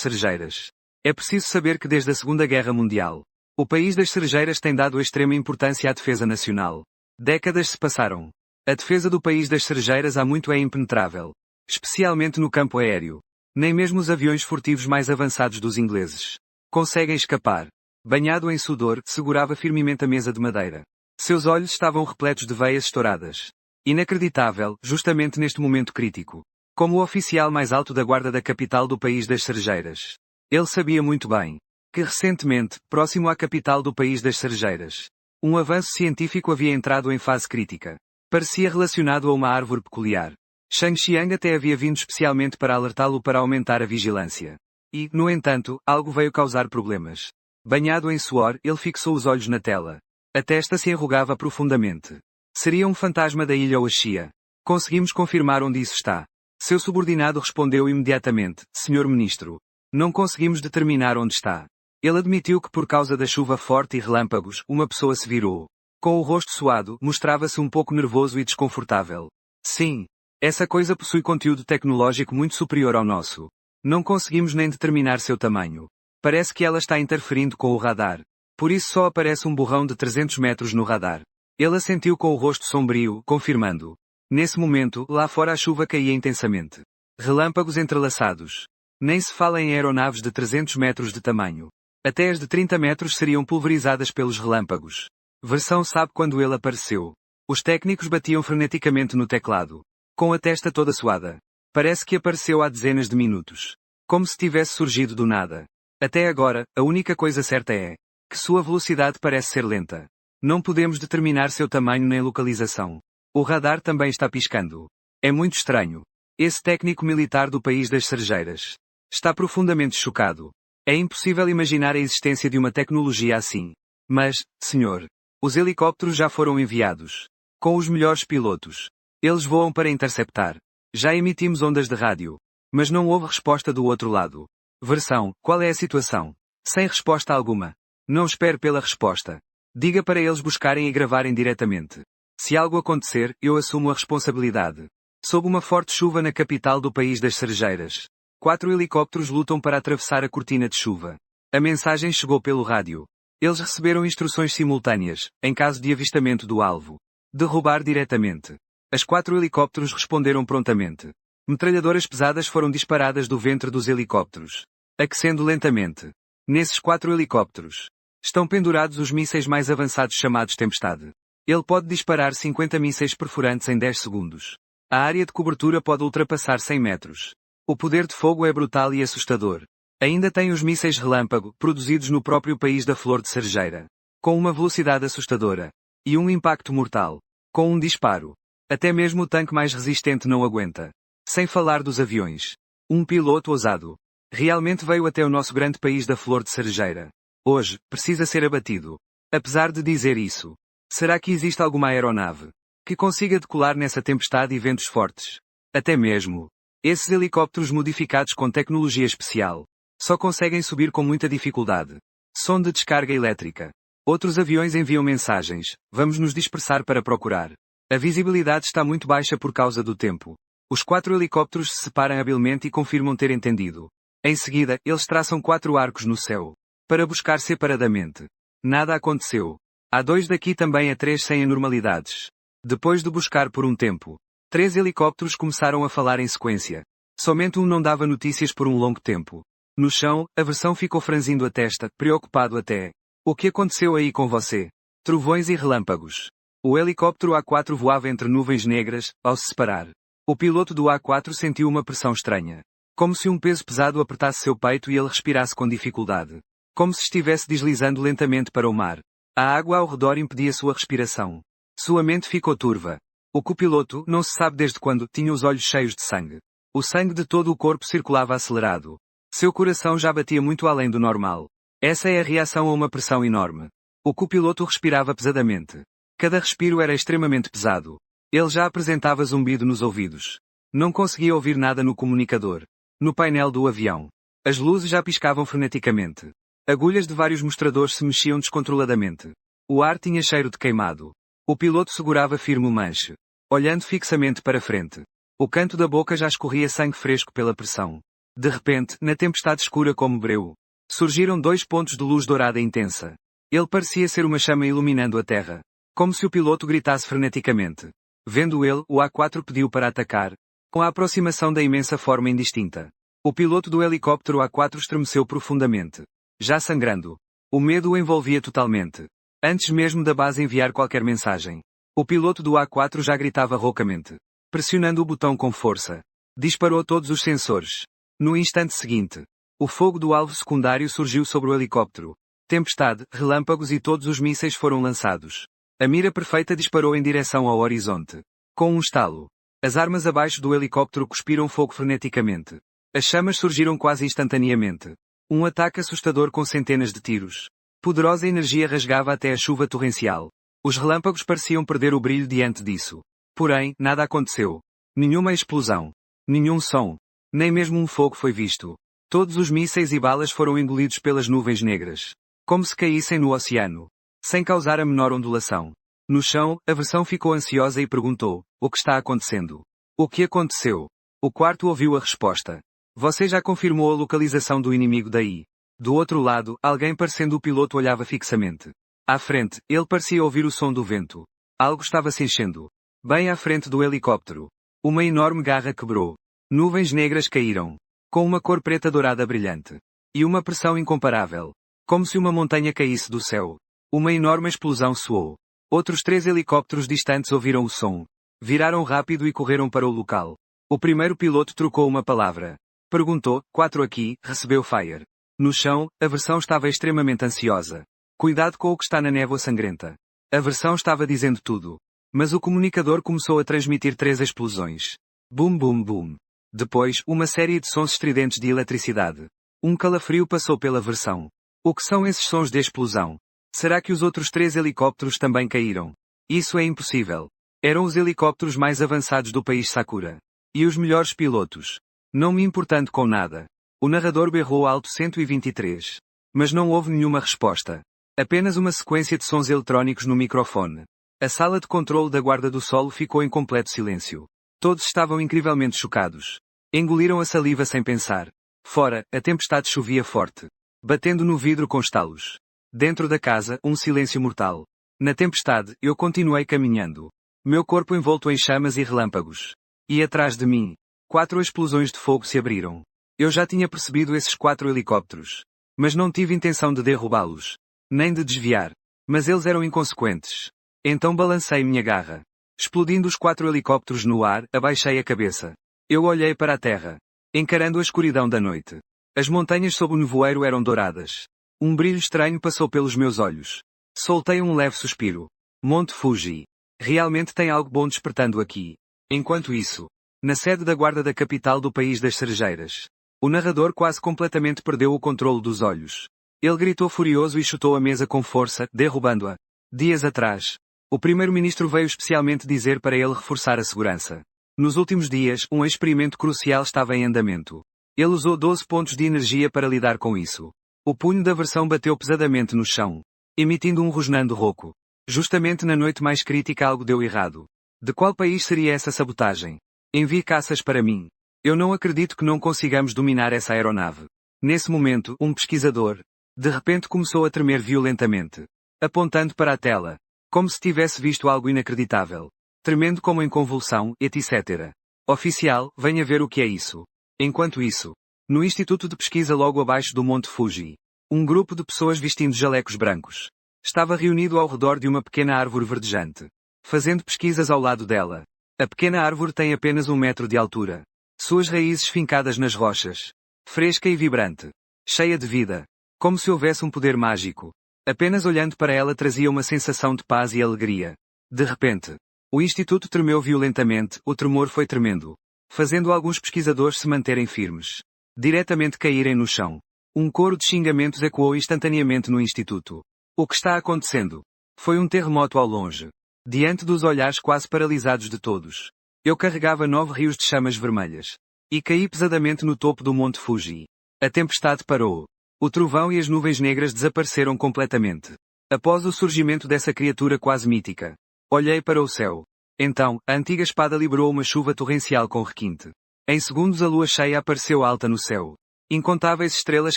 cerejeiras. É preciso saber que desde a Segunda Guerra Mundial, o país das cerejeiras tem dado extrema importância à defesa nacional. Décadas se passaram. A defesa do país das cerejeiras há muito é impenetrável. Especialmente no campo aéreo. Nem mesmo os aviões furtivos mais avançados dos ingleses conseguem escapar. Banhado em sudor, segurava firmemente a mesa de madeira. Seus olhos estavam repletos de veias estouradas. Inacreditável, justamente neste momento crítico. Como o oficial mais alto da guarda da capital do país das cerejeiras. Ele sabia muito bem que recentemente, próximo à capital do país das cerejeiras, um avanço científico havia entrado em fase crítica. Parecia relacionado a uma árvore peculiar. Shang Xiang até havia vindo especialmente para alertá-lo para aumentar a vigilância. E, no entanto, algo veio causar problemas. Banhado em suor, ele fixou os olhos na tela. A testa se enrugava profundamente. Seria um fantasma da ilha Oashia. Conseguimos confirmar onde isso está. Seu subordinado respondeu imediatamente, Senhor Ministro. Não conseguimos determinar onde está. Ele admitiu que por causa da chuva forte e relâmpagos, uma pessoa se virou. Com o rosto suado, mostrava-se um pouco nervoso e desconfortável. Sim. Essa coisa possui conteúdo tecnológico muito superior ao nosso. Não conseguimos nem determinar seu tamanho. Parece que ela está interferindo com o radar. Por isso só aparece um borrão de 300 metros no radar. Ele assentiu com o rosto sombrio, confirmando. Nesse momento, lá fora a chuva caía intensamente. Relâmpagos entrelaçados. Nem se fala em aeronaves de 300 metros de tamanho. Até as de 30 metros seriam pulverizadas pelos relâmpagos. Versão sabe quando ele apareceu. Os técnicos batiam freneticamente no teclado. Com a testa toda suada. Parece que apareceu há dezenas de minutos. Como se tivesse surgido do nada. Até agora, a única coisa certa é que sua velocidade parece ser lenta. Não podemos determinar seu tamanho nem localização. O radar também está piscando. É muito estranho. Esse técnico militar do país das cerejeiras está profundamente chocado. É impossível imaginar a existência de uma tecnologia assim. Mas, senhor, os helicópteros já foram enviados. Com os melhores pilotos. Eles voam para interceptar. Já emitimos ondas de rádio. Mas não houve resposta do outro lado. Versão, qual é a situação? Sem resposta alguma. Não espere pela resposta. Diga para eles buscarem e gravarem diretamente. Se algo acontecer, eu assumo a responsabilidade. Sob uma forte chuva na capital do país das cerejeiras, 4 helicópteros lutam para atravessar a cortina de chuva. A mensagem chegou pelo rádio. Eles receberam instruções simultâneas, em caso de avistamento do alvo. Derrubar diretamente. As 4 helicópteros responderam prontamente. Metralhadoras pesadas foram disparadas do ventre dos helicópteros, aquecendo lentamente. Nesses 4 helicópteros estão pendurados os mísseis mais avançados chamados Tempestade. Ele pode disparar 50 mísseis perfurantes em 10 segundos. A área de cobertura pode ultrapassar 100 metros. O poder de fogo é brutal e assustador. Ainda tem os mísseis relâmpago, produzidos no próprio país da flor de cerejeira, com uma velocidade assustadora. E um impacto mortal. Com um disparo. Até mesmo o tanque mais resistente não aguenta. Sem falar dos aviões. Um piloto ousado. Realmente veio até o nosso grande país da flor de cerejeira. Hoje, precisa ser abatido. Apesar de dizer isso, será que existe alguma aeronave que consiga decolar nessa tempestade e ventos fortes? Até mesmo esses helicópteros modificados com tecnologia especial só conseguem subir com muita dificuldade. Som de descarga elétrica. Outros aviões enviam mensagens. Vamos nos dispersar para procurar. A visibilidade está muito baixa por causa do tempo. Os 4 helicópteros se separam habilmente e confirmam ter entendido. Em seguida, eles traçam 4 arcos no céu para buscar separadamente. Nada aconteceu. Há 2 daqui também a 3 sem anormalidades. Depois de buscar por um tempo, 3 helicópteros começaram a falar em sequência. Somente um não dava notícias por um longo tempo. No chão, a versão ficou franzindo a testa, preocupado até. O que aconteceu aí com você? Trovões e relâmpagos. O helicóptero A4 voava entre nuvens negras, ao se separar. O piloto do A4 sentiu uma pressão estranha. Como se um peso pesado apertasse seu peito e ele respirasse com dificuldade. Como se estivesse deslizando lentamente para o mar. A água ao redor impedia sua respiração. Sua mente ficou turva. O copiloto, não se sabe desde quando, tinha os olhos cheios de sangue. O sangue de todo o corpo circulava acelerado. Seu coração já batia muito além do normal. Essa é a reação a uma pressão enorme. O copiloto respirava pesadamente. Cada respiro era extremamente pesado. Ele já apresentava zumbido nos ouvidos. Não conseguia ouvir nada no comunicador. No painel do avião. As luzes já piscavam freneticamente. Agulhas de vários mostradores se mexiam descontroladamente. O ar tinha cheiro de queimado. O piloto segurava firme o manche, olhando fixamente para frente. O canto da boca já escorria sangue fresco pela pressão. De repente, na tempestade escura como breu, surgiram 2 pontos de luz dourada intensa. Ele parecia ser uma chama iluminando a terra. Como se o piloto gritasse freneticamente. Vendo ele, o A4 pediu para atacar, com a aproximação da imensa forma indistinta. O piloto do helicóptero A4 estremeceu profundamente. Já sangrando. O medo o envolvia totalmente. Antes mesmo da base enviar qualquer mensagem. O piloto do A4 já gritava roucamente. Pressionando o botão com força. Disparou todos os sensores. No instante seguinte, o fogo do alvo secundário surgiu sobre o helicóptero. Tempestade, relâmpagos e todos os mísseis foram lançados. A mira perfeita disparou em direção ao horizonte. Com um estalo. As armas abaixo do helicóptero cuspiram fogo freneticamente. As chamas surgiram quase instantaneamente. Um ataque assustador com centenas de tiros. Poderosa energia rasgava até a chuva torrencial. Os relâmpagos pareciam perder o brilho diante disso. Porém, nada aconteceu. Nenhuma explosão. Nenhum som. Nem mesmo um fogo foi visto. Todos os mísseis e balas foram engolidos pelas nuvens negras. Como se caíssem no oceano. Sem causar a menor ondulação. No chão, a versão ficou ansiosa e perguntou: o que está acontecendo? O que aconteceu? O quarto ouviu a resposta. Você já confirmou a localização do inimigo daí? Do outro lado, alguém parecendo o piloto olhava fixamente. À frente, ele parecia ouvir o som do vento. Algo estava se enchendo. Bem à frente do helicóptero. Uma enorme garra quebrou. Nuvens negras caíram. Com uma cor preta dourada brilhante. E uma pressão incomparável. Como se uma montanha caísse do céu. Uma enorme explosão soou. Outros 3 helicópteros distantes ouviram o som. Viraram rápido e correram para o local. O primeiro piloto trocou uma palavra. Perguntou: 4 aqui, recebeu fire. No chão, a versão estava extremamente ansiosa. Cuidado com o que está na névoa sangrenta. A versão estava dizendo tudo. Mas o comunicador começou a transmitir 3 explosões. Bum bum bum. Depois, uma série de sons estridentes de eletricidade. Um calafrio passou pela versão. O que são esses sons de explosão? Será que os outros 3 helicópteros também caíram? Isso é impossível. Eram os helicópteros mais avançados do país Sakura. E os melhores pilotos. Não me importando com nada. O narrador berrou alto 123. Mas não houve nenhuma resposta. Apenas uma sequência de sons eletrônicos no microfone. A sala de controle da Guarda do Solo ficou em completo silêncio. Todos estavam incrivelmente chocados. Engoliram a saliva sem pensar. Fora, a tempestade chovia forte, batendo no vidro com estalos. Dentro da casa, um silêncio mortal. Na tempestade, eu continuei caminhando. Meu corpo envolto em chamas e relâmpagos. E atrás de mim, 4 explosões de fogo se abriram. Eu já tinha percebido esses 4 helicópteros. Mas não tive intenção de derrubá-los. Nem de desviar. Mas eles eram inconsequentes. Então balancei minha garra. Explodindo os 4 helicópteros no ar, abaixei a cabeça. Eu olhei para a terra. Encarando a escuridão da noite. As montanhas sob o nevoeiro eram douradas. Um brilho estranho passou pelos meus olhos. Soltei um leve suspiro. Monte Fuji. Realmente tem algo bom despertando aqui. Enquanto isso, na sede da guarda da capital do país das cerejeiras, o narrador quase completamente perdeu o controle dos olhos. Ele gritou furioso e chutou a mesa com força, derrubando-a. Dias atrás, o primeiro-ministro veio especialmente dizer para ele reforçar a segurança. Nos últimos dias, um experimento crucial estava em andamento. Ele usou 12 pontos de energia para lidar com isso. O punho da versão bateu pesadamente no chão, emitindo um rosnando rouco. Justamente na noite mais crítica algo deu errado. De qual país seria essa sabotagem? Envie caças para mim. Eu não acredito que não consigamos dominar essa aeronave. Nesse momento, um pesquisador, de repente começou a tremer violentamente, apontando para a tela, como se tivesse visto algo inacreditável. Tremendo como em convulsão, etc. Oficial, venha ver o que é isso. Enquanto isso, no Instituto de Pesquisa logo abaixo do Monte Fuji, um grupo de pessoas vestindo jalecos brancos estava reunido ao redor de uma pequena árvore verdejante, fazendo pesquisas ao lado dela. A pequena árvore tem apenas 1 metro de altura. Suas raízes fincadas nas rochas. Fresca e vibrante. Cheia de vida. Como se houvesse um poder mágico. Apenas olhando para ela trazia uma sensação de paz e alegria. De repente, o instituto tremeu violentamente, o tremor foi tremendo, fazendo alguns pesquisadores se manterem firmes. Diretamente caírem no chão. Um coro de xingamentos ecoou instantaneamente no instituto. O que está acontecendo? Foi um terremoto ao longe. Diante dos olhares quase paralisados de todos. Eu carregava 9 rios de chamas vermelhas. E caí pesadamente no topo do Monte Fuji. A tempestade parou. O trovão e as nuvens negras desapareceram completamente. Após o surgimento dessa criatura quase mítica, olhei para o céu. Então, a antiga espada liberou uma chuva torrencial com requinte. Em segundos a lua cheia apareceu alta no céu. Incontáveis estrelas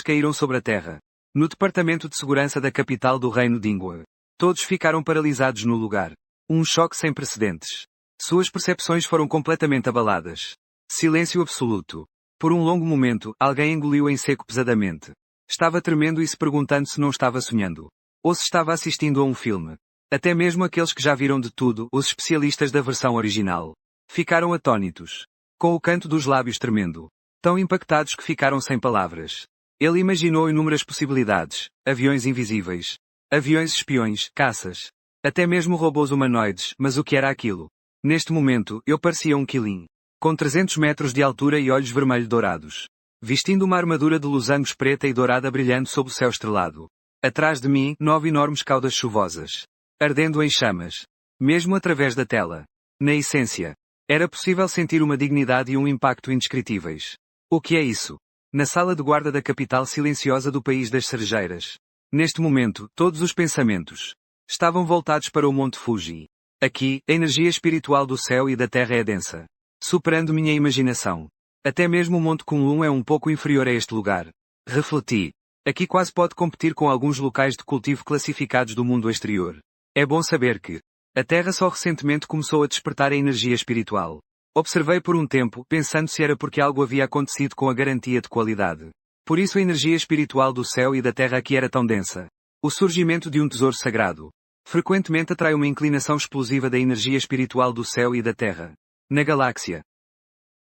caíram sobre a terra. No departamento de segurança da capital do reino Dingwa. Todos ficaram paralisados no lugar. Um choque sem precedentes. Suas percepções foram completamente abaladas. Silêncio absoluto. Por um longo momento, alguém engoliu em seco pesadamente. Estava tremendo e se perguntando se não estava sonhando. Ou se estava assistindo a um filme. Até mesmo aqueles que já viram de tudo, os especialistas da versão original, ficaram atônitos. Com o canto dos lábios tremendo. Tão impactados que ficaram sem palavras. Ele imaginou inúmeras possibilidades. Aviões invisíveis. Aviões espiões, caças. Até mesmo robôs humanoides, mas o que era aquilo? Neste momento, eu parecia um Qilin. Com 300 metros de altura e olhos vermelho-dourados. Vestindo uma armadura de losangos preta e dourada brilhando sob o céu estrelado. Atrás de mim, 9 enormes caudas chuvosas. Ardendo em chamas. Mesmo através da tela. Na essência, era possível sentir uma dignidade e um impacto indescritíveis. O que é isso? Na sala de guarda da capital silenciosa do país das cerejeiras. Neste momento, todos os pensamentos estavam voltados para o Monte Fuji. Aqui, a energia espiritual do céu e da terra é densa. Superando minha imaginação. Até mesmo o Monte Kunlun é um pouco inferior a este lugar. Refleti. Aqui quase pode competir com alguns locais de cultivo classificados do mundo exterior. É bom saber que a Terra só recentemente começou a despertar a energia espiritual. Observei por um tempo, pensando se era porque algo havia acontecido com a garantia de qualidade. Por isso a energia espiritual do céu e da terra aqui era tão densa. O surgimento de um tesouro sagrado frequentemente atrai uma inclinação explosiva da energia espiritual do céu e da terra. Na galáxia,